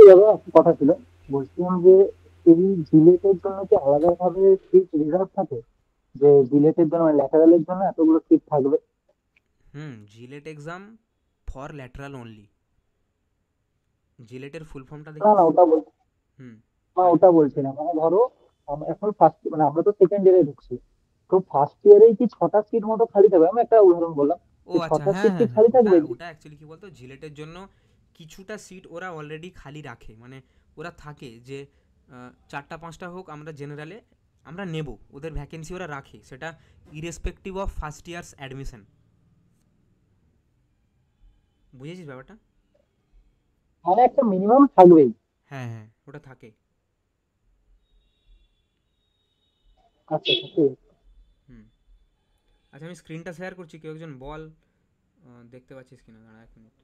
দাদা একটা কথা ছিল, বলছিলাম যে এই বিলেটের জন্য কি আলাদা ভাবে সিট রিজার্ভ থাকে? যে বিলেটের জন্য মানে ল্যাটেরালের জন্য এতগুলো সিট থাকবে? JELET exam for lateral only. জিলেটের ফুল ফর্মটা না দেখিস। না, ওটা বল। হুম। না, বল। ওটা বলছি না, মানে ধরো এখন ফার্স্ট মানে আমরা তো সেকেন্ড ইয়ারে ঢুকছি, তো ফার্স্ট ইয়ারেই কি 6টা সিট মতো খালি থাকবে? আমি একটা উদাহরণ বললাম, ও যে আচ্ছা, 6টা হ্যাঁ সিট কি হ্যাঁ হ্যাঁ, খালি ওটা থাকবে? ওটা অ্যাকচুয়ালি কী বলতো, জিলেটের জন্য কিছুটা সিট ওরা অলরেডি খালি রাখে, মানে ওরা থাকে যে 4টা 5টা হোক, আমরা জেনারেলে আমরা নেব, ওদের ভ্যাকেন্সি ওরা রাখে, সেটা irrespective of first years admission. বুঝেছিস ব্যাপারটা? মানে একটা মিনিমাম থাকবেই। হ্যাঁ হ্যাঁ, ওটা থাকে। আচ্ছা আচ্ছা, ঠিক আছে। হুম। আচ্ছা, আমি স্ক্রিনটা শেয়ার করছি, কেউ একজন বল দেখতে পাচ্ছিস কিনা, দাঁড়া 1 মিনিট।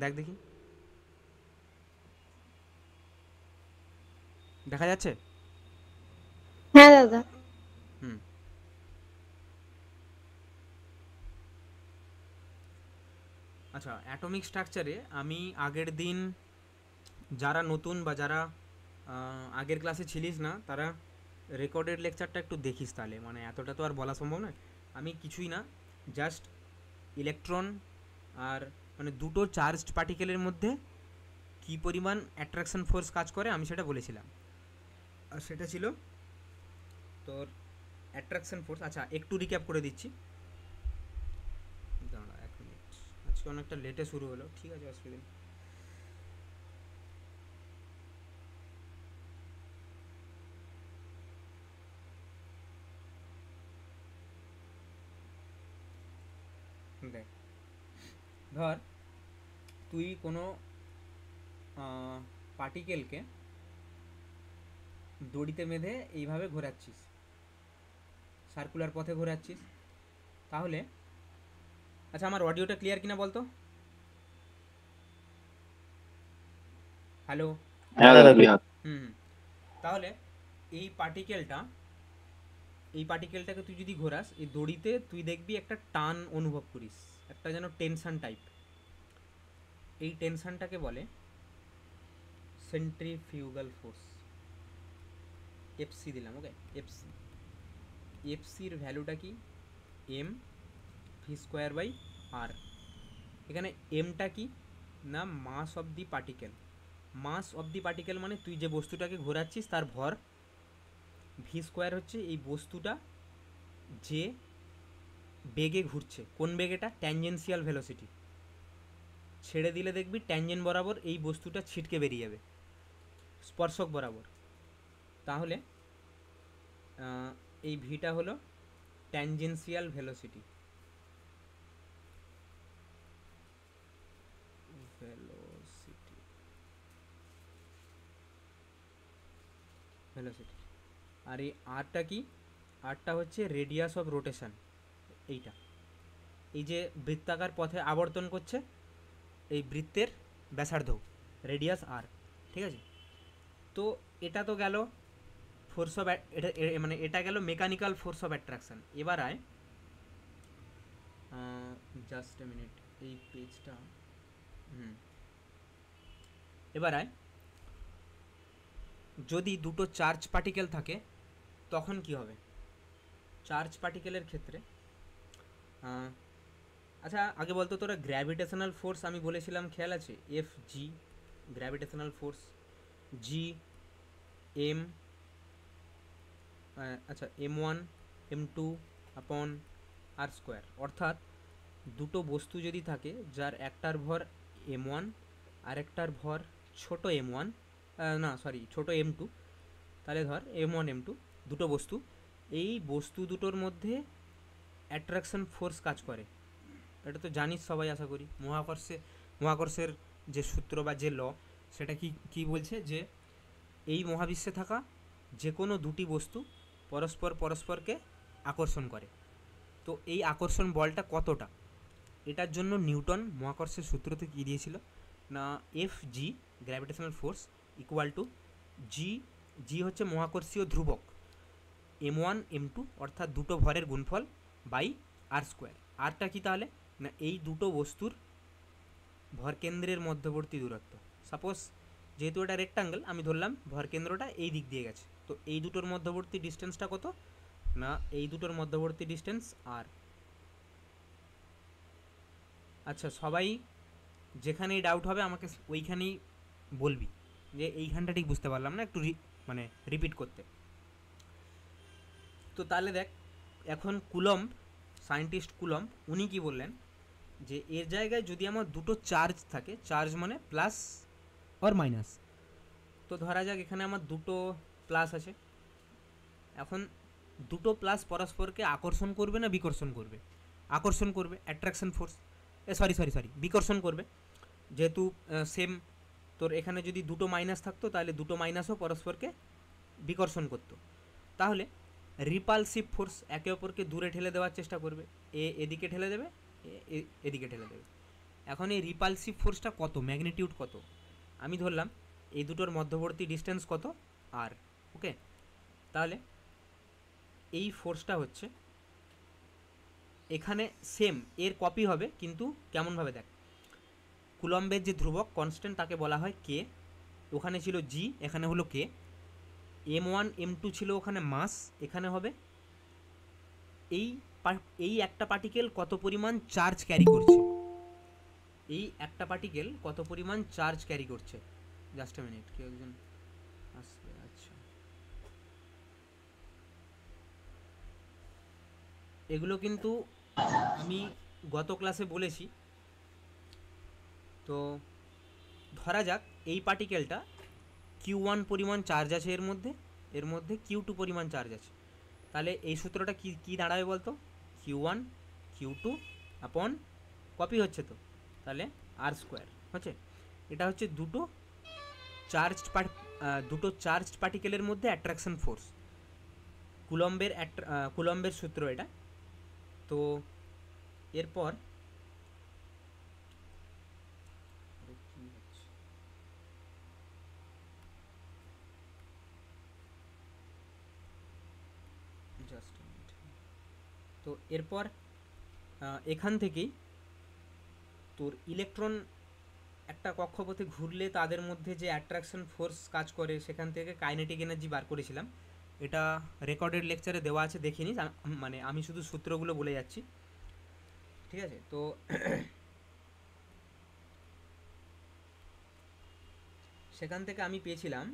দেখ দেখি, দেখা যাচ্ছে? হ্যাঁ দাদা। হুম। আচ্ছা, অ্যাটমিক স্ট্রাকচারে আমি আগের দিন, যারা নতুন বা যারা আগের ক্লাসে ছিলিস না, তারা রেকর্ডেড লেকচারটা একটু দেখিস, তাহলে মানে এতটা তো আর বলা সম্ভব নয়। আমি কিছুই না, জাস্ট ইলেকট্রন আর মানে দুটো চার্জড পার্টিকেলের মধ্যে কী পরিমাণ অ্যাট্রাকশন ফোর্স কাজ করে আমি সেটা বলেছিলাম। আর সেটা ছিল তোর অ্যাট্রাকশন ফোর্স। আচ্ছা, একটু রিক্যাপ করে দিচ্ছি। দাঁড়া 1 মিনিট, আজকে অনেকটা লেটে শুরু হলো, ঠিক আছে, অসুবিধা নেই। দেখ, ধর তুই কোনো পার্টিকেলকে দড়িতে বেঁধে এইভাবে ঘোরাচ্ছিস, সার্কুলার পথে ঘোরাচ্ছিস, তাহলে আচ্ছা, আমার অডিওটা ক্লিয়ার কিনা বলতো? হ্যালো? হ্যাঁ দাদা ক্লিয়ার। হুম হুম। তাহলে এই পার্টিকেলটা, এই পার্টিকেলটাকে তুই যদি ঘোরাস এই দড়িতে, তুই দেখবি একটা টান অনুভব করিস, একটা যেন টেনশন টাইপ। এই টেনশনটাকে বলে সেন্ট্রিফিউগাল ফোর্স। এফসি দিলাম, ওকে। এফসি, এফসির ভ্যালুটা কি? M V square by R. এখানে এমটা কি না, mass of the particle. Mass of the particle মানে তুই যে বস্তুটাকে ঘোরাচ্ছিস তার ভর। ভি স্কোয়ার হচ্ছে এই বস্তুটা যে বেগে ঘুরছে, কোন বেগেটা, ট্যানজেন্সিয়াল ভেলোসিটি। ছেড়ে দিলে দেখবি ট্যানজেন্ট বরাবর এই বস্তুটা ছিটকে বেরিয়ে যাবে, স্পর্শক বরাবর। তাহলে এই ভিটা হলো ট্যানজেন্সিয়াল ভেলোসিটি। Velocity, velocity. আর এই আরটা কি? আরটা হচ্ছে রেডিয়াস অফ রোটেশন। এইটা, এই যে বৃত্তাকার পথে আবর্তন করছে, এই বৃত্তের ব্যাসার্ধ, রেডিয়াস আর। ঠিক আছে? তো এটা তো গেল ফোর্স অফ, এটা মানে এটা গেল মেকানিক্যাল ফোর্স অফ অ্যাট্রাকশন। এবার আয়, জাস্ট এ মিনিট, এই পেজটা, হুম, এবার আয়, যদি দুটো চার্জ পার্টিকেল থাকে তখন কি হবে? চার্জ পার্টিকেলের ক্ষেত্রে আহ, আচ্ছা আগে বলতো তোরা, গ্র্যাভিটেশনাল ফোর্স আমি বলেছিলাম খেয়াল আছে? F G, gravitational force, G M, আচ্ছা M1 M2 আপন আর স্কোয়ার। অর্থাৎ দুটো বস্তু যদি থাকে যার একটার ভর M1 আর একটার ভর ছোট M1, না সরি ছোট M2, তাহলে ধর M1 M2 দুটো বস্তু, এই বস্তু দুটোর মধ্যে অ্যাট্রাকশন ফোর্স কাজ করে। এটা তো জানিস সবাই আশা করি, মহাকর্ষের যে সূত্র বা যে ল, সেটা কি কি বলছে যে এই মহাবিশ্বে থাকা যে কোনো দুটি বস্তু পরস্পরকে আকর্ষণ করে। তো এই আকর্ষণ বলটা কতটা, এটার জন্য নিউটন মহাকর্ষের সূত্রতে কী দিয়েছিল না, F G, gravitational force, equal to G, G হচ্ছে মহাকর্ষীয় ধ্রুবক, m1 m2 অর্থাৎ দুটো ভরের গুণফল বাই আর স্কোয়ার। আরটা কি তাহলে, না এই দুটো বস্তুর ভরকেন্দ্রের মধ্যবর্তী দূরত্ব। সাপোজ যেহেতু এটা রেক্টাঙ্গেল, আমি ধরলাম ভরকেন্দ্রটা এই দিক দিয়ে গেছে, তো এই দুটোর মধ্যবর্তী ডিস্টেন্সটা কত, না এই দুটোর মধ্যবর্তী ডিস্টেন্স আর। আচ্ছা, সবাই যেখানেই ডাউট হবে আমাকে ওইখানেই বলবি যে এইখানটা ঠিক বুঝতে পারলাম না, একটু মানে রিপিট করতে। তো তাহলে দেখ, এখন কুলম্ব, সায়েন্টিস্ট কুলম্ব, উনি কি বললেন যে এর জায়গায় যদি আমার দুটো চার্জ থাকে, চার্জ মানে প্লাস অর মাইনাস, তো ধরা যাক এখানে আমার দুটো প্লাস আছে। এখন দুটো প্লাস পরস্পরকে আকর্ষণ করবে না বিকর্ষণ করবে? আকর্ষণ করবে, অ্যাট্রাকশন ফোর্স, সরি বিকর্ষণ করবে। যেহেতু সেম, তোর এখানে যদি দুটো মাইনাস থাকতো তাহলে দুটো মাইনাসও পরস্পরকে বিকর্ষণ করতো। তাহলে রিপালসিভ ফোর্স একে অপরকে দূরে ঠেলে দেওয়ার চেষ্টা করবে, এদিকে ঠেলে দেবে, এদিকে ঠেলে দেবে। এখন এই রিপালসিভ ফোর্সটা কত, ম্যাগনিটিউড কত, আমি ধরলাম এই দুটোর মধ্যবর্তী ডিস্টেন্স কত, আর। ওকে, তাহলে এই ফোর্সটা হচ্ছে এখানে সেম এর কপি হবে, কিন্তু কেমনভাবে দেখ, কুলম্বের যে ধ্রুবক কনস্ট্যান্ট তাকে বলা হয় কে, ওখানে ছিল জি, এখানে হলো কে। m1 m2 ছিল ওখানে মাস, এখানে হবে এই একটা পার্টিকেল কত পরিমাণ চার্জ ক্যারি করছে, এই একটা পার্টিকেল কত পরিমাণ চার্জ ক্যারি করছে। জাস্ট এ মিনিট, কেউ একজন আসবে। আচ্ছা, এগুলো কিন্তু আমি গত ক্লাসে বলেছি। তো ধরা যাক এই পার্টিকেলটা Q1 পরিমাণ চার্জ আছে এর মধ্যে Q2 পরিমাণ চার্জ আছে, তাহলে এই সূত্রটা কি কি দাঁড়াবে বলতো, Q1 Q2 আপন কপি হচ্ছে, তো তাহলে আর স্কোয়ার হচ্ছে। এটা হচ্ছে দুটো চার্জড পার্টিকেলের মধ্যে অ্যাট্রাকশন ফোর্স, কুলম্বের সূত্র এটা। তো এরপর তো এরপর এখান থেকেই তোর ইলেকট্রন একটা কক্ষপথে ঘুরলে তাদের মধ্যে যে অ্যাট্রাকশন ফোর্স কাজ করে, সেখান থেকে কাইনেটিক এনার্জি বার করেছিলাম। এটা রেকর্ডেড লেকচারে দেওয়া আছে, দেখে নিস, মানে আমি শুধু সূত্রগুলো বলে যাচ্ছি, ঠিক আছে? তো সেখান থেকে আমি পেয়েছিলাম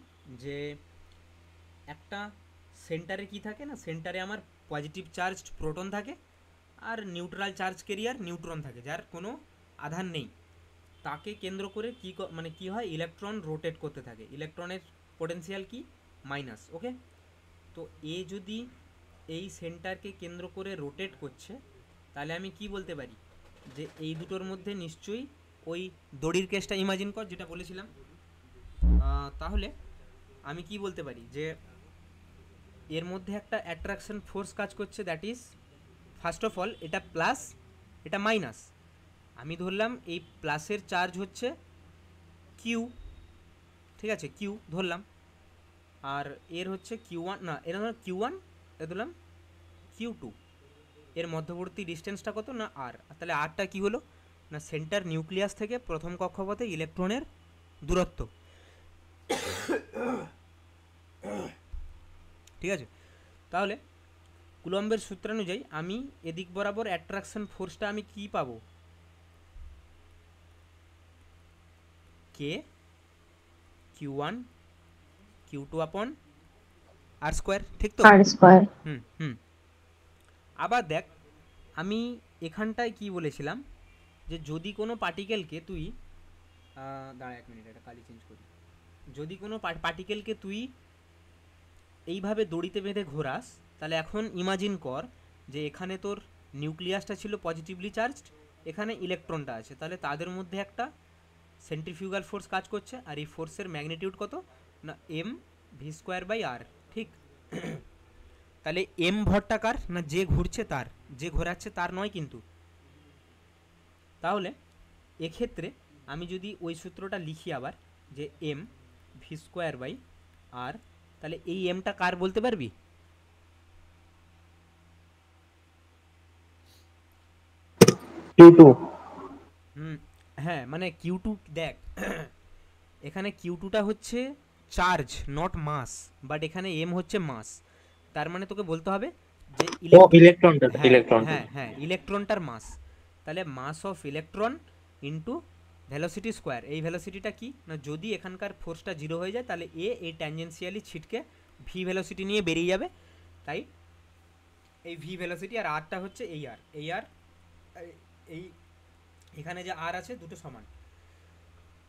যে একটা সেন্টারে কি থাকে না, সেন্টারে আমার পজিটিভ চার্জড প্রোটন থাকে, আর নিউট্রাল চার্জ ক্যারিয়ার নিউট্রন থাকে, যার কোনো আধান নেই। তাকে কেন্দ্র করে মানে কি হয়, ইলেকট্রন রোটেট করতে থাকে, ইলেকট্রনের পোটেনশিয়াল কি, মাইনাস। ওকে, তো এ যদি এই সেন্টারকে কেন্দ্র করে রোটেট করছে, তাহলে আমি কি বলতে পারি যে এই দুটোর মধ্যে নিশ্চয়ই ওই দড়ির কেসটা ইমাজিন কর যেটা বলেছিলাম। তাহলে আমি কি বলতে পারি যে এর মধ্যে একটা অ্যাট্রাকশন ফোর্স কাজ করছে, that is first of all এটা প্লাস, এটা মাইনাস। আমি ধরলাম এই প্লাসের চার্জ হচ্ছে কিউ, ঠিক আছে, কিউ ধরলাম, আর এর হচ্ছে Q1, না এর ধরলাম Q1, এর ধরলাম Q2, এর মধ্যবর্তী ডিস্টেন্সটা কত, না আর। তাহলে আরটা কি হলো, না সেন্টার নিউক্লিয়াস থেকে প্রথম কক্ষপথে ইলেকট্রনের দূরত্ব, ঠিক আছে? তাহলে কুলম্বের সূত্রানুযায়ী আমি এদিক বরাবর অ্যাট্রাকশন ফোর্সটা আমি কি পাবো, কে Q1 Q2 আপন আর স্কোয়ার, ঠিক তো? আর স্কোয়ার। হুম। আবার দেখ, আমি এখানটায় কি বলেছিলাম যে যদি কোনো পার্টিকেলকে তুই দাঁড়া এক মিনিট, এটা কালি চেঞ্জ করি। যদি কোনো পার্টিকেলকে তুই এইভাবে দড়িতে বেঁধে ঘোরাস, তাহলে এখন ইমাজিন কর যে এখানে তোর নিউক্লিয়াসটা ছিল পজিটিভলি চার্জড, এখানে ইলেকট্রনটা আছে, তাহলে তাদের মধ্যে একটা সেন্ট্রিফিউগাল ফোর্স কাজ করছে, আর এই ফোর্সের ম্যাগনিটিউড কত, না mv²/r, ঠিক? তাহলে এম ভরটা কার, না যে ঘুরছে তার, যে ঘোরাচ্ছে তার নয় কিন্তু। তাহলে এক্ষেত্রে আমি যদি ওই সূত্রটা লিখি আবার, যে mv²/r, তাহলে এই এমটা কার বলতে পারবি, Q2। হুম, হ্যাঁ মানে কিউ টু দেখ, এখানে কিউ টুটা হচ্ছে চার্জ নট মাস, বাট এখানে এম হচ্ছে মাস। তার মানে তোকে বলতে হবে যে ও ইলেকট্রনটা, হ্যাঁ ইলেকট্রনটা। হ্যাঁ হ্যাঁ ইলেকট্রনটার মাস। তাহলে mass of electron into velocity square. এই ভেলোসিটিটা কি না, যদি এখানকার ফোর্সটা জিরো হয়ে যায় তাহলে এই ট্যানজেন্সিয়ালি ছিটকে ভি ভেলোসিটি নিয়ে বেরিয়ে যাবে। তাই এই ভি ভেলোসিটি আর আরটা হচ্ছে এই আর এই এখানে যে আর আছে দুটো সমান।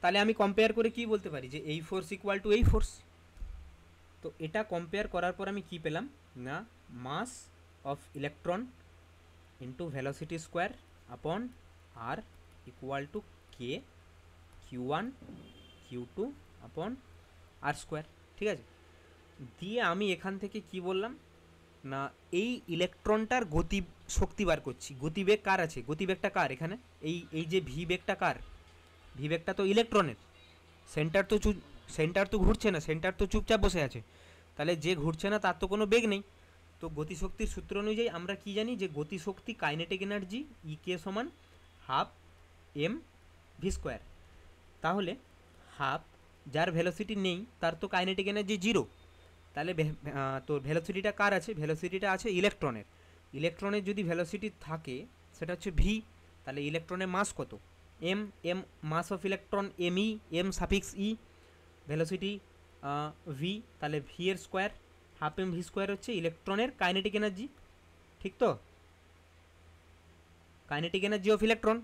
তাহলে আমি কম্পেয়ার করে কি বলতে পারি যে এই ফোর্স ইকুয়াল টু এই ফোর্স। তো এটা কম্পেয়ার করার পর আমি কি পেলাম না, mass of electron into velocity square upon R equal to K Q one Q two upon R square. ঠিক আছে, দিয়ে আমি এখান থেকে কি বললাম না, এই ইলেকট্রনটার গতি শক্তি বার করছি। গতিবেগ কার আছে, গতিবেগটা কার এখানে, এই যে ভি বেগটা কার, ভি বেগটা তো ইলেকট্রনের। সেন্টার তো ঘুরছে না, সেন্টার তো চুপচাপ বসে আছে। তাহলে যে ঘুরছে না তার তো কোনো বেগ নেই। তো গতিশক্তির সূত্র অনুযায়ী আমরা কি জানি যে গতিশক্তি কাইনেটিক এনার্জি ই কে সমান হাফ এম ভি স্কোয়ার। তাহলে হাফ, যার ভেলোসিটি নেই তার তো কাইনেটিক এনার্জি জিরো। তাহলে তোর ভেলোসিটিটা কার আছে, ভেলোসিটিটা আছে ইলেকট্রনের। ইলেকট্রনের যদি ভেলোসিটি থাকে সেটা হচ্ছে ভি, তাহলে ইলেকট্রনের মাস কত, M. M mass of electron M E, M suffix E, velocity V, তাহলে ভি এর square half M V square হচ্ছে ইলেকট্রনের কাইনেটিক এনার্জি। ঠিক তো, কাইনেটিক এনার্জি অফ ইলেকট্রন।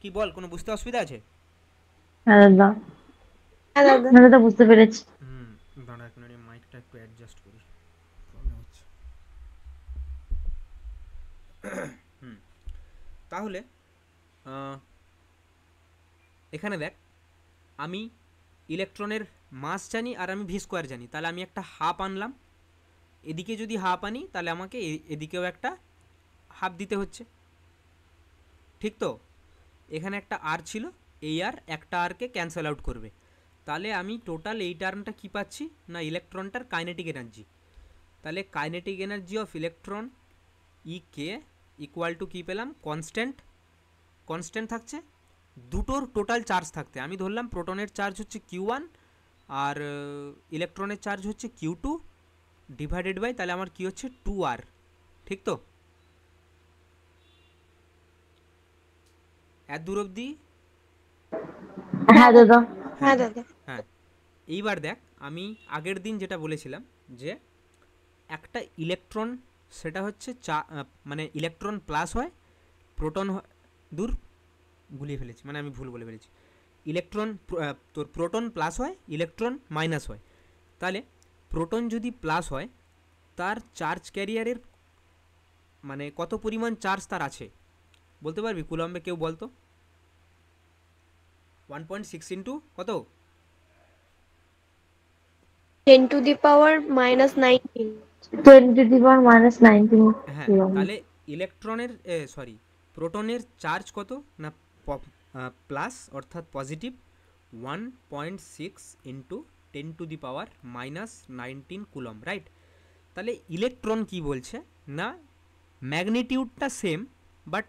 কি বল, কোনো বুঝতে অসুবিধা আছে? হ্যাঁ দাদা, হ্যাঁ দাদা। হ্যাঁ দাদা বুঝতে পেরেছি। দাঁড়া এখন আমি মাইকটা একটু অ্যাডজাস্ট করি, প্রবলেম হচ্ছে। তাহলে এখানে দেখ, আমি ইলেকট্রনের মাস জানি আর আমি ভি স্কোয়ার জানি, তাহলে আমি একটা হাফ আনলাম। এদিকে যদি হাফ আনি তাহলে আমাকে এদিকেও একটা হাফ দিতে হচ্ছে। ঠিক তো, এখানে একটা আর ছিল, এই আর একটা আরকে ক্যান্সেল আউট করবে। তাহলে আমি টোটাল এই টার্মটা কী পাচ্ছি না, ইলেকট্রনটার কাইনেটিক এনার্জি। তাহলে kinetic energy of electron E K equal to কী পেলাম, কনস্ট্যান্ট। কনস্ট্যান্ট থাকছে দুটোর টোটাল চার্জ থাকতে, আমি ধরলাম প্রোটনের চার্জ হচ্ছে কিউ ওয়ান আর ইলেকট্রনের চার্জ হচ্ছে কিউ টু ডিভাইডেড বাই, তাহলে আমার কি হচ্ছে টু আর। ঠিক তো, এত দূর অবধি? হ্যাঁ দাদা। হ্যাঁ দাদা। হ্যাঁ, এইবার দেখ আমি আগের দিন যেটা বলেছিলাম যে একটা ইলেকট্রন সেটা হচ্ছে মানে ইলেকট্রন প্লাস হয়, প্রোটন দূর গুলিয়ে ফেলেছি, মানে আমি ভুল বলে ফেলেছি। ইলেকট্রন তোর প্রোটন প্লাস হয়, ইলেকট্রন মাইনাস হয়। তাহলে প্রোটন যদি প্লাস হয় তার চার্জ ক্যারিয়ারের মানে কত পরিমাণ চার্জ তার আছে বলতে পারবি কুলম্বে, কেউ বলতো? 1.6 ইন্টু কত, 10⁻⁻19। 10⁻⁻19। হ্যাঁ তাহলে ইলেকট্রনের প্রোটনের চার্জ কত না, প্লাস অর্থাৎ পজিটিভ 1.6 ইন্টু 10⁻⁻19 কুলম, রাইট? তাহলে ইলেকট্রন কি বলছে না, ম্যাগনিটিউডটা সেম বাট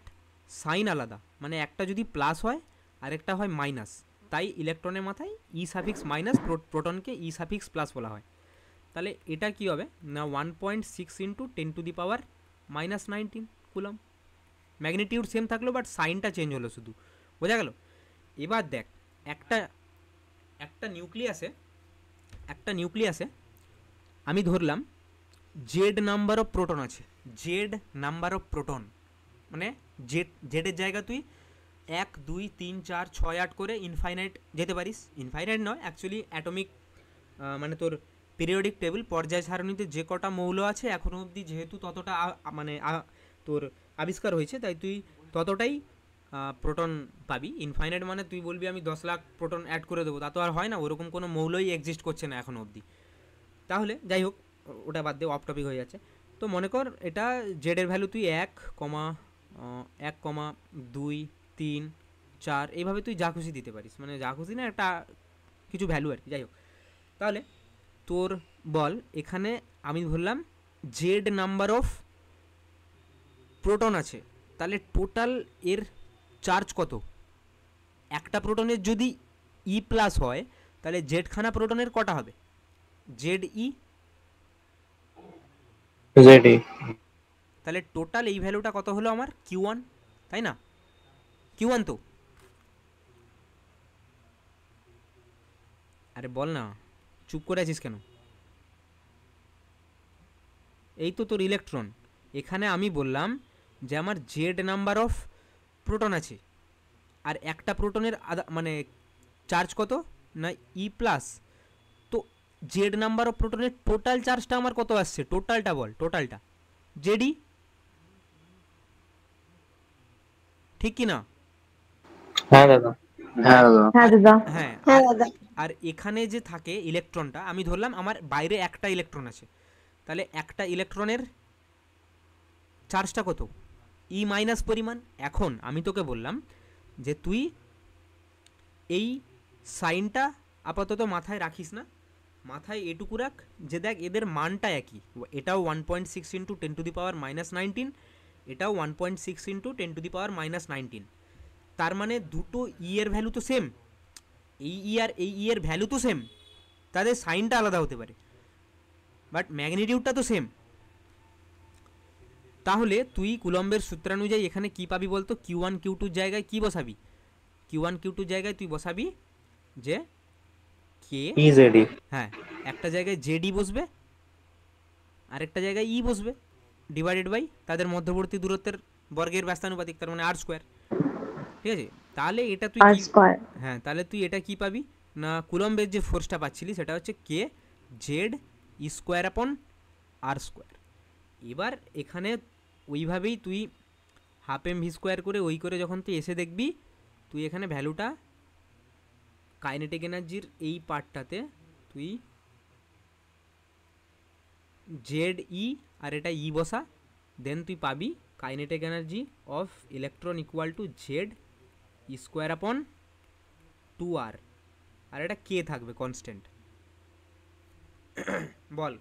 সাইন আলাদা, মানে একটা যদি প্লাস হয় আরেকটা হয় মাইনাস, তাই ইলেকট্রনের মাথায় ই সাফিক্স মাইনাস, প্রোটনকে ই সাফিক্স প্লাস বলা হয়। তাহলে এটা কি হবে না 1.6 ইন্টু 10⁻⁻19 কুলম। ম্যাগনিটিউড সেম থাকলো বাট সাইনটা চেঞ্জ হলো শুধু, বোঝা গেল? এবার দেখ, একটা নিউক্লিয়াসে আমি ধরলাম জেড নাম্বার অফ প্রোটন আছে, জেড নাম্বার অফ প্রোটন, মানে জেডের জায়গা তুই 1 2 3 4 6 8 করে ইনফাইনাইট যেতে পারিস। ইনফাইনাইট নয় অ্যাকচুয়ালি, অ্যাটমিক মানে তোর পিরিয়ডিক টেবিল পর্যায় সারণীতে যে কটা মৌল আছে এখনও অবধি, যেহেতু ততটা মানে তোর আবিষ্কার হয়েছে, তাই তুই ততটাই প্রোটন পাবি। ইনফাইনাইট মানে তুই বলবি আমি 10 লাখ প্রোটন অ্যাড করে দেবো, তা তো আর হয় না, ওরকম কোনো মৌলই এক্সিস্ট করছে না এখনও অবধি। তাহলে যাই হোক, ওটা বাদ দিয়ে অফ টপিক হয়ে যাচ্ছে। তো মনে কর এটা জেডের ভ্যালু তুই 1,2,3,4 এইভাবে তুই যা খুশি দিতে পারিস, মানে যা খুশি না একটা কিছু ভ্যালু আর কি। যাই হোক, তাহলে তোর বল এখানে আমি ধরলাম জেড নাম্বার অফ প্রোটন আছে, তাহলে টোটাল এর চার্জ কত, একটা প্রোটনের যদি ই প্লাস হয় তাহলে জেডখানা প্রোটনের কটা হবে, জেড ই, জেডি। তাহলে টোটাল এই ভ্যালুটা কত হলো আমার কিউ ওয়ান, তাই না? কিউ ওয়ান তো, আরে বল না, চুপ করে আছিস কেন? এই তো তোর ইলেকট্রন। এখানে আমি বললাম যে আমার জেড নাম্বার অফ প্রোটন আছে, আর একটা প্রোটনের মানে চার্জ কত না ই প্লাস, তো জেড নাম্বার অফ প্রোটনের টোটাল চার্জটা আমার কত আসছে, টোটালটা বল, টোটালটা জেডি, ঠিক কি না? হ্যাঁ দাদা। হ্যাঁ দাদা। হ্যাঁ দাদা। হ্যাঁ, হ্যাঁ দাদা। আর এখানে যে থাকে ইলেকট্রনটা, আমি ধরলাম আমার বাইরে একটা ইলেকট্রন আছে, তাহলে একটা ইলেকট্রনের চার্জটা কত, ই মাইনাস পরিমাণ। এখন আমি তোকে বললাম যে তুই এই সাইনটা আপাতত মাথায় রাখিস না, মাথায় এটুকু রাখ যে দেখ এদের মানটা একই, এটাও 1.6 ইন্টু 10⁻−19, এটাও 1.6 ইন্টু 10⁻−19, তার মানে দুটো ই এর ভ্যালু তো সেম, এই ই আর এই ই এর ভ্যালু তো সেম, তাদের সাইনটা আলাদা হতে পারে বাট ম্যাগনিটিউডটা তো সেম। তাহলে তুই কুলম্বের সূত্রানুযায়ী এখানে কি পাবি বলতো, কিউ ওয়ান কিউ টুর জায়গায় কি বসাবি, কিউ ওয়ান কিউ টুর জায়গায় তুই বসাবি যে কে, ই জেডি। হ্যাঁ, একটা জায়গায় জেডি বসবে, আরেকটা জায়গায় ই বসবে, ডিভাইডেড বাই তাদের মধ্যবর্তী দূরত্বের বর্গের ব্যস্তানুপাতিক, তার মানে আর স্কোয়ার, ঠিক আছে? তাহলে এটা তুই আর কি, স্কোয়ার। হ্যাঁ, তাহলে তুই এটা কি পাবি না, কুলম্বের যে ফোর্সটা পাচ্ছিলি সেটা হচ্ছে কে Z E square upon R square. এবার এখানে ওইভাবেই তুই হাফ এম ভি স্কোয়ার করে ওই করে যখন তুই এসে দেখবি, তুই এখানে ভ্যালুটা কাইনেটিক এনার্জির এই পার্টটাতে তুই জেড ই আর এটা ই বসা, দেন তুই পাবি kinetic energy of electron equal to Z E square আপন 2r, আর এটা কে থাকবে কনস্ট্যান্ট। বল,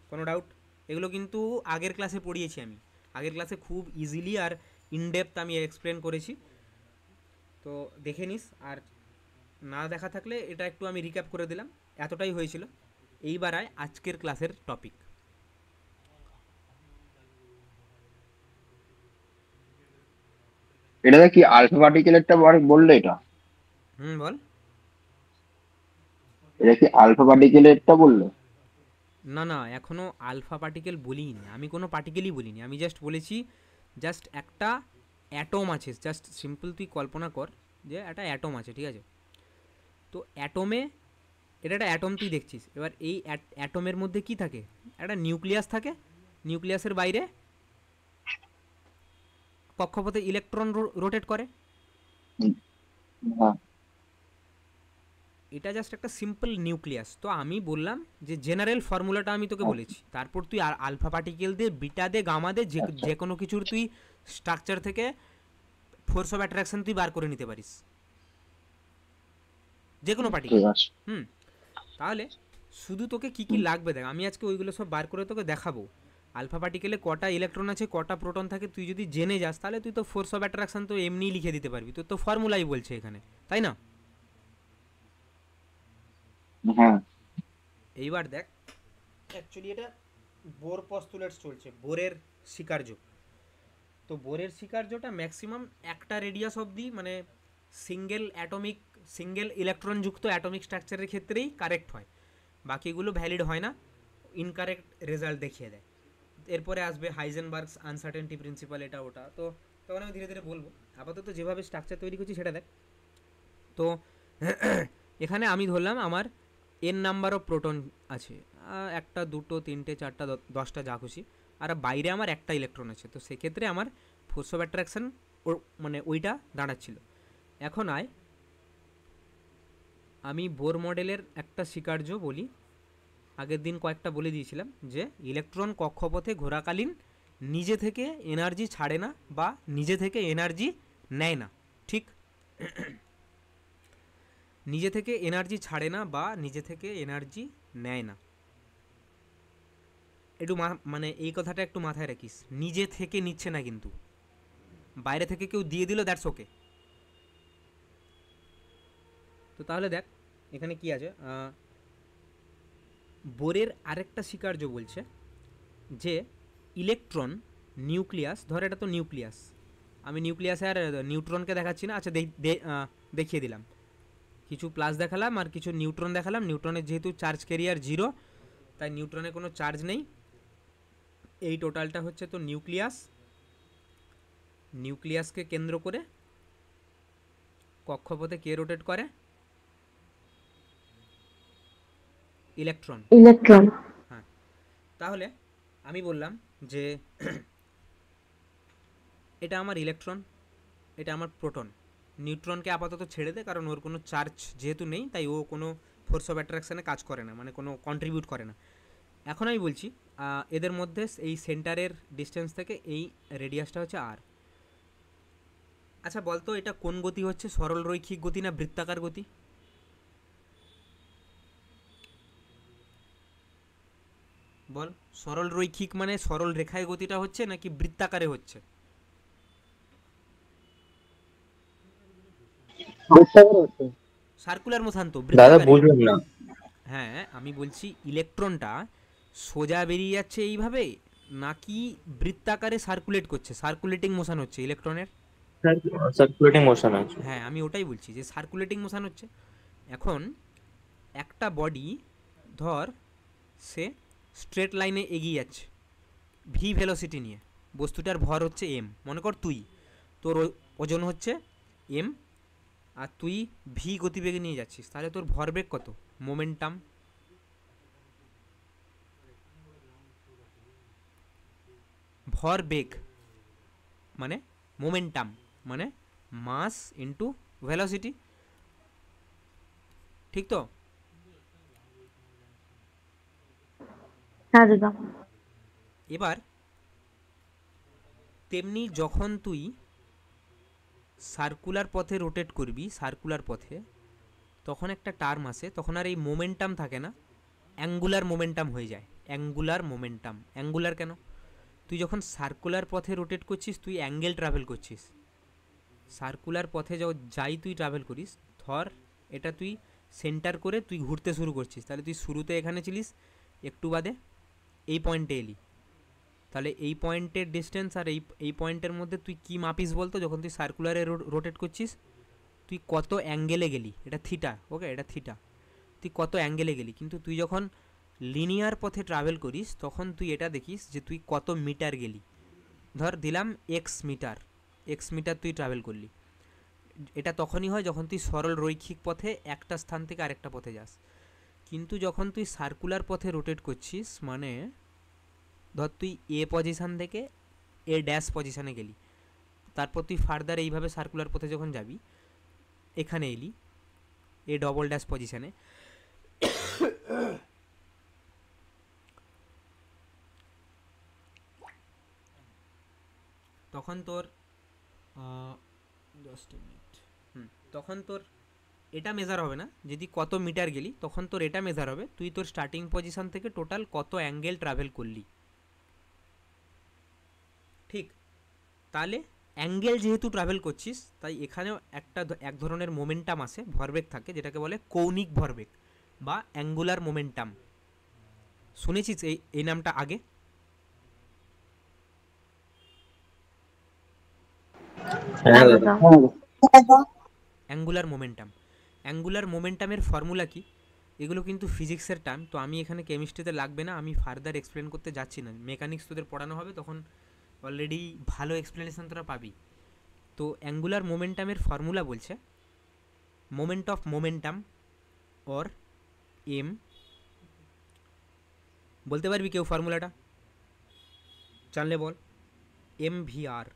কোনো ডাউট? এগুলো কিন্তু আগের ক্লাসে পড়িয়েছি আমি, আগের ক্লাসে খুব ইজিলি আর ইনডেপথ আমি এক্সপ্লেন করেছি, তো দেখে নিস, আর না দেখা থাকলে এটা একটু আমি রিক্যাপ করে দিলাম, এতটাই হয়েছিল। এইবার আয় আজকের ক্লাসের টপিক। এটা কি আলফা পার্টিকেলেরটা বললে? বল। এটা কি আলফা পার্টিকেলেরটা বললে? না না, এখনও আলফা পার্টিকেল বলিনি, আমি কোনো পার্টিকেলই বলিনি, আমি জাস্ট বলেছি জাস্ট একটা অ্যাটম আছে, জাস্ট সিম্পল তুই কল্পনা কর যে একটা অ্যাটম আছে, ঠিক আছে? তো অ্যাটমে, এটা একটা অ্যাটম তুই দেখছিস, এবার এই অ্যাটমের মধ্যে কি থাকে, একটা নিউক্লিয়াস থাকে, নিউক্লিয়াসের বাইরে কক্ষপথে ইলেকট্রন রোটেট করে, হ্যাঁ। এটা জাস্ট একটা সিম্পল নিউক্লিয়াস। তো আমি বললাম যে জেনারেল ফর্মুলাটা আমি তোকে বলেছি, তারপর তুই আলফা পার্টিকেল দে, বিটা দে, গামা দে, যে কোনো কিছুর তুই স্ট্রাকচার থেকে ফোর্স অফ অ্যাট্রাকশন তুই বার করে নিতে পারিস, যে কোনো পার্টিকেল। ঠিক আছে। তাহলে শুধু তোকে কি কি লাগবে দেখ, আমি আজকে ওইগুলো সব বার করে তোকে দেখাবো। আলফা পার্টিকেলে কটা ইলেকট্রন আছে, কটা প্রোটন থাকে, তুই যদি জেনে যাস তাহলে তুই তো ফোর্স অফ অ্যাট্রাকশন তো এমনিই লিখে দিতে পারবি, তোর তো ফর্মুলাই বলছে এখানে, তাই না? হ্যাঁ। এইবার দেখ, অ্যাকচুয়ালি এটা বোর পস্তুলেটস চলছে, বোরের স্বীকার্য। তো বোরের স্বীকার্যটা ম্যাক্সিমাম একটা রেডিয়াস অবধি, মানে সিঙ্গেল ইলেকট্রন যুক্ত অ্যাটমিক স্ট্রাকচারের ক্ষেত্রেই কারেক্ট হয়, বাকিগুলো ভ্যালিড হয় না, ইনকারেক্ট রেজাল্ট দেখিয়ে দেয়। এরপরে আসবে হাইজেনবার্গস আনসার্টেনটি প্রিন্সিপাল, এটা ওটা, তো তখন আমি ধীরে ধীরে বলবো। আপাতত যেভাবে স্ট্রাকচার তৈরি করছি সেটা দেখ। তো এখানে আমি ধরলাম আমার এন নাম্বার অফ প্রোটন আছে, একটা, দুটো, তিনটে, চারটা, 10টা, যা খুশি, আর বাইরে আমার একটা ইলেকট্রন আছে, তো সেক্ষেত্রে আমার ফোর্স অফ অ্যাট্রাকশন মানে ওইটা দাঁড়াচ্ছিল। এখন আয় আমি বোর মডেলের একটা স্বীকার্য বলি, আগের দিন কয়েকটা বলে দিয়েছিলাম যে ইলেকট্রন কক্ষপথে ঘোরাকালীন নিজে থেকে এনার্জি ছাড়ে না বা নিজে থেকে এনার্জি নেয় না, ঠিক? নিজে থেকে এনার্জি ছাড়ে না বা নিজে থেকে এনার্জি নেয় না, একটু মানে এই কথাটা একটু মাথায় রাখিস, নিজে থেকে নিচ্ছে না, কিন্তু বাইরে থেকে কেউ দিয়ে দিল দ্যাটস ওকে, তাহলে দেখ এখানে কি আছে, বোরের আরেকটা স্বীকার্য বলছে যে ইলেকট্রন নিউক্লিয়াস, ধর এটা তো নিউক্লিয়াস, আমি নিউক্লিয়াসে আর নিউট্রনকে দেখাচ্ছি না, আচ্ছা দেখিয়ে দিলাম, কিছু প্লাস দেখালাম আর কিছু নিউট্রন দেখালাম। নিউট্রনের যেহেতু চার্জ ক্যারিয়ার 0, তাই নিউট্রনে কোনো চার্জ নেই। এই টোটালটা হচ্ছে তো নিউক্লিয়াস। নিউক্লিয়াসকে কেন্দ্র করে কক্ষপথে কে রোটেট করে? ইলেকট্রন। ইলেকট্রন। হ্যাঁ, তাহলে আমি বললাম যে এটা আমার ইলেকট্রন, এটা আমার প্রোটন। নিউট্রনকে আপাতত ছেড়ে দে, কারণ ওর কোনো চার্জ যেহেতু নেই, তাই ও কোনো ফোর্স অফ অ্যাট্রাকশানে কাজ করে না, মানে কোনো কন্ট্রিবিউট করে না। এখন আমি বলছি এদের মধ্যে এই সেন্টারের ডিস্টেন্স থেকে এই রেডিয়াসটা হচ্ছে আর। আচ্ছা বলতো এটা কোন গতি হচ্ছে, সরল রৈখিক গতি না বৃত্তাকার গতি? বল, সরল রৈখিক মানে সরল রেখায় গতিটা হচ্ছে নাকি বৃত্তাকারে হচ্ছে? বৃত্তাকার হচ্ছে। সার্কুলার মোশন তো দাদা বৃত্তাকারে। বুঝলাম না। হ্যাঁ আমি বলছি ইলেকট্রনটা সোজা বেরিয়ে যাচ্ছে এইভাবে নাকি বৃত্তাকারে সার্কুলেট করছে, সার্কুলেটিং মোশন হচ্ছে ইলেকট্রনের? সার্কুলেটিং মোশন আছে। হ্যাঁ আমি ওটাই বলছি যে সার্কুলেটিং মোশন হচ্ছে। এখন একটা বডি ধর সে স্ট্রেট লাইনে এগিয়ে যাচ্ছে ভি ভেলোসিটি নিয়ে, বস্তুটার ভর হচ্ছে এম, মনে কর তুই, তোর ওজন হচ্ছে এম আর তুই ভি গতিবেগে নিয়ে যাচ্ছিস, তাহলে তোর ভরবেগ কত? মোমেন্টাম। ভরবেগ মানে মোমেন্টাম মানে মাস ইন্টু ভেলোসিটি, ঠিক তো? হ্যাঁ দাদা। এবার তেমনি যখন তুই সার্কুলার পথে রোটেট করবি, সার্কুলার পথে, তখন একটা টার্ম আসে, তখন আর এই মোমেন্টাম থাকে না, অ্যাঙ্গুলার মোমেন্টাম হয়ে যায়। Angular momentum. অ্যাঙ্গুলার কেন? তুই যখন সার্কুলার পথে রোটেট করছিস তুই অ্যাঙ্গেল ট্রাভেল করছিস। সার্কুলার পথে যাই তুই ট্রাভেল করিস, ধর এটা তুই সেন্টার করে তুই ঘুরতে শুরু করছিস, তাহলে তুই শুরুতে এখানে ছিলিস, একটু বাদে এই পয়েন্টে এলি, তাহলে এই পয়েন্টের ডিস্টেন্স আর এই পয়েন্টের মধ্যে তুই কি মাপিস বলতো? যখন তুই সার্কুলারে রোটেট করছিস তুই কত অ্যাঙ্গেলে গেলি, এটা থিটা, ওকে এটা থিটা, তুই কত অ্যাঙ্গেলে গেলি। কিন্তু তুই যখন লিনিয়ার পথে ট্রাভেল করিস তখন তুই এটা দেখিস যে তুই কত মিটার গেলি। ধর দিলাম এক্স মিটার তুই ট্রাভেল করলি। এটা তখনই হয় যখন তুই সরল রৈখিক পথে একটা স্থান থেকে আরেকটা পথে যাস। কিন্তু যখন তুই সার্কুলার পথে রোটেট করছিস, মানে ধর তুই এ পজিশান থেকে এ ড্যাশ পজিশানে গেলি, তারপর তুই ফার্দার এইভাবে সার্কুলার পথে যখন যাবি, এখানে এলি এ ডবল ড্যাশ পজিশানে, তখন তোর তখন তোর এটা মেজার হবে না যদি কত মিটার গেলি, তখন তোর এটা মেজার হবে তুই তোর স্টার্টিং পজিশন থেকে টোটাল কত অ্যাঙ্গেল ট্রাভেল করলি। ঠিক, তাহলে অ্যাঙ্গেল যেহেতু ট্রাভেল করছিস তাই এখানেও এক ধরনের মোমেন্টাম আসে, ভরবেগ থাকে, যেটাকে বলে কৌণিক ভরবেগ বা অ্যাঙ্গুলার মোমেন্টাম। শুনেছিস এই নামটা আগে? হ্যাঁ দাদা। অ্যাঙ্গুলার মোমেন্টামের ফর্মুলা কি? এগুলো কিন্তু ফিজিক্সের টার্ম, তো আমি এখানে কেমিস্ট্রিতে লাগবে না, আমি ফার্দার এক্সপ্লেন করতে যাচ্ছি না। মেকানিক্স তোদের পড়ানো হবে, তখন অলরেডি ভালো এক্সপ্লেনেশন তোরা পাবি। তো অ্যাঙ্গুলার মোমেন্টামের ফর্মুলা বলছে moment of momentum or M. বলতে পারবি কেউ ফর্মুলাটা? জানলে বল। MVR।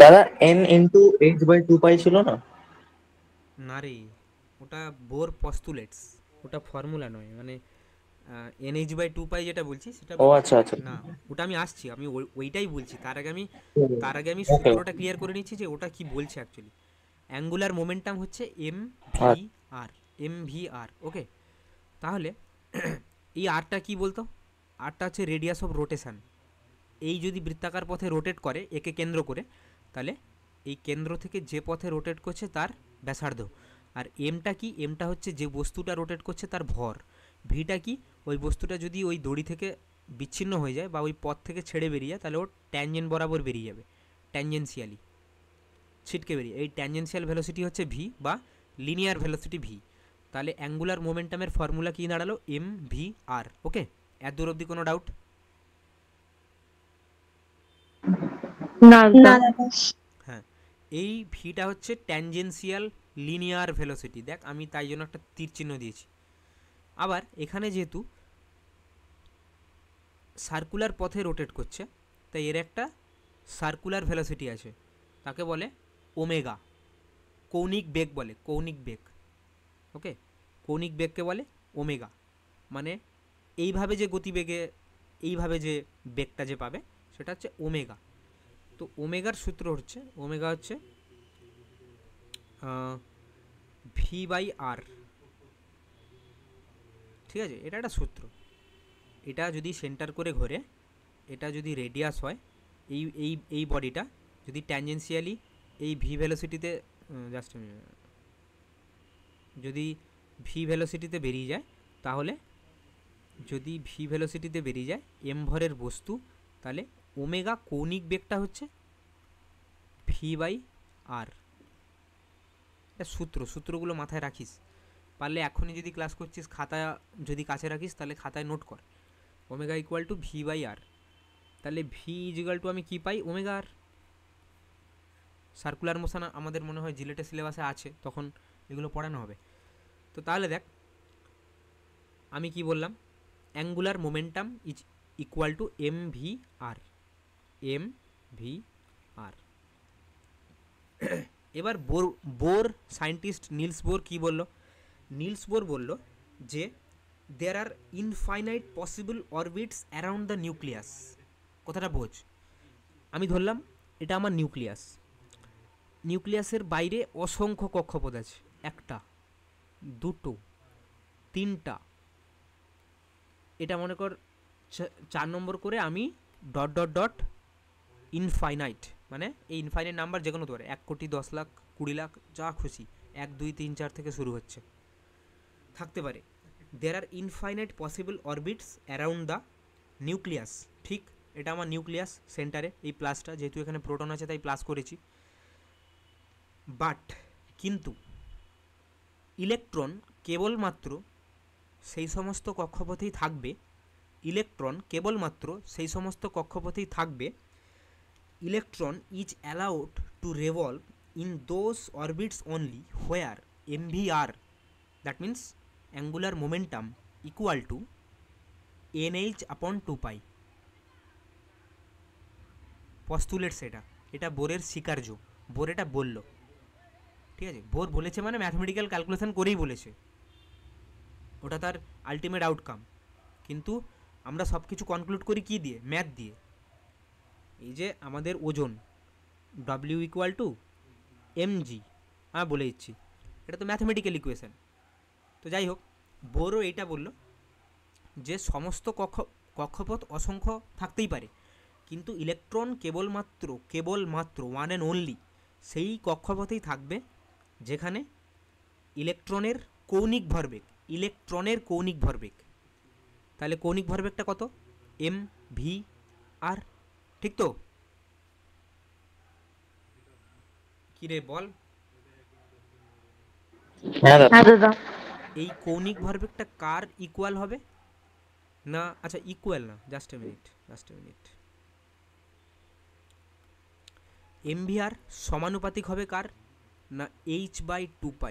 দাদা n ইন্টু h/2 পাই ছিল না? না রে, ওটা বোর পস্তুলেটস, ওটা ফর্মুলা নয়। মানে NH/2 যেটা বলছি সেটা ও আচ্ছা আচ্ছা। না, ওটা আমি আসছি, আমি ওইটাই বলছি। তার আগে আমি ওকে। সূত্রটা ক্লিয়ার করে নিচ্ছি যে ওটা কি বলছে অ্যাকচুয়ালি। অ্যাঙ্গুলার মোমেন্টাম হচ্ছে MVR। ওকে, তাহলে এই আরটা কি বলতো? আরটা হচ্ছে রেডিয়াস অফ রোটেশন। এই যদি বৃত্তাকার পথে রোটেট করে একে কেন্দ্র করে, তাহলে এই কেন্দ্র থেকে যে পথে রোটেট করছে তার ব্যাসার্ধ। আর এমটা কি, এমটা হচ্ছে যে বস্তুটা রোটেট করছে তার ভর। ভিটা কি, ওই বস্তুটা যদি ওই দড়ি থেকে বিচ্ছিন্ন হয়ে যায় বা ওই পথ থেকে ছেড়ে বেরিয়ে যায় তাহলে ওর ট্যানজেন্ট বরাবর বেরিয়ে যাবে, ট্যানজেন্সিয়ালি ছিটকে বেরিয়ে। এই ট্যানজেন্সিয়াল ভেলোসিটি হচ্ছে ভি বা লিনিয়ার ভেলোসিটি ভি। তাহলে অ্যাঙ্গুলার মোমেন্টামের ফর্মুলা কি দাঁড়ালো, এম ভি আর। ওকে, এত দূর অবধি কোনো ডাউট? না না দাদা। দাদা। হ্যাঁ, এই ভিটা হচ্ছে ট্যানজেন্সিয়াল লিনিয়ার ভেলোসিটি। দেখ আমি তাই জন্য একটা তীর চিহ্ন দিয়েছি। আবার এখানে যেহেতু সার্কুলার পথে রোটেট করছে তাই এর একটা সার্কুলার ভেলোসিটি আছে, তাকে বলে ওমেগা। কৌণিক বেগ বলে, কৌণিক বেগ। ওকে, কৌণিক বেগকে বলে ওমেগা। মানে এইভাবে যে গতিবেগে, এইভাবে যে বেগটা যে পাবে সেটা হচ্ছে ওমেগা। তো ওমেগার সূত্র হচ্ছে, ওমেগা হচ্ছে ভি বাই আর। ঠিক আছে, এটা একটা সূত্র। এটা যদি সেন্টার করে ঘোরে, এটা যদি রেডিয়াস হয়, এই এই এই বডিটা যদি ট্যানজেন্সিয়ালি এই ভি ভেলোসিটিতে যদি ভি ভেলোসিটিতে বেরিয়ে যায়, তাহলে যদি ভি ভেলোসিটিতে বেরিয়ে যায় এম ভরের বস্তু, তাহলে ওমেগা কৌণিক বেগটা হচ্ছে ভি বাই আর। এটা সূত্রগুলো মাথায় রাখিস, পারলে এখনই যদি ক্লাস করছিস খাতা যদি কাছে রাখিস তাহলে খাতায় নোট কর। Omega equal to V by R. তাহলে ভি ইকুয়াল টু আমি কী পাই, ওমেগা আর। সার্কুলার মোশন আমাদের মনে হয় জিলেটের সিলেবাসে আছে, তখন এগুলো পড়ানো হবে। তো তাহলে দেখ আমি কি বললাম, angular momentum is equal to M V R. M V R. এবার বোর সায়েন্টিস্ট নিলস বোর কি বলল, নিলস বোর বলল যে there are infinite possible orbits around the nucleus. কথাটা বোঝ, আমি ধরলাম এটা আমার নিউক্লিয়াস, নিউক্লিয়াসের বাইরে অসংখ্য কক্ষপথ আছে, একটা, দুটো, তিনটা, এটা মনে কর 4 নম্বর করে আমি ডট ডট ডট ইনফাইনাইট, মানে এই ইনফাইনাইট নাম্বার যে কোনো হতে পারে, 1 কোটি 10 লাখ 20 লাখ যা খুশি, 1 2 3 4 থেকে শুরু হচ্ছে, থাকতে পারে। There are infinite possible orbits around the nucleus. ঠিক, এটা আমার নিউক্লিয়াস সেন্টারে এই প্লাসটা, যেহেতু এখানে প্রোটন আছে তাই প্লাস করেছি। বাট কিন্তু ইলেকট্রন কেবলমাত্র সেই সমস্ত কক্ষপথেই থাকবে, ইলেকট্রন কেবলমাত্র সেই সমস্ত কক্ষপথেই থাকবে, electron is allowed to revolve in those orbits only where MVR, that means angular momentum equal to NH upon 2π। পস্তুলেটস এটা বোরের স্বীকার্য, বোর এটা বলল। ঠিক আছে, বোর বলেছে মানে ম্যাথমেটিক্যাল ক্যালকুলেশন করেই বলেছে, ওটা তার আলটিমেট আউটকাম। কিন্তু আমরা সব কিছু কনক্লুড করি কি দিয়ে, ম্যাথ দিয়ে। এই যে আমাদের ওজন ডব্লিউ ইকুয়াল টু এমজি, হ্যাঁ বলে দিচ্ছি, এটা তো ম্যাথমেটিক্যাল ইকুয়েশন। তো যাই হোক, বোরও এইটা বলল যে সমস্ত কক্ষপথ অসংখ্য থাকতেই পারে, কিন্তু ইলেকট্রন কেবলমাত্র ওয়ান অ্যান্ড অনলি সেই কক্ষপথেই থাকবে যেখানে ইলেকট্রনের কৌণিক ভরবেগ, তাহলে কৌণিক ভরবেগটা কত, এম ভি আর। ঠিক তো? কি রে বল? হ্যাঁ দাদা। এই কৌণিক ভরবেগটা কার ইকুয়াল হবে না, আচ্ছা ইকুয়াল না, জাস্ট এ মিনিট, এমভিআর সমানুপাতিক হবে কার না, h/2π।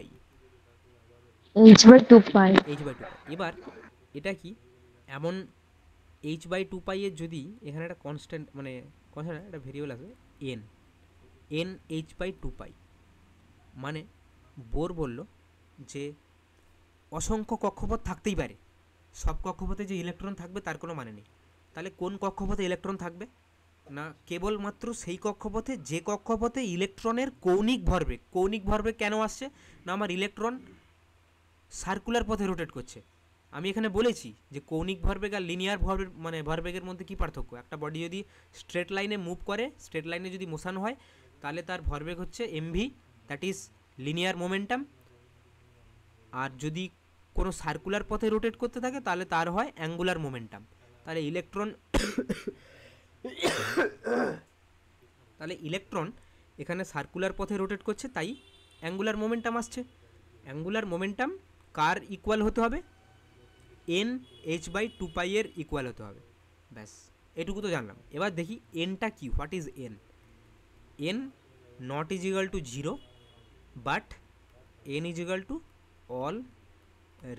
h/2π। এবার এটা কি এমন, h/2π এর যদি এখানে একটা কনস্ট্যান্ট, মানে কনস্ট্যান্ট একটা ভেরিয়েবল আছে n h/2π, মানে বোর বলল যে অসংখ্য কক্ষপথ থাকতেই পারে, সব কক্ষপথে যে ইলেকট্রন থাকবে তার কোনো মানে নেই। তাহলে কোন কক্ষপথে ইলেকট্রন থাকবে না, কেবলমাত্র সেই কক্ষপথে যে কক্ষপথে ইলেকট্রনের কৌণিক ভরবেগ কেন আসছে না, আমার ইলেকট্রন সার্কুলার পথে রোটেট করছে। আমি এখানে বলেছি যে কৌণিক ভরবেগ আর লিনিয়ার ভরবেগের মধ্যে কি পার্থক্য। একটা বডি যদি স্ট্রেট লাইনে মুভ করে, স্ট্রেট লাইনে যদি মোশন হয়, তাহলে তার ভরবেগ হচ্ছে MV, that is linear momentum. আর যদি কোনো সার্কুলার পথে রোটেট করতে থাকে তাহলে তার হয় অ্যাঙ্গুলার মোমেন্টাম। তাহলে ইলেকট্রন এখানে সার্কুলার পথে রোটেট করছে, তাই অ্যাঙ্গুলার মোমেন্টাম আসছে। অ্যাঙ্গুলার মোমেন্টাম কার ইকুয়াল হতে হবে? এন এইচ বাই 2 এর ইকুয়াল হতে হবে। ব্যাস, এটুকু তো জানলাম। এবার দেখি এনটা কি, what is N. N not is equal to 0, but N is equal to all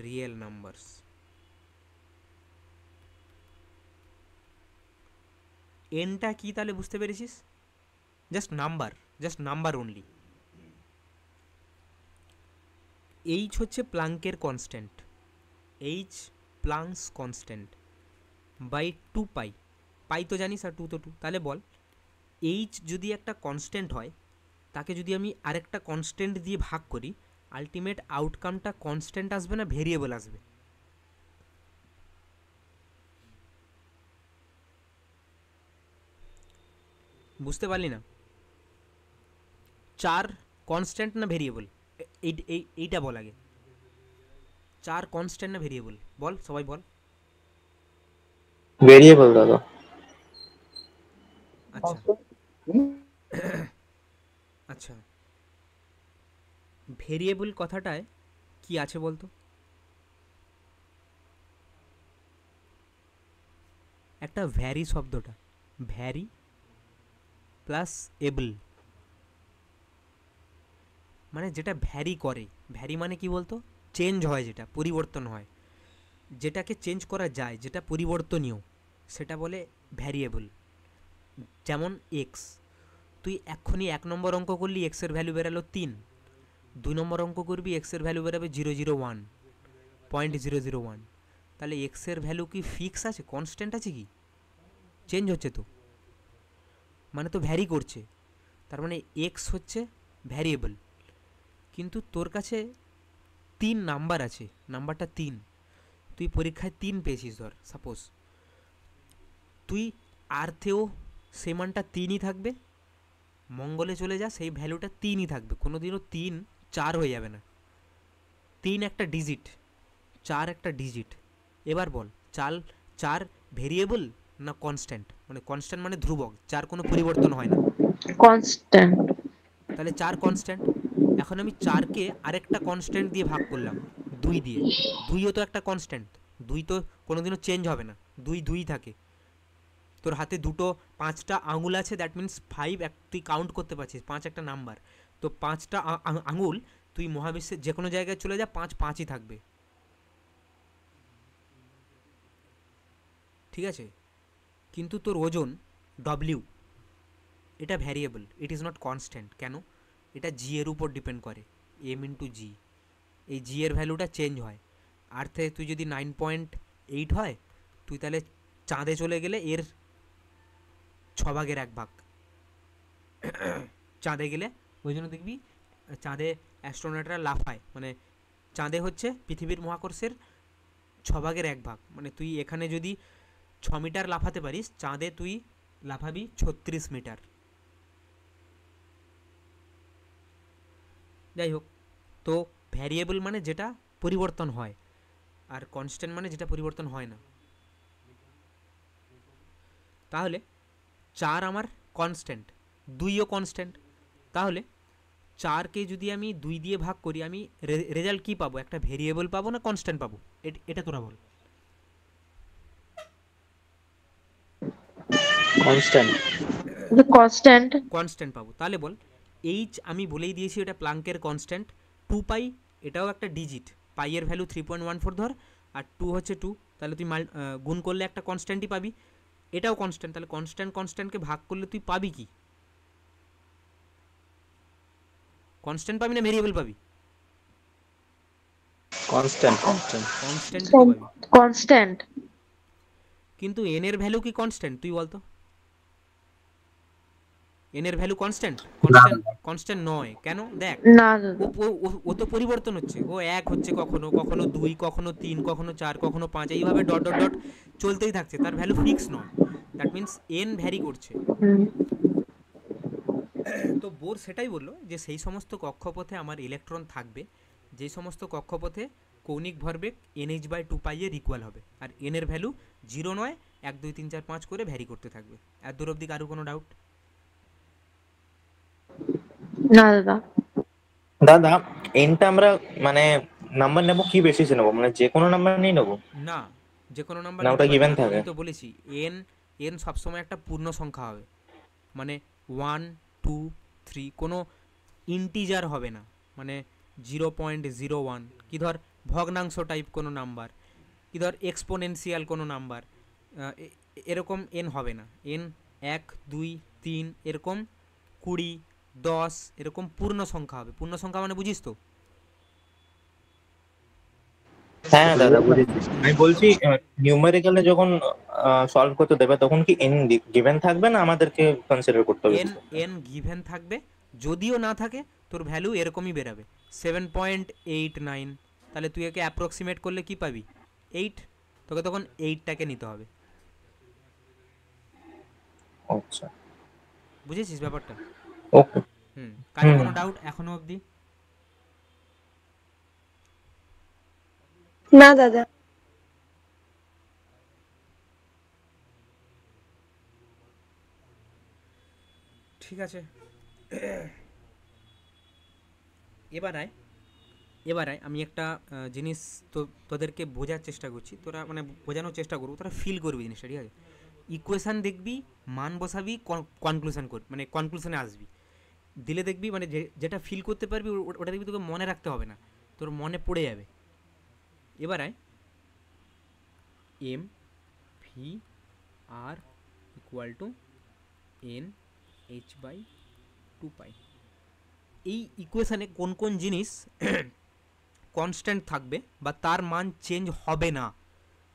real numbers. এনটা কি তাহলে বুঝতে পেরেছিস? Just number only. এইচ হচ্ছে প্লাঙ্কের constant, H Planck's constant by 2 pi. Pi তো জানিস, আর 2 তো 2। তাহলে বল এইচ যদি একটা কনস্ট্যান্ট হয়, তাকে যদি আমি আরেকটা কনস্ট্যান্ট দিয়ে ভাগ করি, আলটিমেট আউটকামটা কনস্ট্যান্ট আসবে না ভেরিয়েবল আসবে? বুঝতে পারলি না? 4 কনস্ট্যান্ট না ভেরিয়েবল, এইটা বল আগে। 4 কনস্ট্যান্ট না ভেরিয়েবল, বল, সবাই বল। ভেরিয়েবল দাদা। আচ্ছা আচ্ছা, ভেরিয়েবল কথাটায় কি আছে বলতো? একটা ভ্যারি শব্দটা, ভ্যারি প্লাস এবল, মানে যেটা ভ্যারি করে। ভ্যারি মানে কি বলতো? চেঞ্জ হয়, যেটা পরিবর্তন হয়, যেটাকে চেঞ্জ করা যায়, যেটা পরিবর্তনীয়, সেটা বলে ভ্যারিয়েবল। যেমন এক্স, তুই এক্ষুনি 1 নম্বর অঙ্ক করলি, এক্সের ভ্যালু বেরালো 3। 2 নম্বর অঙ্ক করবি, এক্সের ভ্যালু বেরাবে 001.001। তাহলে এক্সের ভ্যালু কি ফিক্স আছে, কনস্ট্যান্ট আছে কি? চেঞ্জ হচ্ছে তো, মানে তো ভ্যারি করছে। তার মানে এক্স হচ্ছে ভ্যারিয়েবল। কিন্তু তোর কাছে 3 নাম্বার আছে, নাম্বারটা 3, তুই পরীক্ষায় 3 পেয়েছিস ধর, সাপোজ। তুই আর্থেও সে মানটা 3ই থাকবে, মঙ্গলে চলে যা, সেই ভ্যালুটা 3ই থাকবে, কোনোদিনও 3 4 হয়ে যাবে না। 3 একটা ডিজিট, 4 একটা ডিজিট। এবার বল 4 ভেরিয়েবল না কনস্ট্যান্ট? মানে কনস্ট্যান্ট মানে ধ্রুবক, যার কোনো পরিবর্তন হয় না। constant, তাহলে 4 কনস্ট্যান্ট। এখন আমি 4কে আরেকটা কনস্ট্যান্ট দিয়ে ভাগ করলাম, 2 দিয়ে। 2ও তো একটা কনস্ট্যান্ট, 2 তো কোনোদিনও চেঞ্জ হবে না, 2 থাকে। তোর হাতে 5টা আঙুল আছে, দ্যাট মিন্স 5, তুই কাউন্ট করতে পারছিস, 5 একটা নাম্বার। তো 5টা আঙুল, তুই মহাবিশ্বের যে কোনো জায়গায় চলে যা, 5ই থাকবে। ঠিক আছে? কিন্তু তোর ওজন ডব্লিউ, এটা variable, it is not constant. কেন? এটা জি এর উপর ডিপেন্ড করে, এম ইন্টু জি। এই জি এর ভ্যালুটা চেঞ্জ হয়। আর্থে তুই যদি 9.8 হয়, তুই তাহলে চাঁদে চলে গেলে এর 6/1 চাঁদে গেলে। ওই জন্য দেখবি চাঁদে অ্যাস্ট্রোনটরা লাফায়, মানে চাঁদে হচ্ছে পৃথিবীর মহাকর্ষের 6/1। মানে তুই এখানে যদি 6 মিটার লাফাতে পারিস, চাঁদে তুই লাফাবি 36 মিটার। যাই হোক, তো ভ্যারিয়েবল মানে যেটা পরিবর্তন হয়, আর কনস্ট্যান্ট মানে যেটা পরিবর্তন হয় না। তাহলে 4 আমার কনস্ট্যান্ট, 2ও কনস্ট্যান্ট। তাহলে 4কে যদি আমি 2 দিয়ে ভাগ করি, আমি রেজাল্ট কি পাবো? একটা ভেরিয়েবল পাবো না কনস্ট্যান্ট পাবো? এটা তোরা বল। কনস্ট্যান্ট পাবো। তাহলে বল এইচ, আমি বলেই দিয়েছি এটা প্লাঙ্কের কনস্ট্যান্ট। 2 পাই, এটাও একটা ডিজিট, পাই এর ভ্যালু 3.14 ধর, আর 2 হচ্ছে 2। তাহলে তুই গুণ করলে একটা কনস্ট্যান্টই পাবি, এটাও কনস্ট্যান্ট। তাহলে কনস্ট্যান্টকে ভাগ করলে তুই পাবি কি? কনস্ট্যান্ট পাবি না ভেরিয়েবল পাবি? কনস্ট্যান্ট তো পাবি। constant, কিন্তু এন এর ভ্যালু কি কনস্ট্যান্ট? তুই বলতো, এন এর ভ্যালু কনস্ট্যান্ট নয়। কেন? দেখ, না দাদা, ও তো পরিবর্তন হচ্ছে, ও 1 হচ্ছে, কখনো 2, কখনো 3, কখনো 4, কখনো 5, এইভাবে ডট ডট ডট চলতেই থাকছে, তার ভ্যালু ফিক্স নয়। দ্যাট মিন্স এন ভ্যারি করছে। তো বোর সেটাই বললো যে সেই সমস্ত কক্ষপথে আমার ইলেকট্রন থাকবে যে সমস্ত কক্ষপথে কৌণিক ভরবেগ NH/2π এর ইকুয়াল হবে, আর n এর ভ্যালু 0 নয় 1 2 3 4 5 করে ভ্যারি করতে থাকবে। এত দূর অবধি কারো কোনো ডাউট? না দাদা। দাদা এনটা আমরা মানে নাম্বার নেব কি বেসিসে নেবো, মানে যে কোনো নাম্বার নিয়ে নেবো না, যে কোনো নাম্বার না নিতে ওটা পারবে গিভেন না। থাকে? আমি তো বলেছি n সবসময় একটা পূর্ণ সংখ্যা হবে, মানে 1 2 3, কোনো ইন্টিজার হবে না, মানে 0.01 কি ধর ভগ্নাংশ টাইপ কোনো নাম্বার, কি ধর এক্সপোনেনশিয়াল কোনো নাম্বার, এরকম n হবে না। n 1 2 3 এরকম 20 10 এরকম পূর্ণ সংখ্যা হবে। পূর্ণ সংখ্যা মানে বুঝিস তো? হ্যাঁ দাদা বুঝেছি। আমি বলছি নিউমেরিক্যালে যখন সলভ করতে দেবে তখন কি এন গিভেন থাকবে না আমাদেরকে কনসিডার করতে হবে? n গিভেন থাকবে, যদিও না থাকে তোর ভ্যালু এরকমই বেরাবে 7.89। তাহলে তুই একে অ্যাপ্রক্সিমেট করলে কি পাবি? 8। তোকে তখন 8টাকে নিতে হবে। আচ্ছা বুঝেছিস ব্যাপারটা? ওকে। কারো কোনো ডাউট এখনো অবধি? না দাদা। ঠিক আছে, এবার আয় আমি একটা জিনিস তোদেরকে বোঝার চেষ্টা করছি, তোরা মানে বোঝানোর চেষ্টা করবো, তোরা ফিল করবি জিনিসটা, ঠিক আছে? ইকুয়েশান দেখবি, মান বসাবি, কনক্লুশন করবি, মানে কনক্লুশনে আসবি, দিলে দেখবি মানে যেটা ফিল করতে পারবি ওটা দেখবি তোকে মনে রাখতে হবে না, তোর মনে পড়ে যাবে। এবার আয় m/v/r = NH/2π। এই ইকুয়েশানে কোন কোন জিনিস কনস্ট্যান্ট থাকবে বা তার মান চেঞ্জ হবে না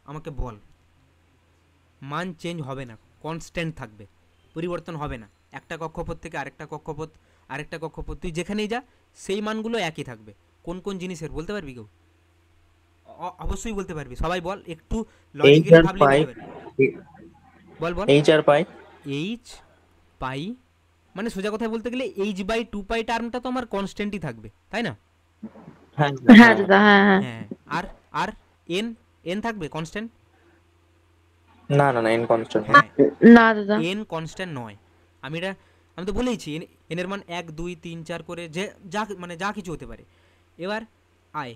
আমাকে বল। মান চেঞ্জ হবে না, কনস্ট্যান্ট থাকবে, পরিবর্তন হবে না। একটা কক্ষপথ থেকে আরেকটা কক্ষপথ তুই যেখানেই যা সেই মানগুলো একই থাকবে। কোন কোন জিনিসের বলতে পারবি কেউ? অবশ্যই বলতে পারবি, সবাই বল, একটু লজিক্যালি ভাবলে বলতে পারবি। বল বল। h/π মানে সোজা কথায় বলতে গেলে h/2π টার্মটা তো আমার কনস্ট্যান্টই থাকবে, তাই না? হ্যাঁ দাদা, হ্যাঁ হ্যাঁ। হ্যাঁ, আর আর n থাকবে কনস্ট্যান্ট? না না না এন কনস্ট্যান্ট হ্যাঁ, না দাদা। n কনস্ট্যান্ট নয়। আমি তো বলেইছি n এর মান 1 2 3 4 করে যে যা কিছু হতে পারে। এবার আয়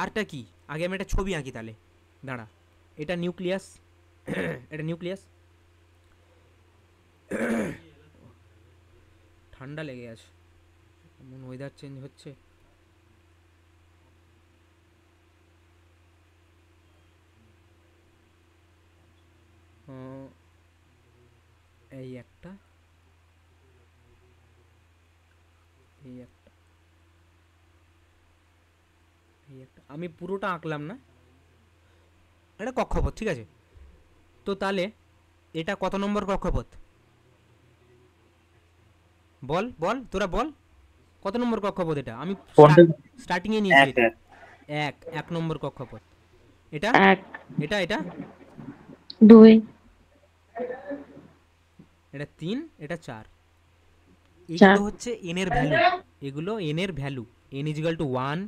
আরটা কি, আগে আমি একটা ছবি আঁকি, তাহলে দাঁড়া। এটা নিউক্লিয়াস এটা নিউক্লিয়াস। ঠান্ডা লেগে আছে, এমন ওয়েদার চেঞ্জ হচ্ছে। এই একটা আমি পুরোটা আঁকলাম না, এটা কক্ষপথ, ঠিক আছে? তো তাহলে এটা কত নম্বর কক্ষপথ? বল বল, তোরা বল কত নম্বর কক্ষপথ এটা? আমি স্টার্টিং এ নিয়েছি এক নম্বর কক্ষপথ। এটা এটা এটা 2 এটা 3, এটা 4। এগুলো হচ্ছে n এর ভ্যালু, এগুলো n এর value. n = 1,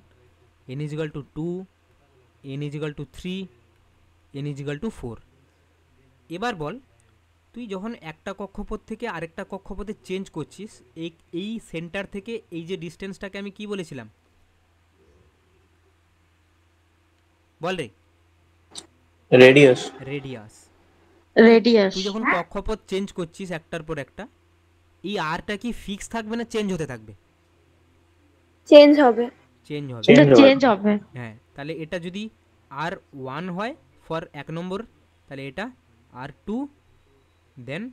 n = 2, n = 3, n = 4। এবার বল, তুই যখন একটা কক্ষপথ থেকে আরেকটা কক্ষপথে চেঞ্জ করছিস, এই সেন্টার থেকে এই যে ডিস্টেন্সটাকে আমি কি বলেছিলাম বল রে? রেডিয়াস। রেডিয়াস। তুই যখন কক্ষপথ চেঞ্জ করছিস একটার পর একটা, এই আরটা কি ফিক্স থাকবে না চেঞ্জ হতে থাকবে? চেঞ্জ হবে। এটা চেঞ্জ হবে। হ্যাঁ, তাহলে এটা যদি r1 হয় ফর 1 নম্বর, তাহলে এটা r2, দেন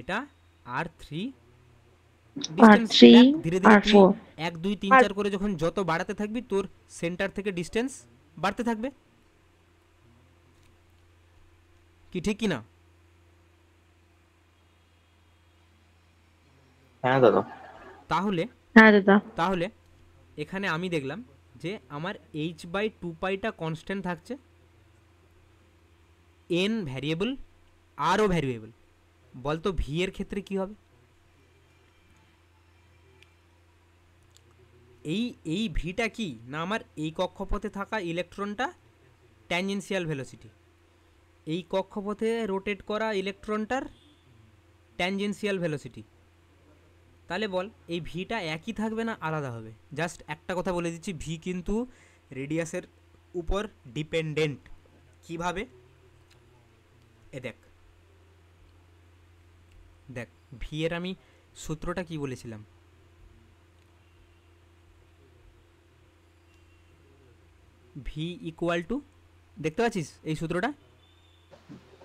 এটা r3, ডিসটেন্স ধীরে ধীরে তুই 1 2 3 4 করে যখন যত বাড়াতে থাকবি তোর সেন্টার থেকে ডিসটেন্স বাড়তে থাকবে। কি ঠিক কি না? হ্যাঁ দাদা। তাহলে এখানে আমি দেখলাম যে আমার h/2πটা কনস্ট্যান্ট থাকছে, n ভ্যারিয়েবল, r ও ভ্যারিয়েবল। বলতো v এর ক্ষেত্রে কি হবে? এই এই ভিটা কি না আমার এই কক্ষপথে থাকা ইলেকট্রনটা ট্যানজেন্সিয়াল ভেলোসিটি, এই কক্ষপথে রোটেট করা ইলেকট্রনটার ট্যানজেন্সিয়াল ভেলোসিটি। তাহলে বল এই ভিটা একই থাকবে না আলাদা হবে? জাস্ট একটা কথা বলে দিচ্ছি, ভি কিন্তু রেডিয়াসের উপর ডিপেন্ডেন্ট। কিভাবে? এ দেখ দেখ ভি এর আমি সূত্রটা কি বলেছিলাম, ভি ইকুয়াল টু, দেখতে পাচ্ছিস এই সূত্রটা?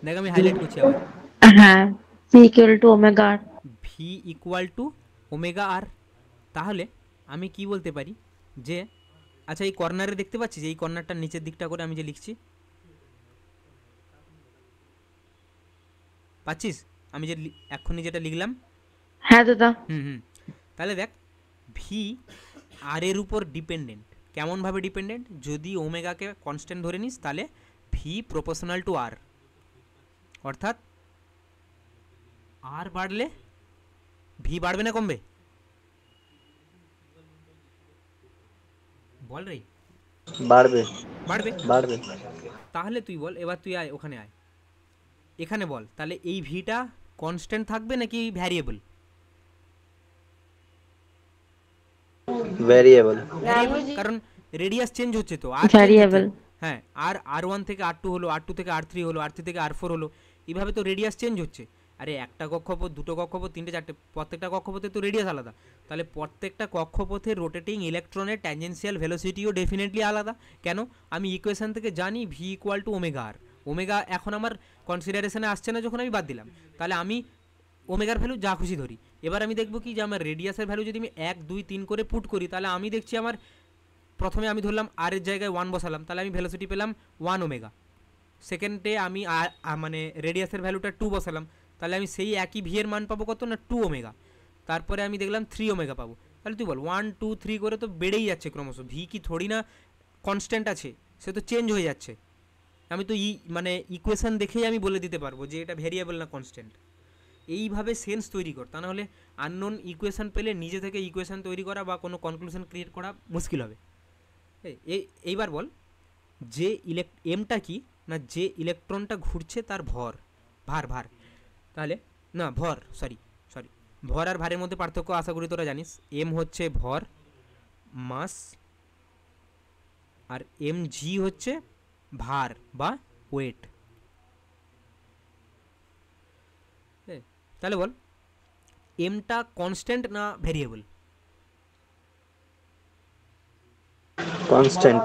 দেখ আমি হাইলাইট করছি আবার, হ্যাঁ, C equal to omega r। V equal to omega R. তাহলে আমি কি বলতে পারি যে, আচ্ছা এই কর্নারে দেখতে পাচ্ছিস, এই কর্নারটার নিচের দিকটা করে আমি যে লিখছি, পাচ্ছিস আমি যে এক্ষুনি যেটা লিখলাম? হ্যাঁ দাদা। হুম। তাহলে দেখ ভি আর এর উপর ডিপেন্ডেন্ট। কেমনভাবে ডিপেন্ডেন্ট? যদি ওমেগাকে কনস্ট্যান্ট ধরে নিস তাহলে ভি প্রপোর্শনাল টু আর, অর্থাৎ আর বাড়লে ভি বাড়বে না কমবে? বল রে। বাড়বে বাড়বে। বাড়বে। তাহলে তুই বল, এবার তুই আয় ওখানে আয়, এখানে বল তাহলে এই ভিটা কনস্ট্যান্ট থাকবে নাকি ভ্যারিয়েবল? ভ্যারিয়েবল। কারণ রেডিয়াস চেঞ্জ হচ্ছে তো, আর ভ্যারিয়েবল। হ্যাঁ, আর আর1 থেকে আর2 হলো, আর2 থেকে আর3 হলো, আর3 থেকে আর4 হলো, এইভাবে তো রেডিয়াস চেঞ্জ হচ্ছে। আরে একটা কক্ষপথ, দুটো কক্ষপথ, তিনটে, চারটে, প্রত্যেকটা কক্ষপথে তো রেডিয়াস আলাদা। তাহলে প্রত্যেকটা কক্ষপথের রোটেটিং ইলেকট্রনের ট্যানজেন্সিয়াল ভেলোসিটিও ডেফিনেটলি আলাদা। কেন? আমি ইকুয়েশন থেকে জানি V equal to omega R. Omega এখন আমার কনসিডারেশনে আসছে না যখন আমি বাদ দিলাম, তাহলে আমি ওমেগার ভ্যালু যা খুশি ধরি। এবার আমি দেখব কি যে আমার রেডিয়াসের ভ্যালু যদি আমি 1, 2, 3 করে পুট করি, তাহলে আমি দেখছি আমার প্রথমে আমি ধরলাম আর এর জায়গায় 1 বসালাম, তাহলে আমি ভেলোসিটি পেলাম 1 ওমেগা। সেকেন্ডে আমি মানে রেডিয়াসের ভ্যালুটা 2 বসালাম, তাহলে আমি সেই একই ভি এর মান পাবো কত না 2 ওমেগা। তারপরে আমি দেখলাম 3 ওমেগা পাবো। তাহলে তুই বল 1, 2, 3 করে তো বেড়েই যাচ্ছে ক্রমশ। ভি কি থোড়ি না কনস্ট্যান্ট আছে, সে তো চেঞ্জ হয়ে যাচ্ছে। আমি তো মানে ইকুয়েশন দেখেই আমি বলে দিতে পারবো যে এটা ভেরিয়েবল না কনস্ট্যান্ট। এইভাবে সেন্স তৈরি কর, তা নাহলে আননোন ইকুয়েশন পেলে নিজে থেকে ইকুয়েশন তৈরি করা বা কোনো কনক্লুশন ক্রিয়েট করা মুশকিল হবে। এইবার বল যে এমটা কি না, যে ইলেকট্রনটা ঘুরছে তার ভর, ভার। তাহলে না ভর, সরি ভর আর ভারের মধ্যে পার্থক্য আশা করি তোরা জানিস। এম হচ্ছে ভর, মাস, আর এম জি হচ্ছে ভার বা ওয়েট। তাহলে বল এমটা কনস্ট্যান্ট না ভেরিয়েবল? কনস্ট্যান্ট।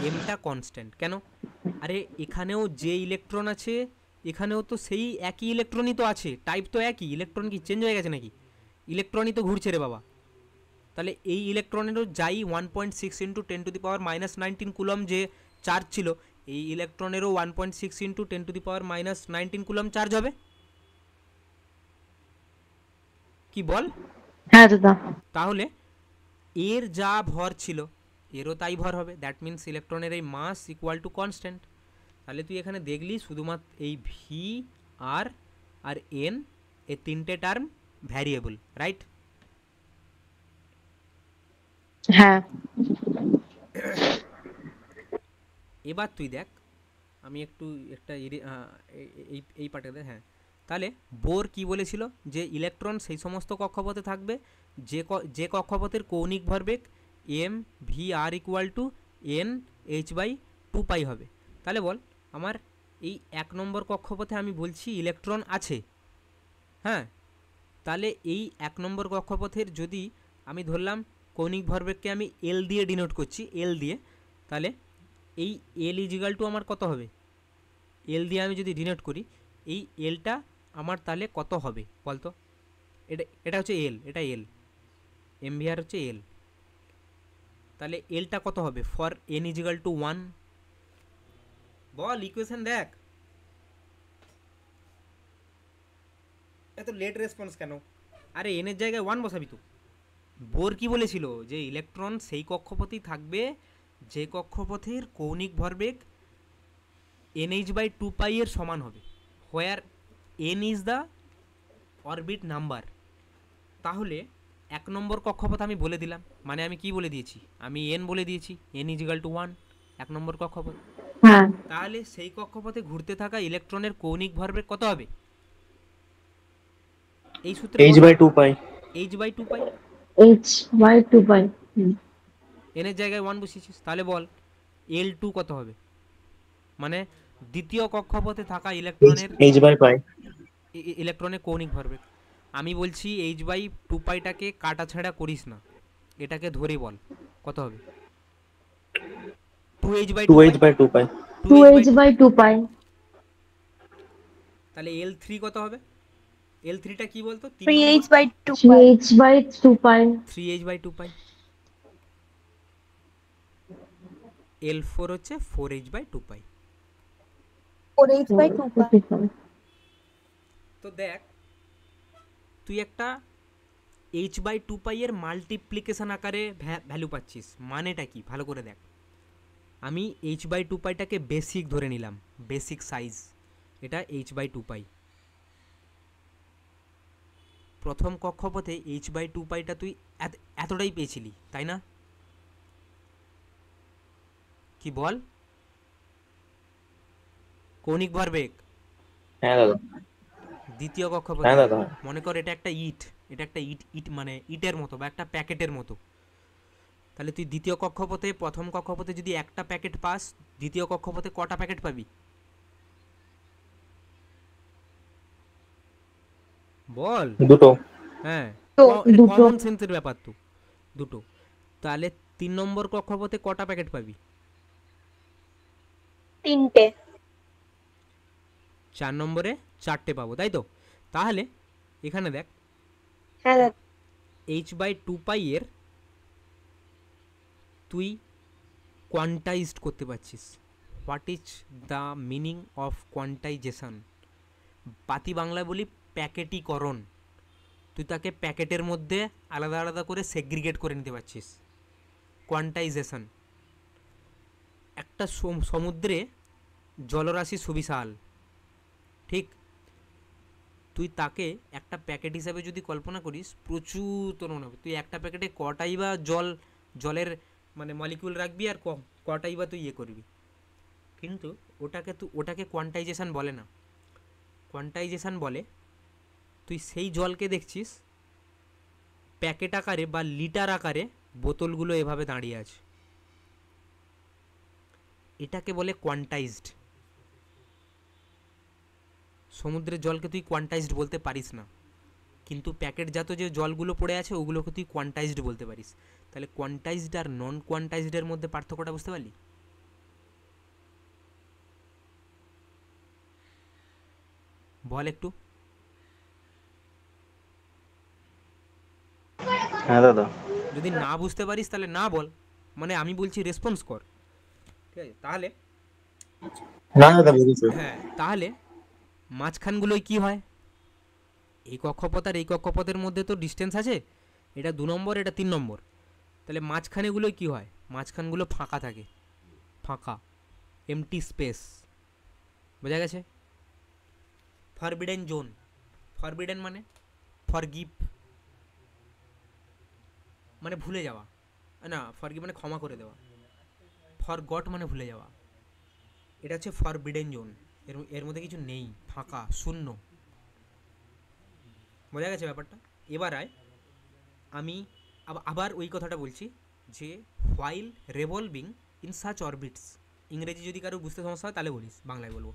এমটা কনস্ট্যান্ট কেন? আরে এখানেও যে ইলেকট্রন আছে এখানেও তো সেই একই ইলেকট্রনই তো আছে, টাইপ তো একই। ইলেকট্রন কি চেঞ্জ হয়ে গেছে নাকি? ইলেকট্রনই তো ঘুরছে রে বাবা। তাহলে এই ইলেকট্রনেরও যাই 1.6 ইন্টু 10⁻19 কুলম যে চার্জ ছিল, এই ইলেকট্রনেরও 1.6 ইন্টু 10⁻19 কুলম চার্জ হবে। কি বল? হ্যাঁ দাদা। তাহলে এর যা ভর ছিল এরও তাই ভর হবে। দ্যাট মিনস ইলেকট্রনের এই মাস ইকুয়াল টু কনস্ট্যান্ট। তাহলে তুই এখানে দেখলি শুধুমাত্র এই ভি আর এন এই তিনটে টার্ম ভ্যারিয়েবল, রাইট? হ্যাঁ। এবার তুই দেখ, আমি একটু একটা এই পার্টে দেখ। হ্যাঁ, তাহলে বোর কি বলেছিল যে ইলেকট্রন সেই সমস্ত কক্ষপথে থাকবে যে কক্ষপথের কৌণিক ভরবেগ M V R equal to N H by 2 pi হবে। তাহলে বল আমার এই 1 নম্বর কক্ষপথে আমি বলছি ইলেকট্রন আছে, হ্যাঁ, তাহলে এই 1 নম্বর কক্ষপথের যদি আমি ধরলাম কৌণিক ভরবেগকে আমি এল দিয়ে ডিনোট করছি, এল দিয়ে, তাহলে এই এল ইজিক্যাল টু আমার কত হবে? এল দিয়ে আমি যদি ডিনোট করি, এই এলটা আমার তাহলে কত হবে বলতো? এটা হচ্ছে এল, এটা এল, এমভিআর হচ্ছে এল। তাহলে এলটা কত হবে? For N equal to 1। বল ইকুয়েশন দেখ। এত লেট রেসপন্স কেন? আরে এনের জায়গায় 1 বসাবি তো। বোর কি বলেছিল যে ইলেকট্রন সেই কক্ষপথেই থাকবে যে কক্ষপথের কৌণিক ভরবেগ nh/2 এর সমান হবে, হোয়ার n is the orbit number. তাহলে এক নম্বর কক্ষপথ আমি বলে দিলাম, মানে আমি কি বলে দিয়েছি, আমি এন বলে দিয়েছি, এন ইজিক্যাল টু 1, এক নম্বর কক্ষপথ। হ্যাঁ, তাহলে সেই কক্ষপথে ঘুরতে থাকা ইলেকট্রনের কৌণিক ভরবেগ কত হবে? এই সূত্রে h/2 পাই। h/2 h/2 এন এর জায়গায় 1 বসিয়েছিস, তাহলে বল L2 কত হবে? মানে দ্বিতীয় কক্ষপথে থাকা h/পাই। ইলেকট্রনের কৌণিক ভরবেগ। আমি বলছি h/2 কাটা ছাড়া করিস না, এটাকে ধরে বল কত হবে? 2h/2 2h/2 পাই। 2h/2 তাহলে L3 কত হবে? L3টা কি বলতো? 3h/2 3h/2 3h/2 L4 হচ্ছে 4h/2। 4h/2 তো দেখ, তুই একটা h/2 এর মাল্টিপ্লিকেশন আকারে ভ্যালু পাচ্ছিস, মানেটা কি ভালো করে দেখ। আমি h/2টাকে বেসিক ধরে নিলাম, বেসিক সাইজ, এটা h/2। প্রথম কক্ষপথে h/2টা তুই এতটাই পেয়েছিলি, তাই না? কি বল? কৌণিক ভরবেগ। হ্যাঁ দাদা। দ্বিতীয় কক্ষপথে হ্যাঁ দাদা। মনে কর এটা একটা ইট মানে ইটের মতো বা একটা প্যাকেটের মতো। তাহলে তুই দ্বিতীয় কক্ষপথে, প্রথম কক্ষপথে যদি একটা প্যাকেট পাস, দ্বিতীয় কক্ষপথে কটা প্যাকেট পাবি? বল। দুটো। হ্যাঁ, দুটো। কমন সেন্সের ব্যাপার তো, দুটো। তাহলে 3 নম্বর কক্ষপথে কটা প্যাকেট পাবি? 3টে। 4 নম্বরে 4টে পাবো, তাই তো? তাহলে এখানে দেখ, হ্যাঁ দাদা। h/2 এর তুই কোয়ান্টাইজড করতে পারছিস। What is the meaning of quantisation? পাতি বাংলায় বলি প্যাকেটিকরণ। তুই তাকে প্যাকেটের মধ্যে আলাদা আলাদা করে সেগ্রিগেট করে নিতে পারছিস, কোয়ান্টাইজেশন। একটা সমুদ্রে জলরাশি সুবিশাল, ঠিক? তুই তাকে একটা প্যাকেট হিসাবে যদি কল্পনা করিস, প্রচুর তোর মনে হবে তুই একটা প্যাকেটে কটাই বা জলের মানে মলিকিউল রাখবি, আর কটাই বা তুই ইয়ে করবি। কিন্তু ওটাকে কোয়ান্টাইজেশন বলে না। কোয়ান্টাইজেশন বলে তুই সেই জলকে দেখছিস প্যাকেট আকারে বা লিটার আকারে, বোতলগুলো এভাবে দাঁড়িয়ে আছে, এটাকে বলে কোয়ান্টাইজড। সমুদ্রের জলকে তুই কোয়ান্টাইজড বলতে পারিস না, কিন্তু প্যাকেটজাত যে জলগুলো পড়ে আছে ওগুলোকে তুই কোয়ান্টাইজড বলতে পারিস। তাহলে কোয়ান্টাইজড আর নন কোয়ান্টাইজডের মধ্যে পার্থক্যটা বুঝতে পারলি? বল একটু। হ্যাঁ দাদা। যদি না বুঝতে পারিস তাহলে না বল, মানে আমি বলছি রেসপন্স কর, ঠিক আছে? তাহলে না দাদা বুঝেছি। হ্যাঁ, তাহলে মাঝখানগুলোই কি হয়? এই কক্ষপথ আর এই কক্ষপথের মধ্যে তো ডিস্টেন্স আছে, এটা 2 নম্বর, এটা 3 নম্বর। তাহলে মাঝখানেগুলোই কি হয়? মাঝখানগুলো ফাঁকা থাকে, ফাঁকা, এমটি স্পেস। বোঝা গেছে? Forbidden zone. ফরবিডেন মানে ফরগিভ, মানে ভুলে যাওয়া, না ফরগিভ মানে ক্ষমা করে দেওয়া, ফরগট মানে ভুলে যাওয়া। এটা হচ্ছে ফরবিডেন জোন, এর মধ্যে কিছু নেই, ফাঁকা, শূন্য। বোঝা গেছে ব্যাপারটা? এবার আয়, আমি আবার ওই কথাটা বলছি যে while revolving in such orbits. ইংরেজি যদি কারো বুঝতে সমস্যা হয় তাহলে বলিস, বাংলায় বলবো।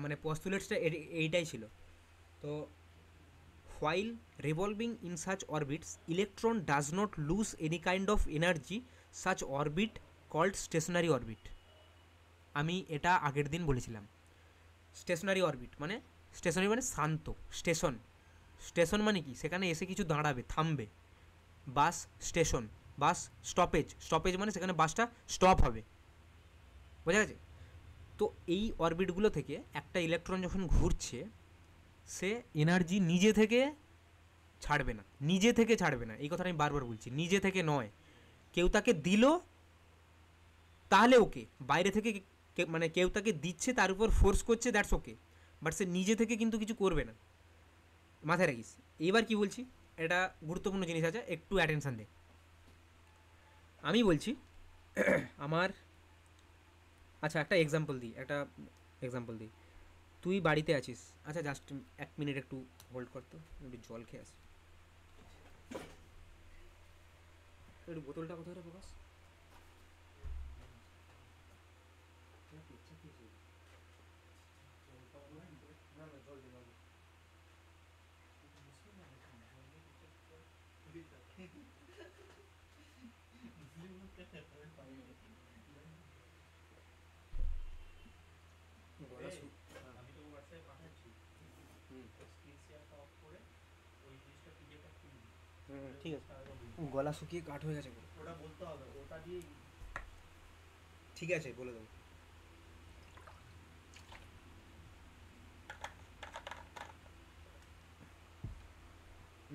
মানে পস্তুলেটসটা এইটাই ছিল। তো while revolving in such orbits electron does not lose any kind of energy, such orbit called stationary orbit. আমি এটা আগের দিন বলেছিলাম। স্টেশনারি অরবিট মানে, স্টেশনারি মানে শান্ত, স্টেশন। স্টেশন মানে কি? সেখানে এসে কিছু দাঁড়াবে, থামবে। Bus station, bus stoppage, stoppage মানে সেখানে বাসটা স্টপ হবে। বোঝা গেছে? তো এই অরবিটগুলো থেকে একটা ইলেকট্রন যখন ঘুরছে, সে এনার্জি নিজে থেকে ছাড়বে না, নিজে থেকে ছাড়বে না। এই কথাটা আমি বারবার বলছি, নিজে থেকে নয়। কেউ তাকে দিল তাহলে ওকে, বাইরে থেকে মানে কেউ তাকে দিচ্ছে, তার উপর ফোর্স করছে, দ্যাটস ওকে, বাট সে নিজে থেকে কিন্তু কিছু করবে না, মাথায় রাখিস। এবার কি বলছি, এটা গুরুত্বপূর্ণ জিনিস আছে, একটু অ্যাটেনশন দে। আমি বলছি আমার, আচ্ছা একটা এক্সাম্পল দিই, তুই বাড়িতে আছিস, আচ্ছা জাস্ট 1 মিনিট একটু হোল্ড কর, তো একটু জল খেয়ে আসি। একটু বোতলটা কোথায় রে প্রকাশ? ঠিক আছে, গলা শুকিয়ে কাঠ হয়ে গেছে পুরো। ওটা বলতে হবে, ওটা দিয়ে ঠিক আছে বলে দেবো।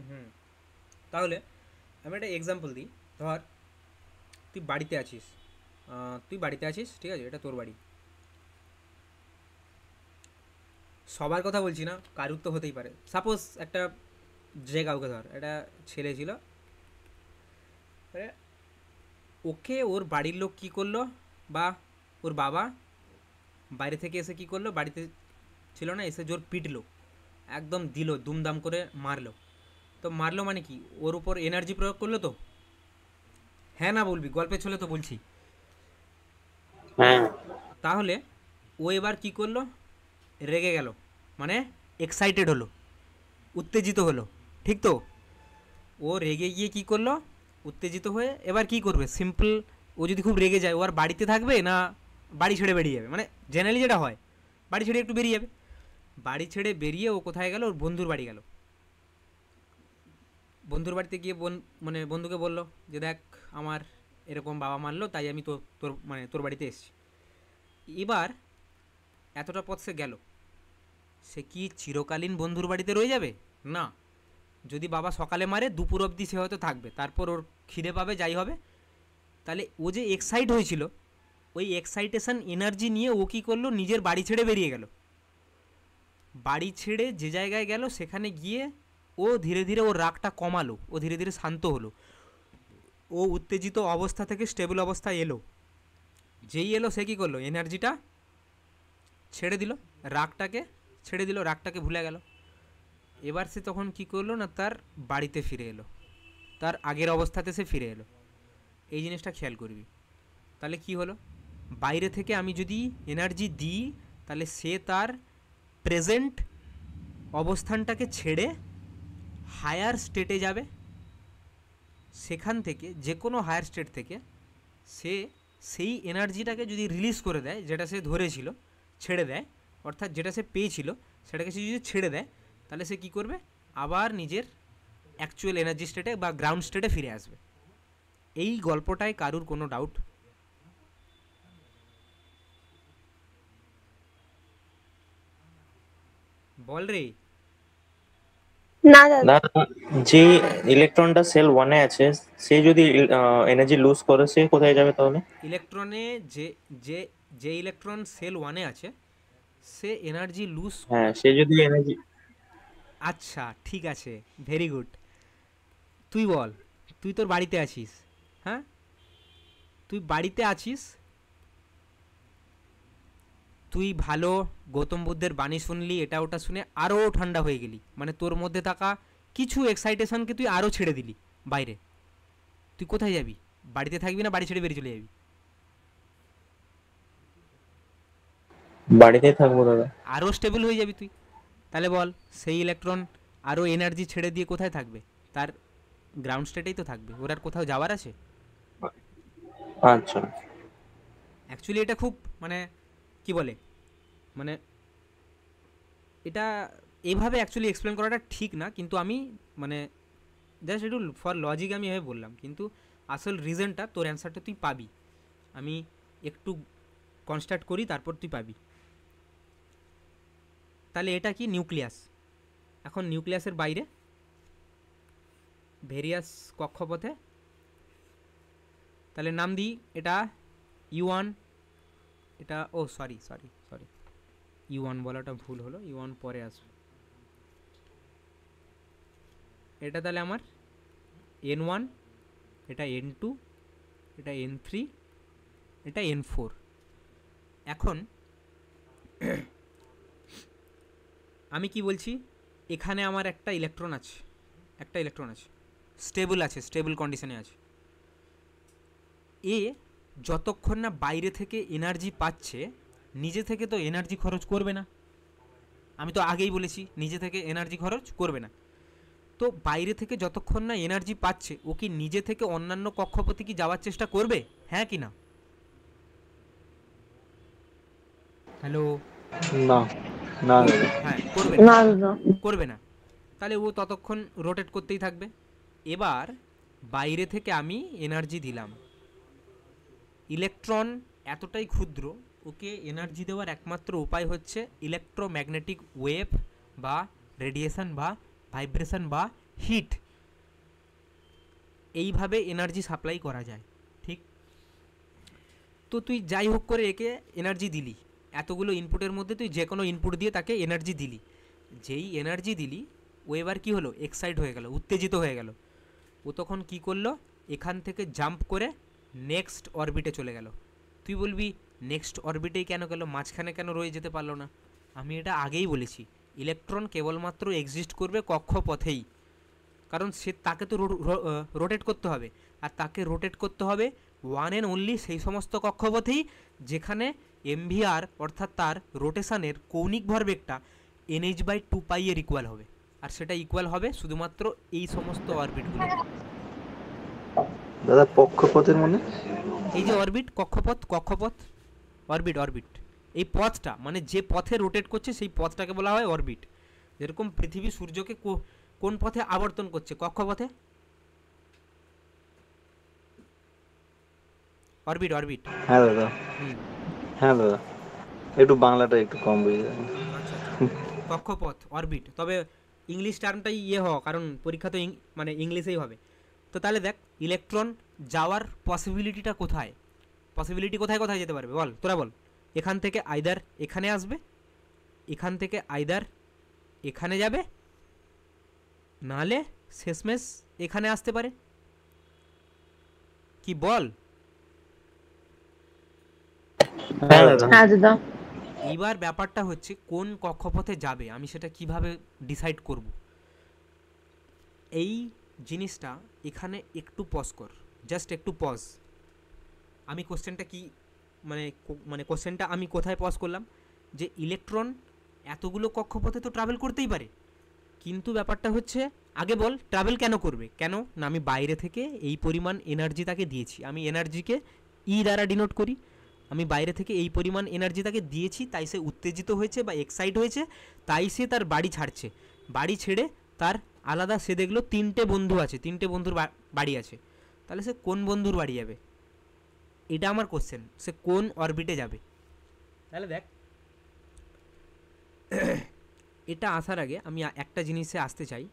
হুম, তাহলে আমি একটা এক্সাম্পল দিই। ধর তুই বাড়িতে আছিস, ঠিক আছে, এটা তোর বাড়ি। সবার কথা বলছি না, কারুর তো হতেই পারে। সাপোজ একটা যে কাউকে, ধর একটা ছেলে ছিল, ওকে ওর বাড়ির লোক কী করলো, বা ওর বাবা বাইরে থেকে এসে কী করলো, বাড়িতে ছিল না, এসে জোর পিটলো, একদম দিল, দুমদাম করে মারলো। তো মারলো মানে কি, ওর উপর এনার্জি প্রয়োগ করলো তো? হ্যাঁ না বলবি, গল্পের ছলে তো বলছি। হ্যাঁ তাহলে ও এবার কি করলো, রেগে গেল, মানে এক্সাইটেড হলো, উত্তেজিত হলো, ঠিক তো? ও রেগে গিয়ে কি করলো, উত্তেজিত হয়ে এবার কি করবে, সিম্পল, ও যদি খুব রেগে যায়, ও আর বাড়িতে থাকবে না বাড়ি ছেড়ে বেরিয়ে যাবে? মানে জেনারেলি যেটা হয়, বাড়ি ছেড়ে একটু বেরিয়ে যাবে। বাড়ি ছেড়ে বেরিয়ে ও কোথায় গেল, ওর বন্ধুর বাড়ি গেল। বন্ধুর বাড়িতে গিয়ে মানে বন্ধুকে বলল যে দেখ আমার এরকম বাবা মারলো, তাই আমি তোর বাড়িতে এসেছি। এবার এতটা পথ সে গেল, সে কি চিরকালীন বন্ধুর বাড়িতে রয়ে যাবে? না। যদি বাবা সকালে মারে, দুপুর অবধি সে হয়তো থাকবে, তারপর ওর খিদে পাবে, যাই হবে। তাহলে ও যে এক্সাইট হয়েছিল, ওই এক্সাইটেশন এনার্জি নিয়ে ও কী করলো, নিজের বাড়ি ছেড়ে বেরিয়ে গেল। বাড়ি ছেড়ে যে জায়গায় গেল, সেখানে গিয়ে ও ধীরে ধীরে ওর রাগটা কমালো, ও ধীরে ধীরে শান্ত হলো, ও উত্তেজিত অবস্থা থেকে স্টেবল অবস্থায় এলো। যেই এলো, সে কী করলো, এনার্জিটা ছেড়ে দিল, রাগটাকে ছেড়ে দিল, রাগটাকে ভুলে গেল। এবার সে তখন কি করলো না, তার বাড়িতে ফিরে এলো, তার আগের অবস্থাতে সে ফিরে এলো। এই জিনিসটা খেয়াল করবি। তাহলে কি হলো, বাইরে থেকে আমি যদি এনার্জি দিই, তাহলে সে তার প্রেজেন্ট অবস্থানটাকে ছেড়ে হায়ার স্টেটে যাবে। সেখান থেকে, যে কোনো হায়ার স্টেট থেকে সে সেই এনার্জিটাকে যদি রিলিজ করে দেয়, যেটা সে ধরেছিল, ছেড়ে দেয়, অর্থাৎ যেটা সে পেয়েছিল সেটাকে সে যদি ছেড়ে দেয়, তাহলে সে কী করবে, আবার নিজের অ্যাকচুয়াল এনার্জি স্টেটে বা গ্রাউন্ড স্টেটে ফিরে আসবে। এই গল্পটায় কারুর কোনো ডাউট? বল রে। না দাদা। দাদা, যে ইলেকট্রনটা সেল ওয়ানে আছে, সে যদি এনার্জি লুজ করে, সে কোথায় যাবে তাহলে? ইলেকট্রনে যে যে যে ইলেকট্রন সেল ওয়ানে আছে, সে এনার্জি লুজ। হ্যাঁ, সে যদি এনার্জি, আচ্ছা ঠিক আছে, ভেরি গুড। তুই বল, তুই তোর বাড়িতে আছিস, হ্যাঁ, তুই বাড়িতে আছিস, তুই ভালো গৌতম বুদ্ধের বাণী শুনলি, এটা ওটা শুনে আরও ঠান্ডা হয়ে গেলি, মানে তোর মধ্যে থাকা কিছু এক্সাইটেশনকে তুই আরও ছেড়ে দিলি বাইরে। তুই কোথায় যাবি, বাড়িতে থাকবি না বাড়ি ছেড়ে বেরিয়ে চলে যাবি? বাড়িতেই থাকবো দাদা। আরও স্টেবল হয়ে যাবি তুই। তাহলে বল, সেই ইলেকট্রন আরও এনার্জি ছেড়ে দিয়ে কোথায় থাকবে, তার গ্রাউন্ড স্টেটেই তো থাকবে, ওর আর কোথাও যাওয়ার আছে? আচ্ছা, অ্যাকচুয়ালি এটা খুব, মানে কি বলে, মানে এটা এইভাবে অ্যাকচুয়ালি এক্সপ্লেন করাটা ঠিক না, কিন্তু আমি মানে জাস্ট একটু ফর লজিক আমি এভাবে বললাম, কিন্তু আসল রিজনটা, তোর অ্যান্সারটা তুই পাবি। আমি একটু কনস্ট্রাক্ট করি, তারপর তুই পাবি। তাহলে এটা কি, নিউক্লিয়াস। এখন নিউক্লিয়াসের বাইরে ভেরিয়াস কক্ষপথে, তাহলে নাম দিই এটা U1, এটা সরি U1 বলাটা ভুল হলো, U1 পরে আসবে। এটা তাহলে আমার N1, এটা N2, এটা N3, এটা N4। এখন আমি কি বলছি, এখানে আমার একটা ইলেকট্রন আছে, স্টেবল আছে, স্টেবল কন্ডিশনে আছে। এ যতক্ষণ না বাইরে থেকে এনার্জি পাচ্ছে, নিজে থেকে তো এনার্জি খরচ করবে না, আমি তো আগেই বলেছি নিজে থেকে এনার্জি খরচ করবে না। তো বাইরে থেকে যতক্ষণ না এনার্জি পাচ্ছে, ও কি নিজে থেকে অন্যান্য কক্ষপথে কি যাওয়ার চেষ্টা করবে, হ্যাঁ কি না? হ্যালো, না না দাদা। হ্যাঁ করবে না না, দাদা। করবে না। তাহলে ও ততক্ষণ রোটেট করতেই থাকবে। এবার বাইরে থেকে আমি এনার্জি দিলাম, ইলেকট্রন এতটাই ক্ষুদ্র, ওকে এনার্জি দেওয়ার একমাত্র উপায় হচ্ছে ইলেকট্রোম্যাগনেটিক ওয়েভ বা রেডিয়েশন বা ভাইব্রেশন বা হিট। এইভাবে এনার্জি সাপ্লাই করা যায়, ঠিক? তো তুই যাই হোক করে একে এনার্জি দিলি, এতগুলো ইনপুটের মধ্যে তুই যে কোনো ইনপুট দিয়ে তাকে এনার্জি দিলি। যেই এনার্জি দিলি, ও এবার কী হলো, এক্সাইট হয়ে গেল, উত্তেজিত হয়ে গেল। ও তখন কি করলো, এখান থেকে জাম্প করে নেক্সট অরবিটে চলে গেল। তুই বলবি নেক্সট অরবিটেই কেন গেল, মাঝখানে কেন রয়ে যেতে পারলো না? আমি এটা আগেই বলেছি, ইলেকট্রন কেবলমাত্র এক্সিস্ট করবে কক্ষপথেই, কারণ সে তাকে তো রোটেট করতে হবে, আর তাকে রোটেট করতে হবে ওয়ান অ্যান্ড অনলি সেই সমস্ত কক্ষপথেই যেখানে এমভিআর অর্থাৎ তার রোটেশনের কৌণিক ভরবেগটা NH/2π এর ইকুয়াল হবে, আর সেটা ইকুয়াল হবে শুধুমাত্র এই সমস্ত অরবিটগুলো। দাদা পক্ষপথের মানে? এই যে অরবিট, কক্ষপথ, অরবিট, এই পথটা মানে যে পথে রোটেট করছে সেই পথটাকে বলা হয় অরবিট। যেরকম পৃথিবী সূর্যকে কোন পথে আবর্তন করছে, কক্ষপথে, অরবিট। হ্যাঁ দাদা, হুম, হ্যাঁ দাদা, একটু বাংলাটা একটু কম বুঝে যাবেন। আচ্ছা, কক্ষপথ, অরবিট। তবে ইংলিশ টার্মটাই কারণ পরীক্ষা তো মানে ইংলিশেই হবে। তো তাহলে দেখ, ইলেকট্রন যাওয়ার পসিবিলিটিটা কোথায়, কোথায় যেতে পারবে বল, তোরা বল। এখান থেকে আইদার এখানে আসবে, এখান থেকে আইদার এখানে যাবে, নালে শেষমেশ এখানে আসতে পারে, কি বল? হ্যাঁ দাদা। হ্যাঁ দাদা। এইবার ব্যাপারটা হচ্ছে কোন কক্ষপথে যাবে আমি সেটা কিভাবে ডিসাইড করব। এই জিনিসটা এখানে একটু পজ কর, জাস্ট একটু পজ। আমি কোশ্চেনটা কি মানে কোশ্চেনটা আমি কোথায় পজ করলাম, যে ইলেকট্রন এতগুলো কক্ষপথে তো ট্রাভেল করতেই পারে, কিন্তু ব্যাপারটা হচ্ছে আগে বল ট্রাভেল কেন করবে, কেন না আমি বাইরে থেকে এই পরিমাণ এনার্জি তাকে দিয়েছি, আমি এনার্জিকে দ্বারা ডিনোট করি, আমি বাইরে থেকে এই পরিমাণ এনার্জি তাকে দিয়েছি, তাই সে উত্তেজিত হয়েছে বা এক্সাইট হয়েছে, তাই সে তার বাড়ি ছাড়ছে। বাড়ি ছেড়ে তার আলাদা সে দেখলো 3টে বন্ধু আছে, 3টে বন্ধুর বাড়ি আছে, তাহলে সে কোন বন্ধুর বাড়ি যাবে, এটা আমার কোশ্চেন। সে কোন অরবিটে যাবে। তাহলে দেখ, এটা আসার আগে আমি একটা জিনিসে আসতে চাই।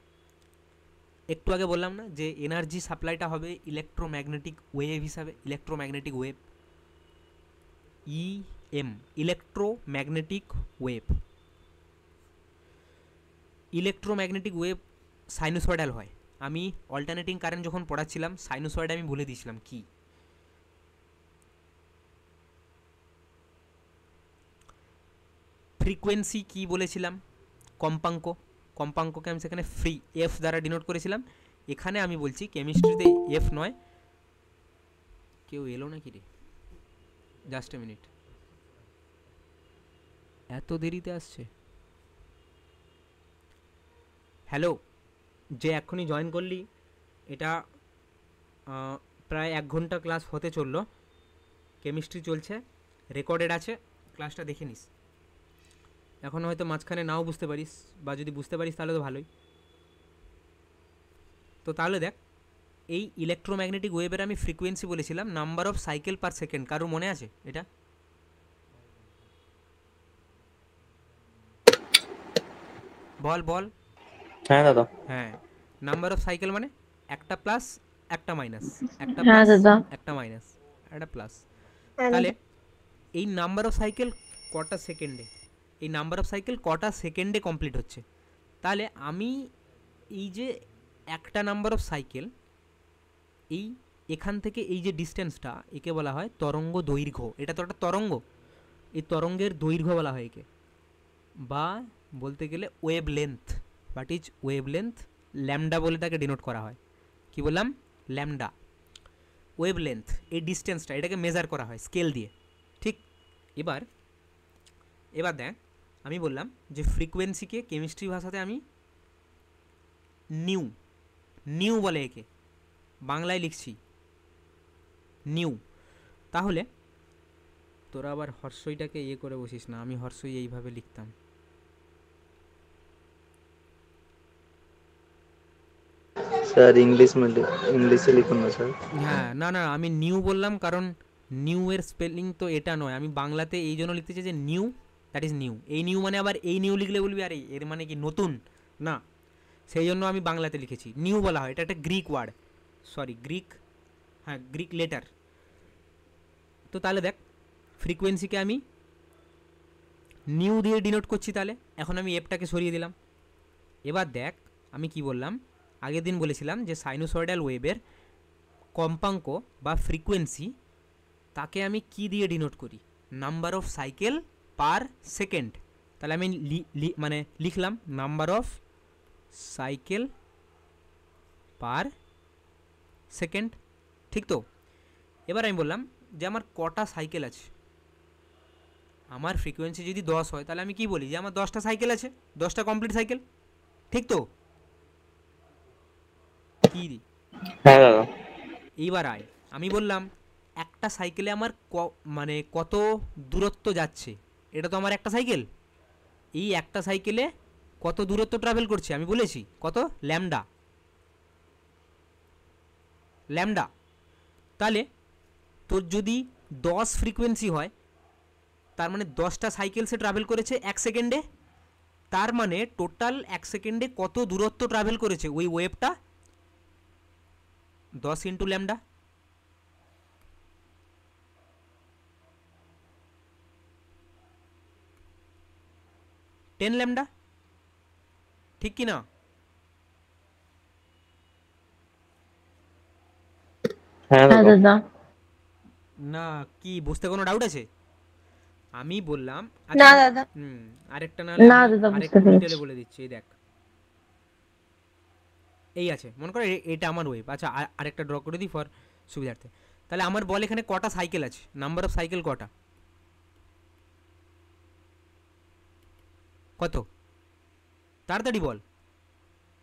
একটু আগে বললাম না যে এনার্জি সাপ্লাইটা হবে ইলেকট্রোম্যাগনেটিক ওয়েভ হিসাবে, electromagnetic wave, electromagnetic wave sinusoidal হয়। আমি অল্টারনেটিং কারেন্ট যখন পড়াচ্ছিলাম, সাইনোসয়েড আমি বলে দিয়েছিলাম কি। ফ্রিকোয়েন্সি কি বলেছিলাম, কম্পাঙ্ককে আমি সেখানে ফ্রি এফ দ্বারা ডিনোট করেছিলাম। এখানে আমি বলছি কেমিস্ট্রিতে এফ নয়, কেউ এলো নাকি রে, জাস্ট এ মিনিট, এত দেরিতে আসছে। হ্যালো, যে এক্ষুনি জয়েন করলি, এটা প্রায় 1 ঘন্টা ক্লাস হতে চললো, কেমিস্ট্রি চলছে, রেকর্ডেড আছে, ক্লাসটা দেখে নিস। এখন হয়তো মাঝখানে নাও বুঝতে পারিস, বা যদি বুঝতে পারিস তাহলে তো ভালোই। তো তাহলে দেখ, এই ইলেকট্রোম্যাগনেটিক ওয়েভের আমি ফ্রিকোয়েন্সি বলেছিলাম number of cycle per second. কারো মনে আছে এটা? বল। হ্যাঁ দাদা। হ্যাঁ, নাম্বার অফ সাইকেল মানে একটা প্লাস একটা মাইনাস, একটা হ্যাঁ প্লাস দাদা। একটা মাইনাস একটা প্লাস। তাহলে এই নাম্বার অফ সাইকেল কটা সেকেন্ডে, এই নাম্বার অফ সাইকেল কটা সেকেন্ডে কমপ্লিট হচ্ছে। তাহলে আমি এই যে একটা নাম্বার অফ সাইকেল, এই এখান থেকে এই যে ডিস্টেন্সটা, একে বলা হয় তরঙ্গ দৈর্ঘ্য। এটা তো একটা তরঙ্গ, এই তরঙ্গের দৈর্ঘ্য বলা হয় একে, বা বলতে গেলে wave length. What is wave length? Lambda বলে তাকে ডিনোট করা হয়। কি বললাম? ল্যামডা। ওয়েভ লেন্থ, এই ডিস্টেন্সটা, এটাকে মেজার করা হয় স্কেল দিয়ে, ঠিক? এবার দেখ, আমি বললাম যে ফ্রিকোয়েন্সিকে কেমিস্ট্রি ভাষাতে আমি নিউ বলে, একে বাংলায় লিখছি নিউ। তাহলে তোরা আবার হর্ষইটাকে ইয়ে করে বসিস না, আমি হর্ষই এইভাবে লিখতাম। স্যার ইংলিশে লিখুন না স্যার। হ্যাঁ, না না, আমি নিউ বললাম কারণ নিউ এর স্পেলিং তো এটা নয়, আমি বাংলাতে এই জন্য লিখতে চাই যে নিউ, দ্যাট ইজ নিউ। এই নিউ মানে আবার এই নিউ লিখলে বলবি আরে এর মানে কি নতুন, না, সেই জন্য আমি বাংলাতে লিখেছি নিউ বলা হয়। এটা একটা গ্রিক ওয়ার্ড, সরি গ্রিক, হ্যাঁ গ্রিক লেটার। তো তাহলে দেখ, ফ্রিকোয়েন্সিকে আমি নিউ দিয়ে ডিনোট করছি, তাহলে এখন আমি এফটাকে সরিয়ে দিলাম। এবার দেখ আমি কি বললাম, আগের দিন বলেছিলাম যে সাইনোসয়েডাল ওয়েভের কম্পাঙ্ক বা ফ্রিকোয়েন্সি, তাকে আমি কি দিয়ে ডিনোট করি? Number of cycle per second. তাহলে আমি মানে লিখলাম number of cycle per second, ঠিক তো? এবার আমি বললাম যে আমার কটা সাইকেল আছে। আমার ফ্রিকোয়েন্সি যদি 10 হয়, তাহলে আমি কি বলি যে আমার 10টা সাইকেল আছে, 10টা কমপ্লিট সাইকেল, ঠিক তো? কি দি? হ্যাঁ দাদা। এইবার আয়, আমি বললাম একটা সাইকেলে আমার মানে কত দূরত্ব যাচ্ছে, এটা তো আমার একটা সাইকেল। এই একটা সাইকেলে কত দূরত্ব ট্রাভেল করছে আমি বলেছি, কত? ল্যামডা। তাহলে তোর যদি 10 ফ্রিকোয়েন্সি হয়, তার মানে 10টা সাইকেল সে ট্রাভেল করেছে 1 সেকেন্ডে। তার মানে টোটাল 1 সেকেন্ডে কত দূরত্ব ট্রাভেল করেছে ওই ওয়েভটা? 10 ইন্টু ল্যামডা। টেন ল্যামডা, ঠিক কি না? হ্যাঁ হ্যাঁ দাদা। দাদা। না, কি বুঝতে কোনো ডাউট আছে? আমি বললাম না দাদা। আরেকটা না, না দাদা, বুঝতে আরেকটু পেরেছি। ডিটেলে বলে দিচ্ছি। এই দেখ, এই আছে, মনে করো এটা আমার ওয়েভ। আচ্ছা, আরেকটা ড্র করে দিই ফর সুবিধার্থে। তাহলে আমার বল এখানে কটা সাইকেল আছে, নাম্বার অফ সাইকেল কটা? কত? তাড়াতাড়ি বল।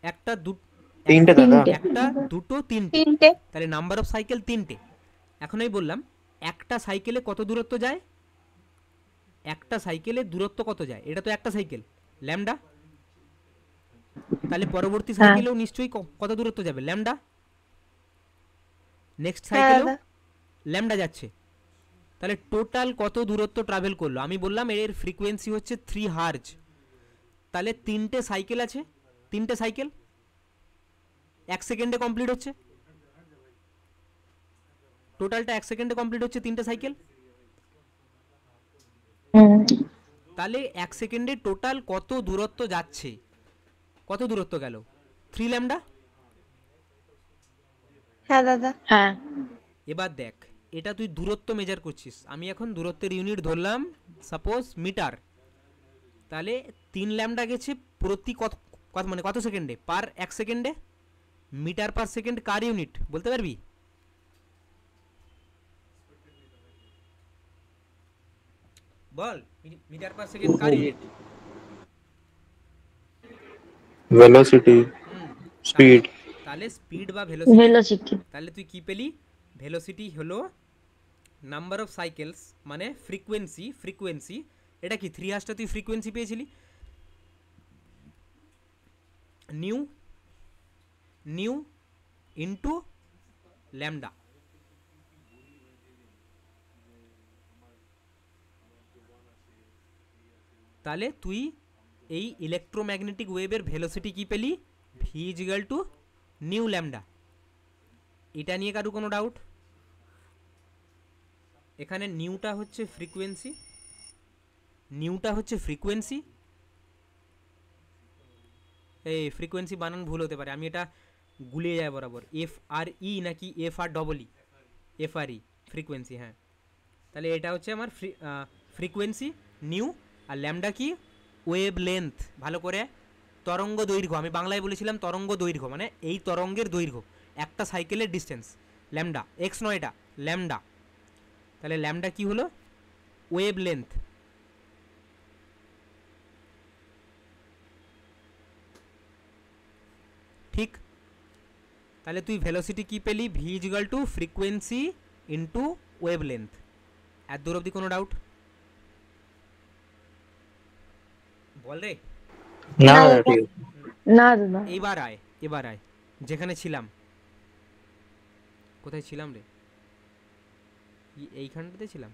একটা, তিনটে দাদা। একটা, দুটো, তিনটে। 3টে। তাহলে নাম্বার অফ সাইকেল 3টে। এখন আমি বললাম একটা সাইকেলে কত দূরত্ব যায়, একটা সাইকেলে দূরত্ব কত যায়, এটা তো একটা সাইকেল, ল্যামডা। তাহলে পরবর্তী হ্যাঁ। সাইকেলেও নিশ্চয়ই কত দূরত্ব যাবে, ল্যামডা। নেক্সট হ্যাঁ সাইকেলেও দাদা। ল্যামডা যাচ্ছে। তাহলে টোটাল কত দূরত্ব ট্রাভেল করলো? আমি বললাম এর ফ্রিকোয়েন্সি হচ্ছে 3 হার্জ। তাহলে 3টে সাইকেল আছে, 3টে সাইকেল 1 সেকেন্ডে কমপ্লিট হচ্ছে, টোটালটা 1 সেকেন্ডে কমপ্লিট হচ্ছে 3টে সাইকেল। হুম। তাহলে 1 সেকেন্ডে টোটাল কত দূরত্ব যাচ্ছে, কত দূরত্ব গেল? 3 ল্যামডা। হ্যাঁ দাদা। হ্যাঁ। এবার দেখ, এটা তুই দূরত্ব মেজার করছিস, আমি এখন দূরত্বের ইউনিট ধরলাম সাপোজ মিটার। তাহলে 3 ল্যামডা গেছে প্রতি মানে কত সেকেন্ডে? পার 1 সেকেন্ডে। মিটার পার সেকেন্ড কার ইউনিট বলতে পারবি? বল, মিটার পার সেকেন্ড কার ইউনিট? Velocity, speed. তাহলে স্পিড বা ভেলোসিটি। ভেলোসিটি। তাহলে তুই কি পেলি? ভেলোসিটি হলো নাম্বার অফ সাইকেলস, মানে ফ্রিকোয়েন্সি। এটা কি 3 হার্জটা তুই ফ্রিকোয়েন্সি পেয়েছিলি, নিউ ইন্টু ল্যামডা। তাহলে তুই এই ইলেকট্রোম্যাগনেটিক ওয়েভের ভেলোসিটি কি পেলি? V is equal to nu lambda. এটা নিয়ে কারো কোনো ডাউট? এখানে নিউটা হচ্ছে ফ্রিকোয়েন্সি, এই ফ্রিকোয়েন্সি বানান ভুল হতে পারে, আমি এটা গুলিয়ে যায় বরাবর, এফ আর ই নাকি F R double E, F R ই ফ্রিকোয়েন্সি, হ্যাঁ। তাহলে এটা হচ্ছে আমার ফ্রিকোয়েন্সি নিউ, আর ল্যামডা কি, ওয়েভ লেন্থ। ভালো করে, তরঙ্গ দৈর্ঘ্য, আমি বাংলায় বলেছিলাম তরঙ্গ দৈর্ঘ্য, মানে এই তরঙ্গের দৈর্ঘ্য, একটা সাইকেলের ডিস্টেন্স, ল্যামডা, এক্স নয় এটা, ল্যামডা। তাহলে ল্যামডা কি হলো, ওয়েভ লেন্থ। ঠিক, তাহলে তুই ভেলোসিটি কি পেলি, V equal to frequency into wavelength. এত দূর অবধি কোনো ডাউট? বল রে। না দাদা ঠিক আছে। না দাদা। এবার আয় যেখানে ছিলাম। কোথায় ছিলাম রে, এইখানটাতে ছিলাম,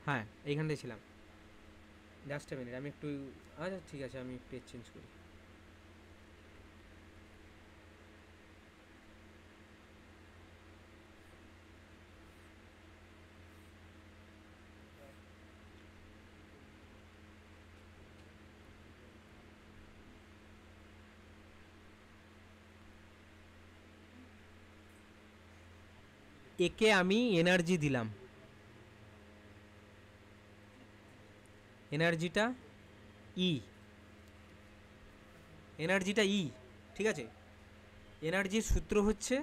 হ্যাঁ এইখানটায় ছিলাম। জাস্ট এ মিনিট, আমি একটু, আচ্ছা ঠিক আছে আমি পেজ চেঞ্জ করি। একে আমি এনার্জি দিলাম, এনার্জিটা ই, ঠিক আছে। এনার্জির সূত্র হচ্ছে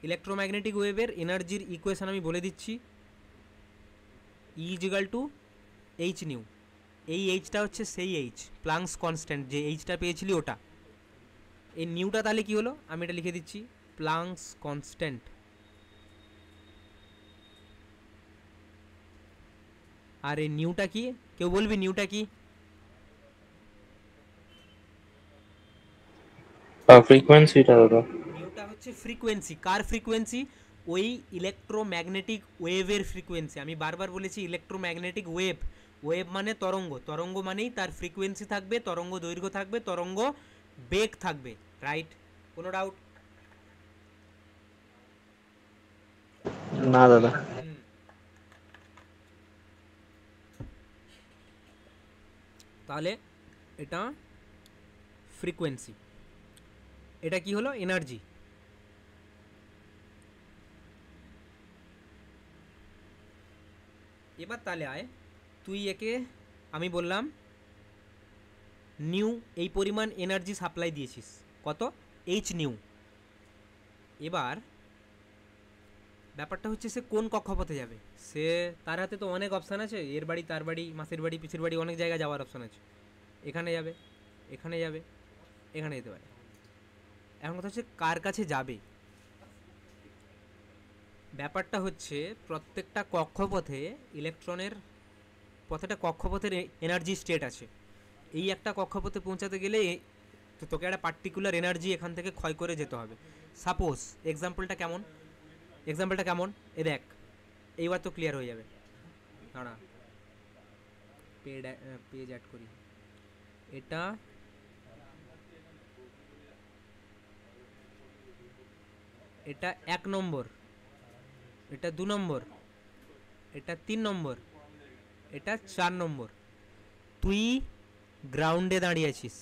ইলেকট্রোম্যাগনেটিক ওয়েভের এনার্জির ইকুয়েশন আমি বলে দিচ্ছি, ই ইজিক্যাল টু এইচ নিউ। এই এইচটা হচ্ছে সেই এইচ, প্লাঙ্কস কনস্ট্যান্ট, যে এইচটা পেয়েছিলি ওটা। এই নিউটা তাহলে কি হলো, আমি এটা লিখে দিচ্ছি, প্লাঙ্কস কনস্ট্যান্ট। আর এই নিউটা কি, কেউ বলবি নিউটা কি? ফ্রিকোয়েন্সিটা দাদা, নিউটা হচ্ছে ফ্রিকোয়েন্সি, কার ফ্রিকোয়েন্সি, ওই ইলেকট্রোম্যাগনেটিক ওয়েভের ফ্রিকোয়েন্সি। আমি বারবার বলেছি ইলেকট্রোম্যাগনেটিক ওয়েভ, ওয়েভ মানে তরঙ্গ, তরঙ্গ মানেই তার ফ্রিকোয়েন্সি থাকবে, তরঙ্গ দৈর্ঘ্য থাকবে, তরঙ্গ বেগ থাকবে, রাইট? কোনো ডাউট? না দাদা। তাহলে এটা ফ্রিকোয়েন্সি, এটা কি হলো, এনার্জি। এবার তাহলে আয়, তুই একে, আমি বললাম নিউ, এই পরিমাণ এনার্জি সাপ্লাই দিয়েছিস, কত, এইচ নিউ। এবার ব্যাপারটা হচ্ছে সে কোন কক্ষপথে যাবে, সে, তার হাতে তো অনেক অপশান আছে, এর বাড়ি, তার বাড়ি, মাসির বাড়ি, পিসির বাড়ি, অনেক জায়গায় যাওয়ার অপশান আছে। এখানে যাবে, এখানে যাবে, এখানে যেতে পারে। এখন কথা হচ্ছে কার কাছে যাবে। ব্যাপারটা হচ্ছে প্রত্যেকটা কক্ষপথে ইলেকট্রনের, প্রত্যেকটা কক্ষপথের এনার্জি স্টেট আছে। এই একটা কক্ষপথে পৌঁছাতে গেলে তো তোকে একটা পার্টিকুলার এনার্জি এখান থেকে ক্ষয় করে যেতে হবে। সাপোজ এক্সাম্পলটা কেমন, এ দেখ, এইবার তো ক্লিয়ার হয়ে যাবে। দাঁড়া, পেজ অ্যাড করি। এটা 1 নম্বর, এটা 2 নম্বর, এটা 3 নম্বর, এটা 4 নম্বর। তুই গ্রাউন্ডে দাঁড়িয়ে আছিস,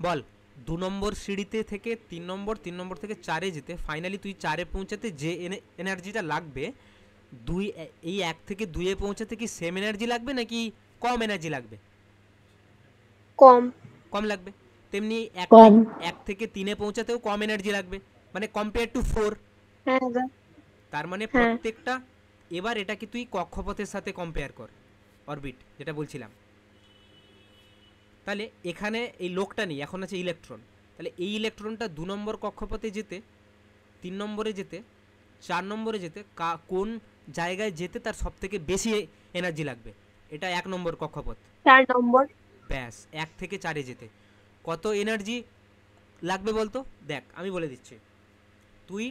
বল 2 নম্বর সিঁড়িতে থেকে 3 নম্বর, 3 নম্বর থেকে 4-এ যেতে, ফাইনালি তুই 4-এ পৌঁছাতে যে এনার্জিটা লাগবে, এই 1 থেকে 2-এ পৌঁছাতে কি সেম এনার্জি লাগবে নাকি কম এনার্জি লাগবে? কম লাগবে। তেমনি কম। 1 থেকে 3-এ পৌঁছাতেও কম এনার্জি লাগবে, মানে কম্পেয়ার টু 4। হ্যাঁ দাদা। তার মানে হ্যাঁ। প্রত্যেকটা, এবার এটাকে তুই কক্ষপথের সাথে কম্পেয়ার কর, অরবিট যেটা বলছিলাম। তাহলে এখানে এই লোকটা নেই, এখন আছে ইলেকট্রন। তাহলে এই ইলেকট্রনটা 2 নম্বর কক্ষপথে যেতে, 3 নম্বরে যেতে, 4 নম্বরে যেতে, কোন জায়গায় যেতে তার সব থেকে বেশি এনার্জি লাগবে? এটা 1 নম্বর কক্ষপথ, 4 নম্বর। ব্যাস 1 থেকে 4-এ যেতে কত এনার্জি লাগবে বলতো? দেখ আমি বলে দিচ্ছি, তুই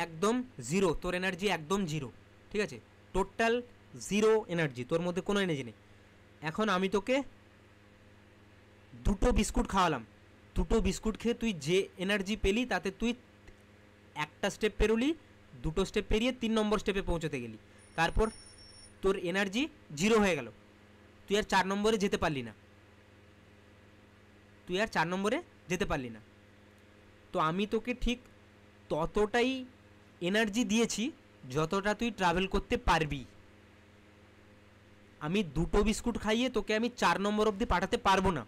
একদম জিরো, তোর এনার্জি একদম জিরো, ঠিক আছে, টোটাল জিরো এনার্জি, তোর মধ্যে কোনো এনার্জি নেই। এখন আমি তোকে 2টো বিস্কুট খাওয়ালাম, 2টো বিস্কুট খেয়ে তুই যে এনার্জি পেলি তাতে তুই একটা স্টেপ পেরোলি, 2টো স্টেপ পেরিয়ে 3 নম্বর স্টেপে পৌঁছতে গেলি, তারপর তোর এনার্জি জিরো হয়ে গেল, তুই আর 4 নম্বরে যেতে পারলি না। তো আমি তোকে ঠিক ততটাই এনার্জি দিয়েছি যতটা তুই ট্রাভেল করতে পারবি। আমি 2টো বিস্কুট খাইয়ে তোকে আমি 4 নম্বর অবধি পাঠাতে পারবো না।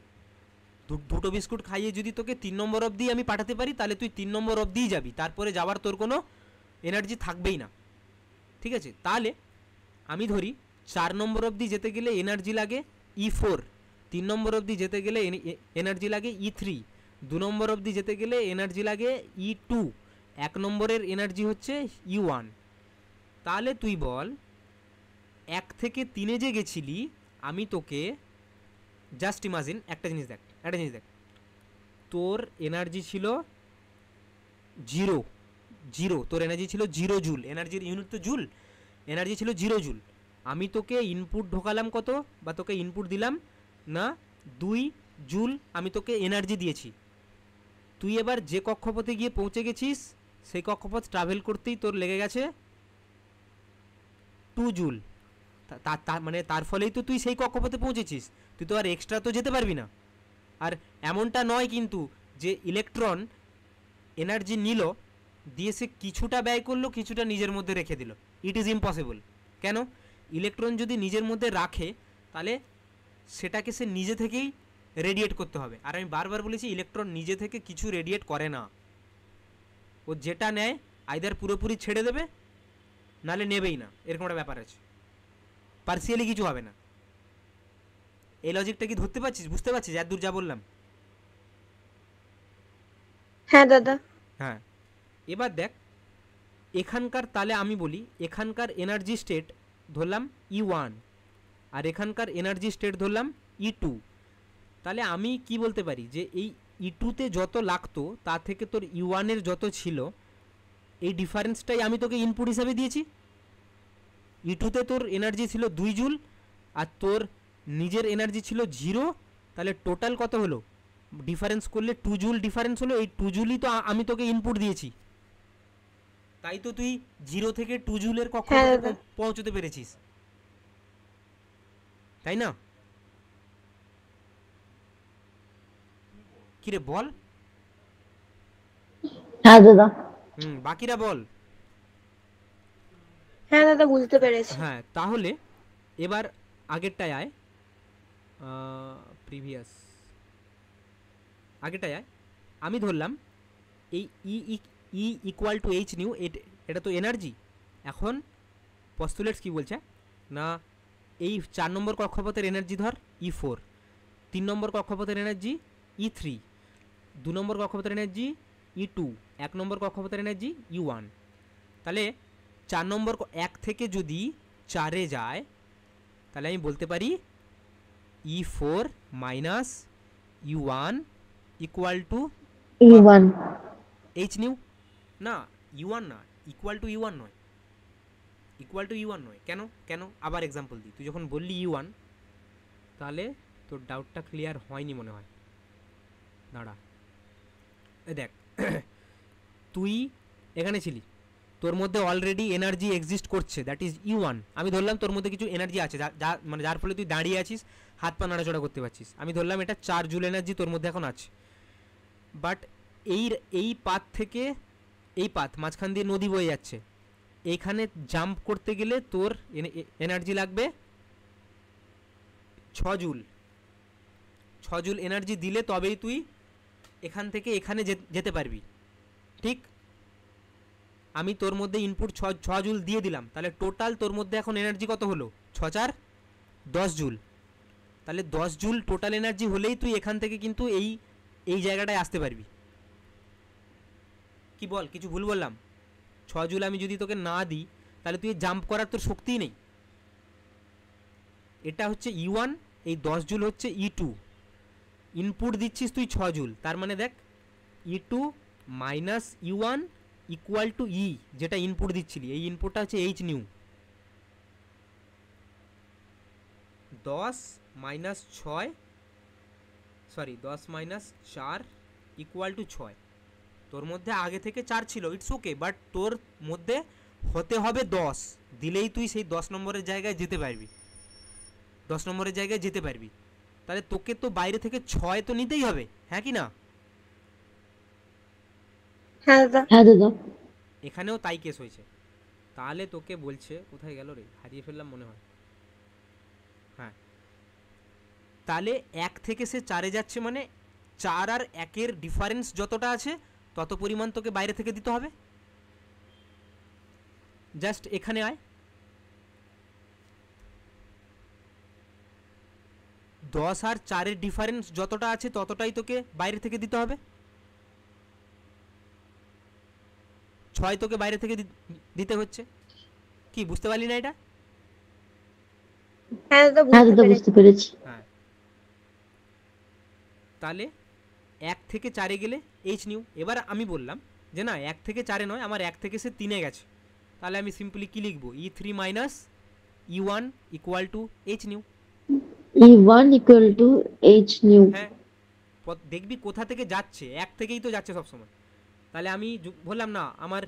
2টো বিস্কুট খাইয়ে যদি তোকে 3 নম্বর অবধি আমি পাঠাতে পারি তাহলে তুই 3 নম্বর অবধিই যাবি, তারপরে যাওয়ার তোর কোনো এনার্জি থাকবেই না। ঠিক আছে, তাহলে আমি ধরি 4 নম্বর অবধি যেতে গেলে এনার্জি লাগে E4, 3 নম্বর অবধি যেতে গেলে এনার্জি লাগে E3, 2 নম্বর অবধি যেতে গেলে এনার্জি লাগে E2, 1 নম্বরের এনার্জি হচ্ছে E1। তাহলে তুই বল 1 থেকে 3-এ যে গেছিলি আমি তোকে জাস্ট ইমাজিন একটা জিনিস দেখ তোর এনার্জি ছিল 0, তোর এনার্জি ছিল 0 জুল, এনার্জির ইউনিট তো জুল, এনার্জি ছিল 0 জুল। আমি তোকে ইনপুট ঢোকালাম কত, বা তোকে ইনপুট দিলাম না 2 জুল, আমি তোকে এনার্জি দিয়েছি। তুই এবার যে কক্ষপথে গিয়ে পৌঁছে গেছিস সেই কক্ষপথ ট্রাভেল করতেই তোর লেগে গেছে 2 জুল। মানে তার ফলেই তো তুই সেই কক্ষপথে পৌঁছেছিস, তুই তো আর এক্সট্রা তো যেতে পারবি না। আর এমনটা নয় কিন্তু যে ইলেকট্রন এনার্জি নিল দিয়ে সে কিছুটা ব্যয় করলো কিছুটা নিজের মধ্যে রেখে দিল, ইট ইজ ইম্পসিবল। কেন? ইলেকট্রন যদি নিজের মধ্যে রাখে তাহলে সেটাকে সে নিজে থেকেই রেডিয়েট করতে হবে। আর আমি বারবার বলেছি ইলেকট্রন নিজে থেকে কিছু রেডিয়েট করে না, ও যেটা নেয় আইদার পুরোপুরি ছেড়ে দেবে নালে নেবেই না, এরকম একটা ব্যাপার আছে, পার্সিয়ালি কিছু হবে না। এই লজিকটা কি ধরতে পারছিস, বুঝতে পারছিস এত দূর যা বললাম? হ্যাঁ দাদা। হ্যাঁ, এবার দেখ এখানকার, তাহলে আমি বলি এখানকার এনার্জি স্টেট ধরলাম E1 আর এখানকার এনার্জি স্টেট ধরলাম E2। তাহলে আমি কি বলতে পারি যে এই E2-তে যত লাগতো তার থেকে তোর E1-এর যত ছিল এই ডিফারেন্সটাই আমি তোকে ইনপুট হিসাবে দিয়েছি। E2-তে তোর এনার্জি ছিল 2 জুল আর তোর নিজের এনার্জি ছিল 0, তাহলে টোটাল কত হলো? ডিফারেন্স করলে 2 জুল ডিফারেন্স হলো, এই 2 জুলই তো আমি তোকে ইনপুট দিয়েছি, তাই তো তুই 0 থেকে 2 জুলের কক্ষপথে পৌঁছতে পেরেছিস, তাই না? কিরে বল? হ্যাঁ দাদা। বাকিরা বল। হ্যাঁ দাদা বুঝতে পেরেছি। হ্যাঁ, তাহলে এবার আগেরটায় আয়, প্রিভিয়াস আগেরটায় আয়। আমি ধরলাম এই E equal to H new, এটা তো এনার্জি। এখন পস্তুলেটস কি বলছে না, এই 4 নম্বর কক্ষপথের এনার্জি ধর E4, 3 নম্বর কক্ষপথের এনার্জি E3, 2 নম্বর কক্ষপথের এনার্জি E2, 1 নম্বর কক্ষপথের এনার্জি U1। তাহলে 4 নম্বর 1 থেকে যদি 4-এ যায় তাহলে আমি বলতে পারি E4 minus U1 equal to E1 H new. না U1 না, ইকুয়াল টু U1 নয়, ইকুয়াল টু U1 নয়। কেন আবার এক্সাম্পল দিই। তুই যখন বললি U1 তাহলে তোর ডাউটটা ক্লিয়ার হয়নি মনে হয়। দাঁড়া, দেখ তুই এখানে ছিলি, তোর মধ্যে অলরেডি এনার্জি এক্সিস্ট করছে, দ্যাট ইজ U1। আমি ধরলাম তোর মধ্যে কিছু এনার্জি আছে মানে যার ফলে তুই দাঁড়িয়ে আছিস, হাত পা নাড়াচড়া করতে পারছিস। আমি ধরলাম এটা 4 জুল এনার্জি তোর মধ্যে এখন আছে। বাট এই পাথ থেকে এই পাথ মাঝখান দিয়ে নদী বয়ে যাচ্ছে, এইখানে জাম্প করতে গেলে তোর এনার্জি লাগবে 6 জুল। 6 জুল এনার্জি দিলে তবেই তুই এখান থেকে এখানে যেতে পারবি, ঠিক? আমি তোর মধ্যে ইনপুট 6 জুল দিয়ে দিলাম, তাহলে টোটাল তোর মধ্যে এখন এনার্জি কত হলো? 6 4 10 জুল। তাহলে 10 জুল টোটাল এনার্জি হলেই তুই এখান থেকে কিন্তু এই জায়গাটায় আসতে পারবি। কি বল, কিছু ভুল বললাম? 6 জুল আমি যদি তোকে না দিই তাহলে তুই জাম্প করার তোর শক্তিই নেই। এটা হচ্ছে E1, এই 10 জুল হচ্ছে E2। ইনপুট দিচ্ছিস তুই 6 জুল, তার মানে দেখ E2 minus U1 equal to E, যেটা ইনপুট দিচ্ছিলি এই ইনপুটটা হচ্ছে H new. 10 minus 4 equal to 6। তোর মধ্যে আগে থেকে 4 ছিল, ইটস ওকে, বাট তোর মধ্যে হতে হবে 10, দিলেই তুই সেই 10 নম্বরের জায়গায় যেতে পারবি, 10 নম্বরের জায়গায় যেতে পারবি। তাহলে তোকে তো বাইরে থেকে 6 তো নিতেই হবে, হ্যাঁ কি না? হ্যাঁ দাদা। হ্যাঁ দাদা। এখানেও তাই কেস হয়েছে। তাহলে তোকে বলছে, কোথায় গেল রে, হারিয়ে ফেললাম মনে হয়। হ্যাঁ, তাহলে 1 থেকে সে 4-এ যাচ্ছে, মানে 4 আর 1-এর ডিফারেন্স যতটা আছে তত পরিমাণ তোকে বাইরে থেকে দিতে হবে। জাস্ট এখানে আয়, 10 আর 4-এর ডিফারেন্স যতটা আছে ততটাই তোকে বাইরে থেকে দিতে হবে। 6 তোকে বাইরে থেকে দিতে হচ্ছে। কি বুঝতে পারলি না এটা? হ্যাঁ দাদা হ্যাঁ বুঝতে দাদা পেরেছি। বুঝতে পেরেছি। হ্যাঁ, তাহলে 1 থেকে 4-এ গেলে এইচ নিউ। এবার আমি বললাম যে না 1 থেকে 4-এ নয়, আমার 1 থেকে সে 3-এ গেছে, তাহলে আমি সিম্পলি কি লিখবো, E3 minus E1 equal to H new. E1 equal to H new. হ্যাঁ, দেখবি কোথা থেকে যাচ্ছে, 1 থেকেই তো যাচ্ছে সবসময়। তাহলে আমি বললাম না আমার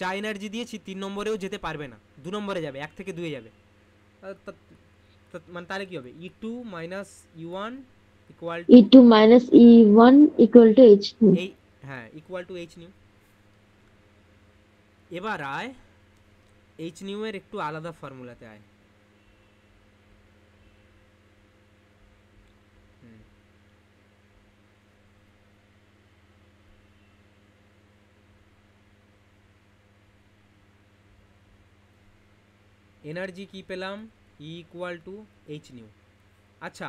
যা এনার্জি দিয়েছি 3 নম্বরেও যেতে পারবে না, 2 নম্বরে যাবে, 1 থেকে 2-এ যাবে। মানে তাহলে কি হবে, E2 minus E1 equal to E2 minus E1 equal to H new. এই, হ্যাঁ, ইকুয়াল টু এইচ নিউ। এবার আয় এইচ নিউ এর একটু আলাদা ফর্মুলাতে আয়। এনার্জি কি পেলাম, E equal to H new. আচ্ছা,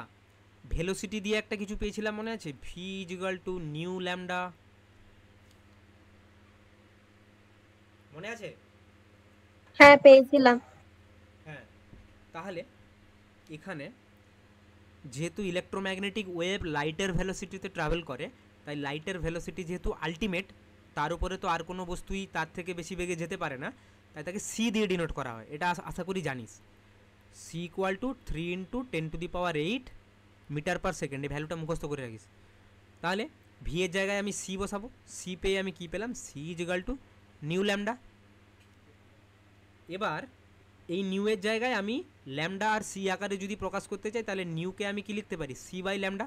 ভেলোসিটি দিয়ে একটা কিছু পেয়েছিলাম মনে আছে, V is equal to nu lambda, মনে আছে? হ্যাঁ পেয়েছিলাম। হ্যাঁ, তাহলে এখানে যেহেতু ইলেকট্রোম্যাগনেটিক ওয়েভ লাইটের ভেলোসিটিতে ট্রাভেল করে, তাই লাইটের ভেলোসিটি যেহেতু আলটিমেট, তার উপরে তো আর কোনো বস্তুই তার থেকে বেশি বেগে যেতে পারে না, তাই তাকে সি দিয়ে ডিনোট করা হয়। এটা আশা করি জানিস। C equal to 3 × 10⁸ metre per second. এই ভ্যালুটা মুখস্থ করে রাখিস। তাহলে ভি এর জায়গায় আমি সি বসাবো। সি পেয়ে আমি কি পেলাম, C is equal to nu lambda. এবার এই নিউ এর জায়গায় আমি ল্যামডা আর সি আকারে যদি প্রকাশ করতে চাই, তাহলে নিউকে আমি কি লিখতে পারি, C by lambda.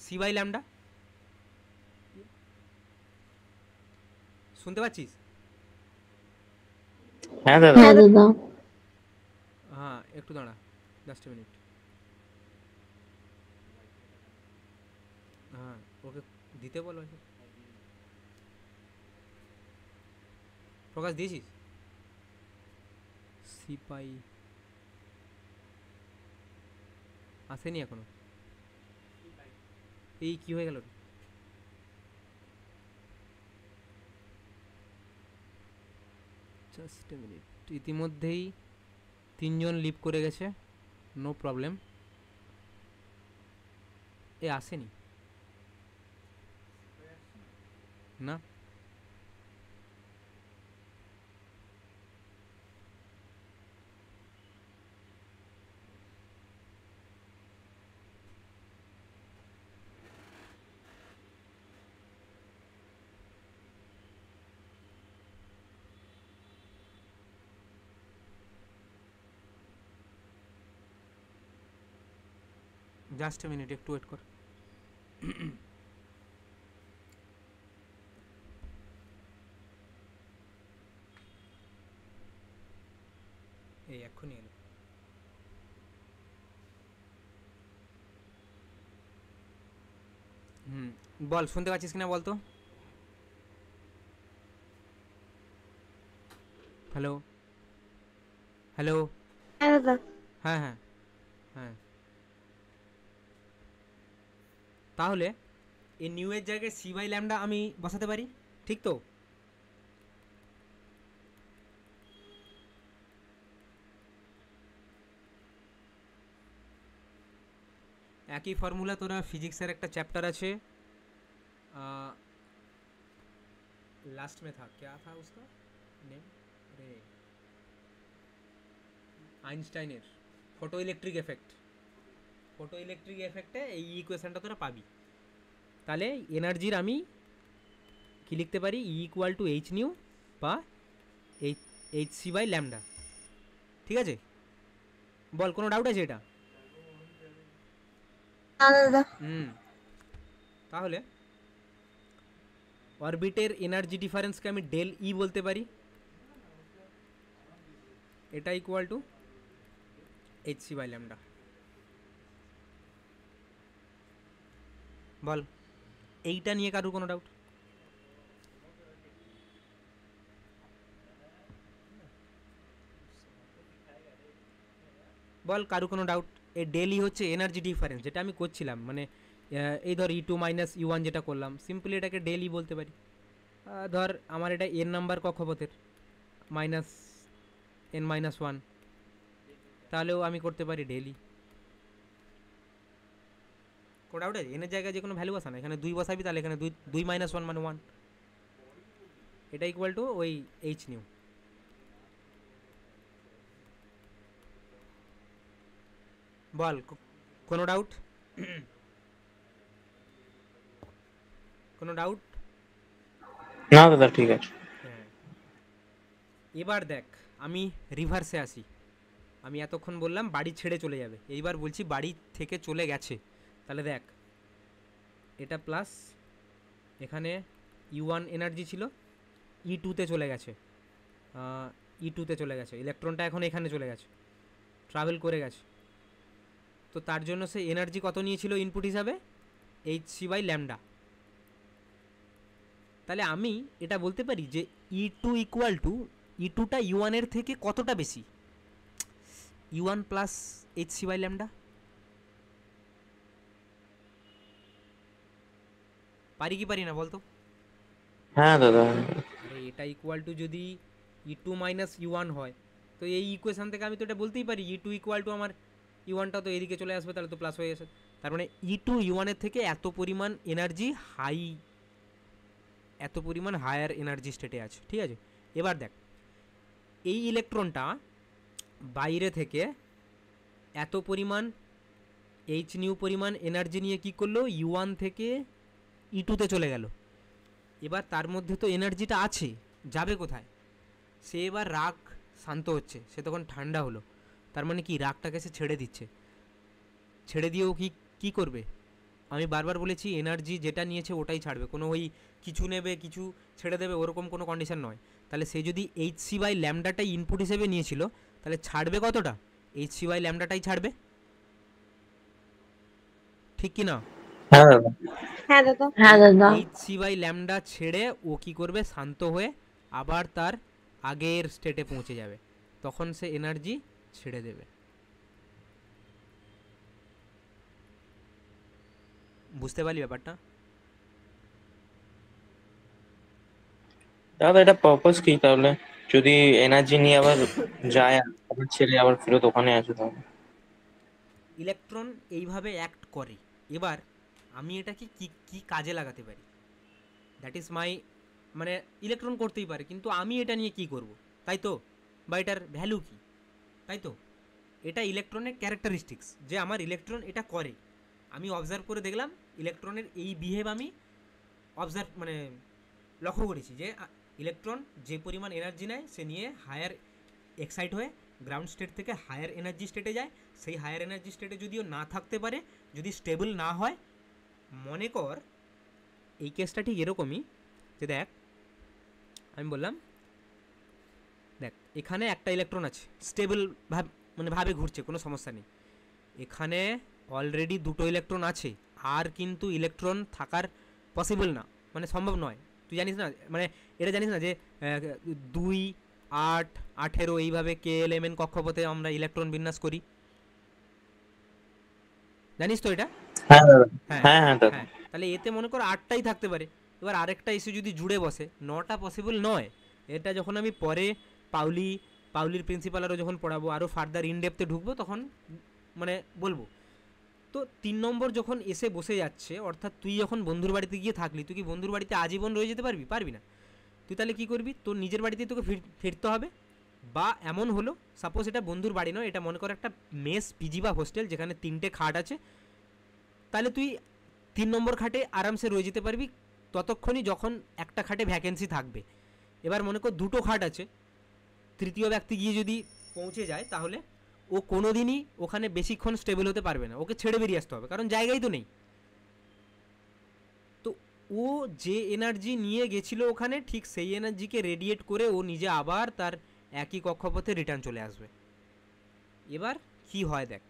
C by lambda, শুনতে পাচ্ছিস? হ্যাঁ দাদা। হ্যাঁ দাদা। হ্যাঁ, একটু দাঁড়া, জাস্ট মিনিট। হ্যাঁ, ওকে দিতে বলো। প্রকাশ দিয়েছিস? সি পাই আসেনি এখনো। এই কি হয়ে গেল? Just a minute. ইতিমধ্যেই 3 জন লিভ করে গেছে, নো প্রবলেম। এ আসেনি না। জাস্ট এ মিনিট, একটু ওয়েট কর। এই এক্ষুনি এলো। বল, শুনতে পাচ্ছিস কিনা বল তো। Hello hello. হ্যাঁ দাদা। হ্যাঁ হ্যাঁ হ্যাঁ, তাহলে এই নিউ এর জায়গায় সি বাই ল্যামডা আমি বসাতে পারি, ঠিক তো? একই ফর্মুলা তোরা फिजिक्सের একটা চ্যাপ্টার আছে, लास्ट में था, क्या था उसका नेम, अरे আইনস্টাইনের photo electric effect. Photo electric এফেক্টে এই ইকুয়েশনটা তোরা পাবি। তাহলে এনার্জির আমি কি লিখতে পারি, E equal to H new বা এইচ সি বাই ল্যামডা। ঠিক আছে, বল কোনো ডাউট আছে এটা? না দাদা। তাহলে অরবিটের এনার্জি ডিফারেন্সকে আমি ডেল ই বলতে পারি, এটা equal to HC by lambda. বল এইটা নিয়ে কারোর কোনো ডাউট? বল কারো কোনো ডাউট? এই ডেলি হচ্ছে এনার্জি ডিফারেন্স, যেটা আমি করছিলাম, মানে এই ধর E2 মাইনাস E1 যেটা করলাম, সিম্পলি এটাকে ডেলি বলতে পারি। ধর আমার এটা n নাম্বার কক্ষপথের মাইনাস n মাইনাস 1, তাহলেও আমি করতে পারি ডেলি। কোনো ডাউট আছে? এনের জায়গায় যে কোনো ভ্যালু বসা না, এখানে 2 বসাবি, তাহলে এখানে 2 মাইনাস 1 মানে 1, এটা ইকুয়াল টু ওই এইচ নিউ। বল কোনো ডাউট? কোনো ডাউট? না দাদা ঠিক আছে। হ্যাঁ, এবার দেখ আমি রিভার্সে আসি। আমি এতক্ষণ বললাম বাড়ি ছেড়ে চলে যাবে, এইবার বলছি বাড়ি থেকে চলে গেছে। তাহলে দেখ এটা প্লাস, এখানে E1 এনার্জি ছিল, E2-তে চলে গেছে, E2-তে চলে গেছে, ইলেকট্রনটা এখন এখানে চলে গেছে, ট্রাভেল করে গেছে। তো তার জন্য সে এনার্জি কত নিয়েছিল ইনপুট হিসাবে? HC by lambda. তাহলে আমি এটা বলতে পারি যে E2 ইকুয়াল টু, E2টা E1 এর থেকে কতটা বেশি? E1 plus HC by lambda. পারি কি পারি না বলতো? হ্যাঁ দাদা। আরে এটা ইকুয়াল টু যদি E2 মাইনাস E1 হয়, তো এই ইকুয়েশন থেকে আমি তো এটা বলতেই পারি E2 ইকুয়াল টু আমার E1টা তো এদিকে চলে আসবে, তাহলে তো প্লাস হয়ে আসে। তার মানে E2 E1 এর থেকে এত পরিমাণ এনার্জি হাই, এত পরিমাণ হায়ার এনার্জি স্টেটে আছে, ঠিক আছে? এবার দেখ এই ইলেকট্রনটা বাইরে থেকে এত পরিমাণ এইচ নিউ পরিমাণ এনার্জি নিয়ে কি করলো? E1 থেকে E2-তে চলে গেল। এবার তার মধ্যে তো এনার্জিটা আছে, যাবে কোথায়? সে এবার রাগ শান্ত হচ্ছে, সে তখন ঠান্ডা হলো, তার মানে কি রাগটাকে সে ছেড়ে দিচ্ছে। ছেড়ে দিয়েও কি করবে? আমি বারবার বলেছি এনার্জি যেটা নিয়েছে ওটাই ছাড়বে, কোনো ওই কিছু নেবে কিছু ছেড়ে দেবে ওরকম কোনো কন্ডিশন নয়। তাহলে সে যদি এইচসি বাই ল্যামডাটাই ইনপুট হিসেবে নিয়েছিল, তাহলে ছাড়বে কতটা? এইচসি বাই ল্যামডাটাই ছাড়বে, ঠিক কি না? হ্যাঁ দাদা। হ্যাঁ দাদা। হ্যাঁ দাদা। এইচসি বাই ল্যামডা ছেড়ে ও কি করবে? শান্ত হয়ে আবার তার আগের স্টেটে পৌঁছে যাবে, তখন সে এনার্জি ছেড়ে দেবে। বুঝতে পারলি ব্যাপারটা? দাদা এটা পারপাস কি তাহলে, যদি এনার্জি নিয়ে আবার যায় আবার ছেড়ে আবার ফেরত ওখানে আসে তাহলে? ইলেকট্রন এইভাবে অ্যাক্ট করে। এবার আমি এটাকে কি কি কাজে লাগাতে পারি, দ্যাট ইজ মাই, মানে ইলেকট্রন করতেই পারে, কিন্তু আমি এটা নিয়ে কি করব, তাই তো? বা এটার ভ্যালু কি, তাই তো? এটা ইলেকট্রনের ক্যারেক্টারিস্টিক্স, যে আমার ইলেকট্রন এটা করে, আমি অবজার্ভ করে দেখলাম ইলেকট্রনের এই বিহেভ আমি অবজার্ভ মানে লক্ষ্য করেছি, যে ইলেকট্রন যে পরিমাণ এনার্জি নেয় সে নিয়ে হায়ার এক্সাইট হয়ে গ্রাউন্ড স্টেট থেকে হায়ার এনার্জি স্টেটে যায়। সেই হায়ার এনার্জি স্টেটে যদিও না থাকতে পারে, যদি স্টেবল না হয়, মনে কর এই কেসটা ঠিক এরকমই, যে দেখ আমি বললাম দেখ এখানে একটা ইলেকট্রন আছে, স্টেবল মানে ভাবে ঘুরছে, কোনো সমস্যা নেই। এখানে অলরেডি দুটো ইলেকট্রন আছে, আর কিন্তু ইলেকট্রন থাকার পসিবল না, মানে সম্ভব নয়। তুই জানিস না, মানে এটা জানিস না যে 2, 8, 18 এইভাবে KLMN কক্ষপথে আমরা ইলেকট্রন বিন্যাস করি, জানিস তো এটা? হ্যাঁ দাদা। হ্যাঁ হ্যাঁ হ্যাঁ দাদা। হ্যাঁ, তাহলে এতে মনে কর 8টাই থাকতে পারে, এবার আরেকটা এসে যদি জুড়ে বসে, 9টা পসিবল নয়। এটা যখন আমি পরে পাউলির প্রিন্সিপাল আরও যখন পড়াবো, আরও ফার্দার ইনডেপথে ঢুকবো, তখন মানে বলবো। তো 3 নম্বর যখন এসে বসে যাচ্ছে, অর্থাৎ তুই যখন বন্ধুর বাড়িতে গিয়ে থাকলি, তুই কি বন্ধুর বাড়িতে আজীবন রয়ে যেতে পারবি? পারবি না। তুই তাহলে কী করবি? তোর নিজের বাড়িতেই তোকে ফিরতে হবে। বা এমন হলো সাপোজ এটা বন্ধুর বাড়ি নয়, এটা মনে কর একটা মেস, পিজি বা হোস্টেল, যেখানে 3টে খাট আছে, তাহলে তুই 3 নম্বর খাটে আরামসে রয়ে যেতে পারবি ততক্ষণই যখন একটা খাটে ভ্যাকেন্সি থাকবে। এবার মনে কর 2টো খাট আছে, তৃতীয় ব্যক্তি গিয়ে যদি পৌঁছে যায়, তাহলে ও কোনো দিনই ওখানে বেশিক্ষণ স্টেবল হতে পারবে না, ওকে ছেড়ে বেরিয়ে আসতে হবে, কারণ জায়গাই তো নেই। তো ও যে এনার্জি নিয়ে গেছিল ওখানে, ঠিক সেই এনার্জিকে রেডিয়েট করে ও নিজে আবার তার একই কক্ষপথে রিটার্ন চলে আসবে। এবার কি হয় দেখ,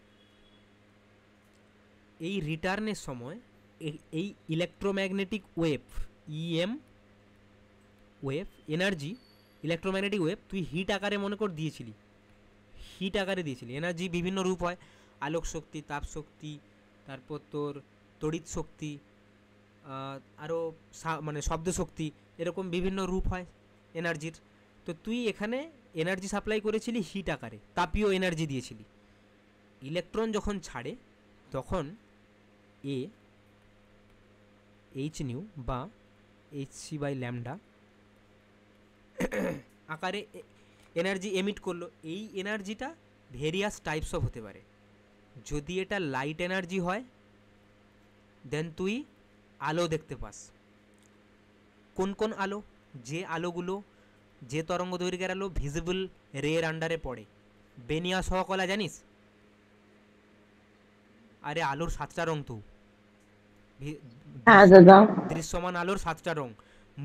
এই রিটার্নের সময় এই electromagnetic wave, EM wave energy, electromagnetic wave তুই হিট আকারে মনে কর দিয়েছিলি, হিট আকারে দিয়েছিলি। এনার্জি বিভিন্ন রূপ হয়, আলোক শক্তি, তাপ শক্তি, তারপর তোর তড়িৎ শক্তি, আরও মানে শব্দ শক্তি, এরকম বিভিন্ন রূপ হয় এনার্জির। তো তুই এখানে এনার্জি সাপ্লাই করেছিলি হিট আকারে, তাপীয় এনার্জি দিয়েছিলি। ইলেকট্রন যখন ছাড়ে তখন এ এইচ নিউ বা এইচ সি বাই ল্যামডা আকারে এনার্জি এমিট করলো। এই এনার্জিটা ভেরিয়াস টাইপস অফ হতে পারে। যদি এটা লাইট এনার্জি হয় দেন তুই আলো দেখতে পাস। কোন কোন আলো? যে আলোগুলো, যে তরঙ্গ দৈর্ঘ্যের আলো ভিজিবল রের আন্ডারে পড়ে। বেনিয়া সহকলা জানিস? আরে আলোর 7টা রং তো, হ্যাঁ দাদা। দৃশ্যমান আলোর 7টা রং।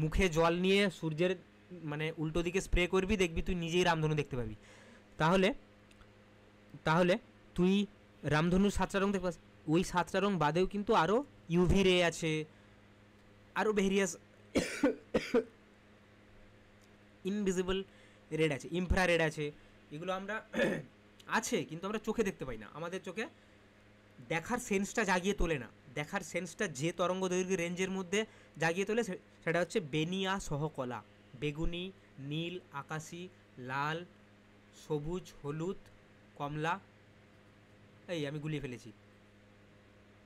মুখে জল নিয়ে সূর্যের মানে উল্টো দিকে স্প্রে করবি, দেখবি তুই নিজেই রামধনু দেখতে পাবি। তাহলে তাহলে তুই রামধনুর 7টা রং দেখতে পাস। ওই 7টা রং বাদেও কিন্তু আরও ইউভি রে আছে, আরও ভেরিয়াস ইনভিজিবল রেড আছে, ইনফ্রারেড আছে। এগুলো আমরা আছে কিন্তু আমরা চোখে দেখতে পাই না। আমাদের চোখে দেখার সেন্সটা জাগিয়ে তোলে না। দেখার সেন্সটা যে তরঙ্গ দৈর্ঘ্য রেঞ্জের মধ্যে জাগিয়ে তোলে সেটা হচ্ছে বেনিয়া সহকলা। বেগুনি, নীল, আকাশি, লাল, সবুজ, হলুদ, কমলা, এই আমি গুলিয়ে ফেলেছি।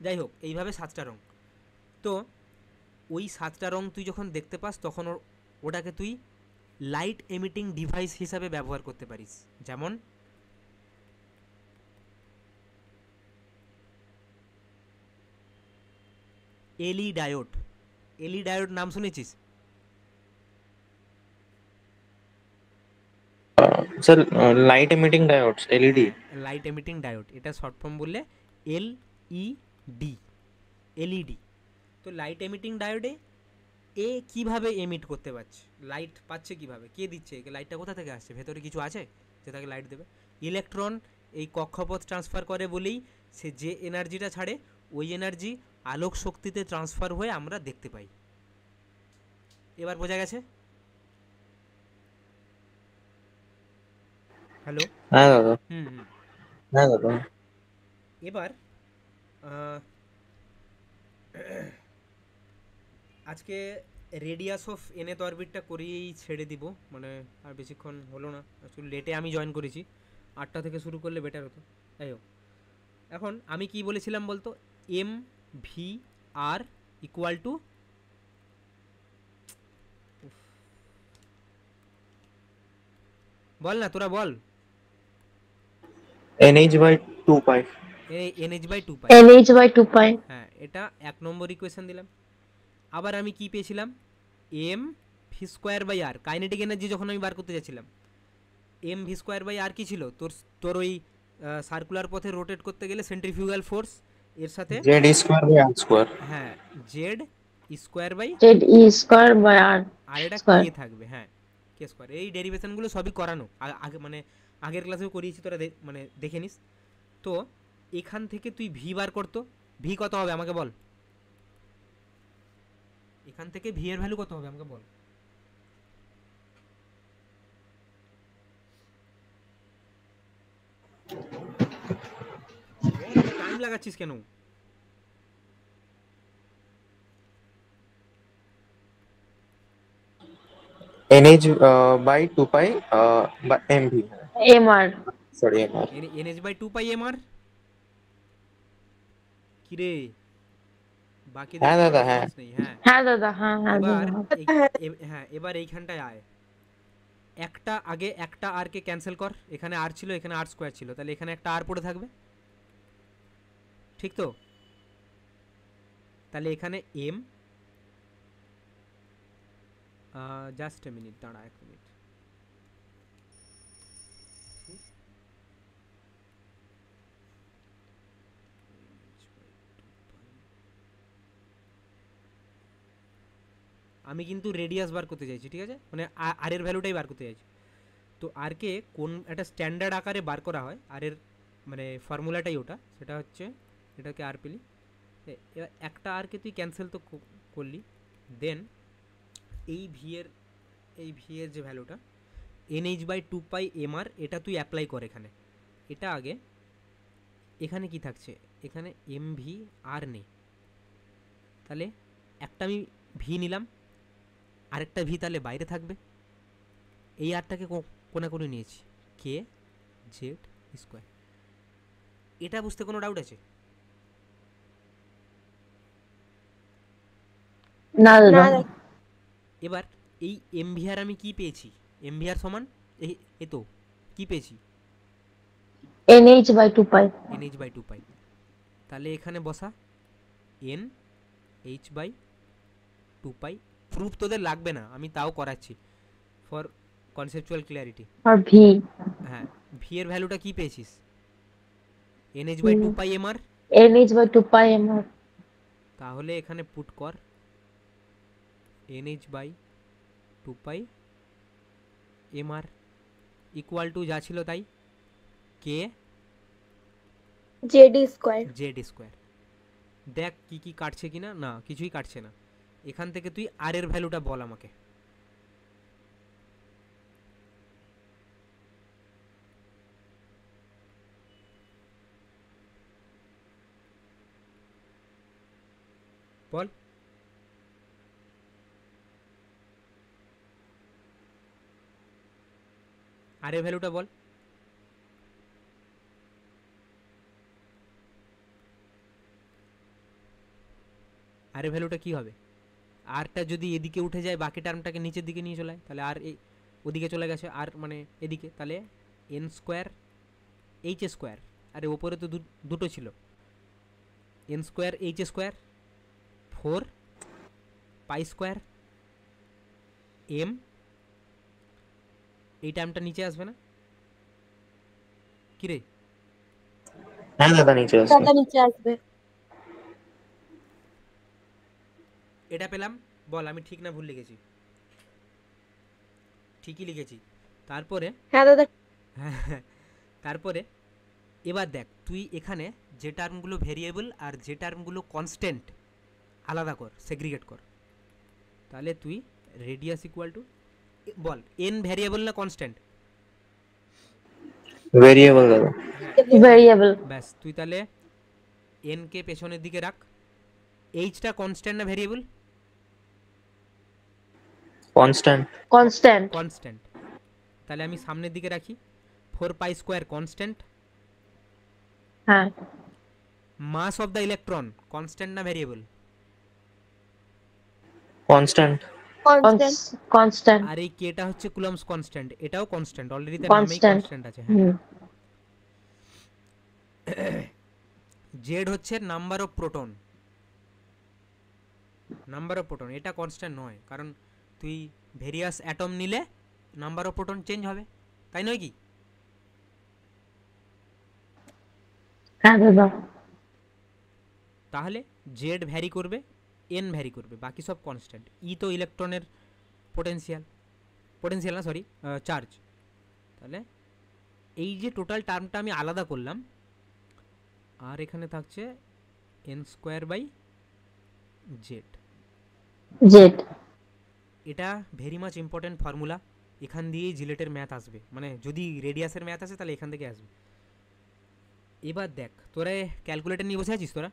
যাই হোক, এইভাবে 7টা রং। তো ওই 7টা রং তুই যখন দেখতে পাস তখন ওটাকে তুই লাইট এমিটিং ডিভাইস হিসাবে ব্যবহার করতে পারিস। যেমন এলই ডায়োড। এলই ডায়োড নাম শুনেছিস? Sir light emitting diodes, LED. Light emitting diode, এটা শর্ট ফর্ম বললে এলইডি, এলইডি। তো লাইট এমিটিং ডায়োডে এ কিভাবে এমিট করতে পারছে, লাইট পাচ্ছে কিভাবে, কে দিচ্ছে একে, লাইটটা কোথা থেকে আসছে, ভেতরে কিছু আছে যে তাকে লাইট দেবে? ইলেকট্রন এই কক্ষপথ ট্রান্সফার করে বলেই সে যে এনার্জিটা ছাড়ে ওই এনার্জি আলোক শক্তিতে ট্রান্সফার হয়ে আমরা দেখতে পাই। এবার বোঝা গেছে? হ্যালো? হ্যাঁ দাদা, হুম হুম। হ্যাঁ দাদা। এবার আজকে রেডিয়াস অফ এনএথ অরবিটটা করিয়েই ছেড়ে দিব, মানে আর বেশিক্ষণ হলো না। অ্যাকচুয়ালি লেটে আমি জয়েন করেছি, 8টা থেকে শুরু করলে বেটার হতো। যাই হোক, এখন আমি কি বলেছিলাম বলতো? M V R equal to, বল না তোরা বল। NH by 2 pi। NH by 2 pi. NH/2 pi। হ্যাঁ, এটা 1 নম্বর ইকুয়েশন দিলাম। আবার আমি কি পেয়েছিলাম? M V square by R, kinetic energy যখন আমি বার করতে যাচ্ছিলাম। M V square by R কি ছিল? তোর ওই সার্কুলার পথে রোটেট করতে গেলে সেন্ট্রিফিউগাল ফোর্স, এর সাথে Z square by R square. হ্যাঁ Z square by ZE square by R R, এটা square। কে থাকবে, হ্যাঁ কে স্কোয়ার। এই ডেরিভেশনগুলো সবই করানো আগে, মানে আগের ক্লাসেও করিয়েছি, তোরা মানে দেখে নিস। তো এখান থেকে তুই ভি বার করতো, ভি কত হবে আমাকে বল? এখান থেকে ভি এর ভ্যালু কত হবে আমাকে বল? টাইম লাগাচ্ছিস কেন? NH by 2 pi by MV। MR। Sorry, MR। NH by 2 pi M R. কিরে বাকি হ্যাঁ দাদা, হ্যাঁ। নেই? হ্যাঁ, হ্যাঁ দাদা, হ্যাঁ হ্যাঁ এবার দাদা। হ্যাঁ এবার এইখানটায় আয়। একটা আগে একটা আর কে ক্যান্সেল কর। এখানে আর ছিল, এখানে আর স্কোয়ার ছিল, তাহলে এখানে একটা আর পড়ে থাকবে, ঠিক তো? তাহলে এখানে এম, জাস্ট এ মিনিট দাঁড়া, 1 মিনিট। আমি কিন্তু রেডিয়াস বার করতে চাইছি, ঠিক আছে, মানে আর এর ভ্যালুটাই বার করতে চাইছি। তো আর কে কোন একটা স্ট্যান্ডার্ড আকারে বার করা হয় আর এর মানে ফর্মুলাটাই ওটা, সেটা হচ্ছে এটাকে আর পেলি, এবার একটা আরকে তুই ক্যান্সেল তো করলি, দেন এই ভি এর যে ভ্যালুটা এনএইচ বাই 2 পাই এম আর, এটা তুই অ্যাপ্লাই কর এখানে। এটা আগে এখানে কি থাকছে, এখানে এম ভি আর নেই, তাহলে একটা আমি ভি নিলাম, আরেকটা ভি তাহলে বাইরে থাকবে, এই আরটাকে কোনা করে নিয়েছি কে জেড স্কোয়ার। এটা বুঝতে কোনো ডাউট আছে? না না দাদা, দাদা। এবার এই এমভিআর আমি কি পেয়েছি, এমভিআর সমান এ তো কি পেয়েছি NH/2 পাই। এনএইচ বাই 2 পাই, তাহলে এখানে বসা N H by 2 pi. Proof তোদের লাগবে না, আমি তাও করাচ্ছি ফর কনসেপচুয়াল ক্লিয়ারিটি। আর ভি হ্যাঁ, ভি এর ভ্যালুটা কি পেয়েছিস, NH by 2 pi M R. NH/2 pi আমার। তাহলে এখানে পুট কর NH by 2 pi M R equal to যা ছিল তাই কে জেডি স্কোয়ার। Z square. দেখ কি কি কাটছে কিনা, না কিছুই কাটছে না। এখান থেকে তুই আর এর ভ্যালুটা বল আমাকে। বল। আর এর ভ্যালুটা বল। আর এর ভ্যালুটা কি হবে, আরটা যদি এদিকে উঠে যায় বাকি টার্মটাকে নিচের দিকে নিয়ে চলে যায়, তাহলে আর এই ওদিকে চলে গেছে আর মানে এদিকে, তাহলে এন স্কোয়ার এইচ স্কোয়ার, আরে ওপরে তো দুটো ছিল, N square H square 4 pi square M, এই টার্মটা নিচে আসবে না কি রে? হ্যাঁ দাদা নিচে আসবে। দাদা নিচে আসবে। এটা পেলাম, বল আমি ঠিক না ভুল লিখেছি? ঠিকই লিখেছি। তারপরে হ্যাঁ দাদা। তারপরে এবার দেখ তুই এখানে যে টার্মগুলো ভেরিয়েবল আর যে টার্মগুলো কনস্ট্যান্ট আলাদা কর, সেগ্রিগেট কর। তাহলে তুই radius equal to ball N variable না কনস্ট্যান্ট? ভেরিয়েবল দাদা। ভেরিয়েবল। ব্যাস, তুই তাহলে এন কে পেছনের দিকে রাখ। এইচটা কনস্ট্যান্ট না ভেরিয়েবল? কনস্ট্যান্ট। কনস্ট্যান্ট। কনস্ট্যান্ট। তাহলে আমি সামনের দিকে রাখি 4 পাই স্কোয়ার কনস্ট্যান্ট। হ্যাঁ, মাস অফ দ্য ইলেকট্রন কনস্ট্যান্ট না ভেরিয়েবল? কনস্ট্যান্ট। কনস্ট্যান্ট। কনস্ট্যান্ট। আর এই কেটা হচ্ছে কুলম্বস কনস্ট্যান্ট, এটাও কনস্ট্যান্ট, অলরেডি তার নামেই কনস্ট্যান্ট। কনস্ট্যান্ট আছে। হ্যাঁ, হুম, জেড হচ্ছে number of proton, number of proton, এটা কনস্ট্যান্ট নয়, কারণ তুই ভেরিয়াস অ্যাটম নিলে নাম্বার অফ প্রোটন চেঞ্জ হবে, তাই নয় কি? হ্যাঁ দাদা। তাহলে জেড ভ্যারি করবে, এন ভ্যারি করবে, বাকি সব কনস্ট্যান্ট। ই তো ইলেকট্রনের পোটেনশিয়াল, পোটেনশিয়াল না সরি চার্জ। তাহলে এই যে টোটাল টার্মটা আমি আলাদা করলাম, আর এখানে থাকছে N square by Z. Z. এটা ভেরি মাচ ইম্পর্টেন্ট ফর্মুলা, এখান দিয়েই জিলেটের ম্যাথ আসবে, মানে যদি রেডিয়াসের ম্যাথ আসে তাহলে এখান থেকে আসবে। এবার দেখ তোরা ক্যালকুলেটর নিয়ে বসে আছিস তোরা?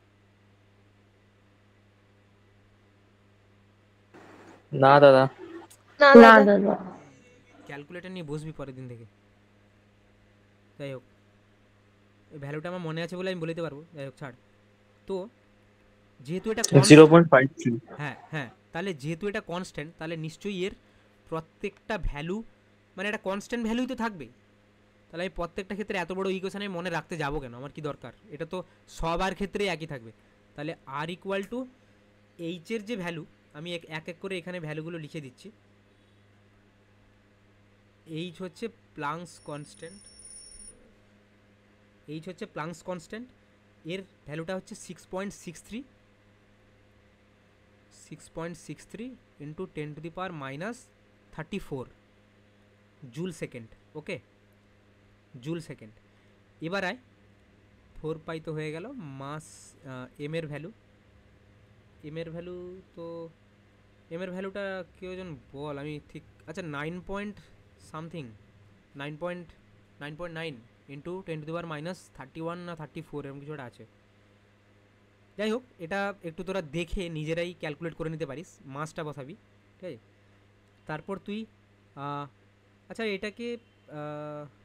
না দাদা। না না দাদা। দাদা। ক্যালকুলেটর নিয়ে বসবি পরের দিন থেকে। যাই হোক, এই ভ্যালুটা আমার মনে আছে বলে আমি বলে দিতে পারবো, যাই হোক ছাড়। তো যেহেতু এটা 0.53। হ্যাঁ হ্যাঁ, তাহলে যেহেতু এটা কনস্ট্যান্ট তাহলে নিশ্চয়ই এর প্রত্যেকটা ভ্যালু মানে এটা কনস্ট্যান্ট ভ্যালুই তো থাকবে। তাহলে আমি প্রত্যেকটা ক্ষেত্রে এত বড় ইকুয়েশন আমি মনে রাখতে যাবো কেন, আমার কি দরকার? এটা তো সবার ক্ষেত্রেই একই থাকবে। তাহলে আর ইকুয়াল টু এইচের যে ভ্যালু, আমি এক এক করে এখানে ভ্যালুগুলো লিখে দিচ্ছি। এইচ হচ্ছে প্লাঙ্কস কনস্ট্যান্ট, এইচ হচ্ছে প্লাঙ্কস কনস্ট্যান্ট, এর ভ্যালুটা হচ্ছে 6.63 6.63 ইন্টু 10⁻⁻34 জুল সেকেন্ড। ওকে, জুল সেকেন্ড। এবার আয় 4 পাই তো হয়ে গেল। মাস এম এর ভ্যালু, তো এম এর ভ্যালুটা কেউ জন বল, আমি ঠিক, আচ্ছা 9 পয়েন্ট সামথিং, 9.9 ইন্টু 10⁻31 না 34 এরকম কিছু একটা আছে। যাই হোক, এটা একটু তোরা দেখে নিজেরাই ক্যালকুলেট করে নিতে পারিস, মাসটা বসাবি, ঠিক আছে। তারপর তুই আচ্ছা এটাকে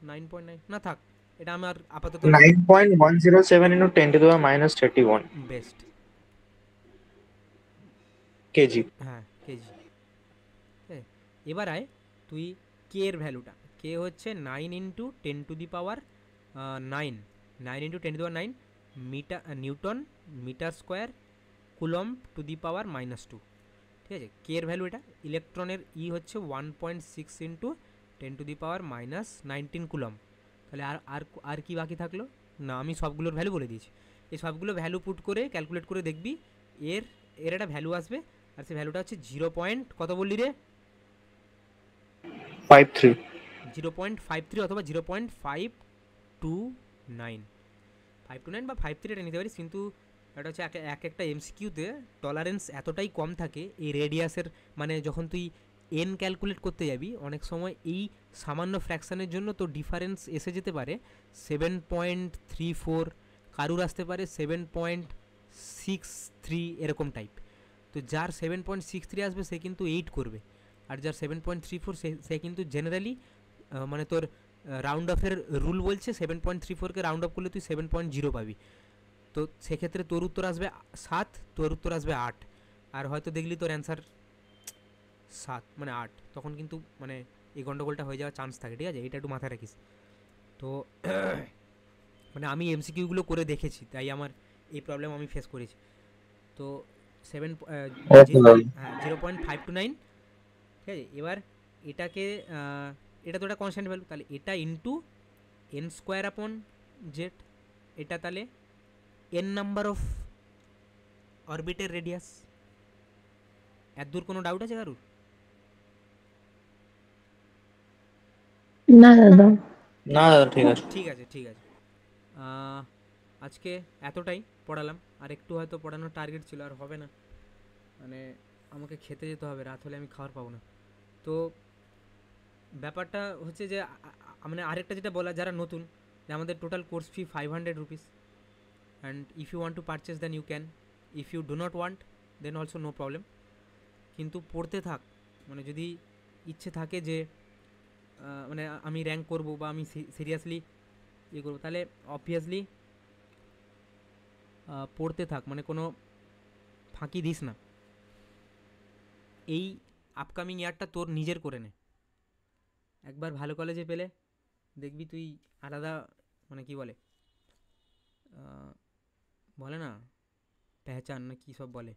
9.9 না থাক, এটা আমার আপাতত 9.107 into 10⁻31 বেস্ট, কেজি। হ্যাঁ কেজি। হ্যাঁ, এবার আয় তুই কে এর ভ্যালুটা, কে হচ্ছে 9 into 10⁻9, 9 into 10⁻9 metre, newton metre square coulomb to the power -2, ঠিক আছে। কে এর ভ্যালু এটা। ইলেকট্রনের ই হচ্ছে 1.6 ইন্টু 10⁻19 কুলম্ব। তাহলে আর আর আর কি বাকি থাকলো না, আমি সবগুলোর ভ্যালু বলে দিয়েছি। এই সবগুলো ভ্যালু পুট করে ক্যালকুলেট করে দেখবি এর এর একটা ভ্যালু আসবে, আর সেই ভ্যালুটা হচ্ছে 0. কত বললি রে? 53 0.53 অথবা 0.529, 529 বা 53 এটা নিতে পারিস। কিন্তু এটা হচ্ছে একটা এমসিকিউতে টলারেন্স এতটাই কম থাকে এই রেডিয়াসের, মানে যখন তুই এন ক্যালকুলেট করতে যাবি অনেক সময় এই সামান্য ফ্র্যাকশানের জন্য তো ডিফারেন্স এসে যেতে পারে 7.34, কারুর আসতে পারে 7.63 এরকম টাইপ। তো যার 7.63 আসবে সে কিন্তু 8 করবে, আর যার 7.34 সে কিন্তু জেনারেলি মানে তোর রাউন্ড অফের রুল বলছে 7.34কে রাউন্ড অফ করলে তুই 7.0 পাবি। তো সেক্ষেত্রে তোর উত্তর আসবে 7, তোর উত্তর আসবে 8, আর হয়তো দেখলি তোর অ্যান্সার 7 মানে 8, তখন কিন্তু মানে এই গন্ডগোলটা হয়ে যাওয়ার চান্স থাকে, ঠিক আছে। এটা একটু মাথায় রাখিস। তো মানে আমি এমসিকিউগুলো করে দেখেছি, তাই আমার এই প্রবলেম আমি ফেস করেছি। তো 0.529, ঠিক আছে। এবার এটাকে এটা তো একটা কনস্ট্যান্ট ভ্যালু, তাহলে এটা ইন্টু এন স্কোয়ার আপন জেড, এটা তাহলে এন নাম্বার অফ অরবিটের রেডিয়াস। এত দূর কোনো ডাউট আছে কারুর? না দাদা। না দাদা ঠিক আছে। ঠিক আছে, ঠিক আছে। আজকে এতটাই পড়ালাম, আর একটু হয়তো পড়ানোর টার্গেট ছিল, আর হবে না, মানে আমাকে খেতে যেতে হবে, রাত হলে আমি খাবার পাবো না। তো ব্যাপারটা হচ্ছে যে মানে আরেকটা যেটা বলা, যারা নতুন, যে আমাদের total course fee 500 rupees, and if you want to purchase then you can, if you do not want then also no problem. কিন্তু পড়তে থাক, মানে যদি ইচ্ছে থাকে যে মানে আমি র্যাঙ্ক করব বা আমি সিরিয়াসলি ইয়ে করবো, তাহলে অবভিয়াসলি পড়তে থাক, মানে কোনো ফাঁকি দিস না। এই আপকামিং ইয়ারটা তোর নিজের করে নে। একবার ভালো কলেজে পেলে দেখবি তুই আলাদা, মানে কি বলে বলে না পেহচান না কি সব বলে,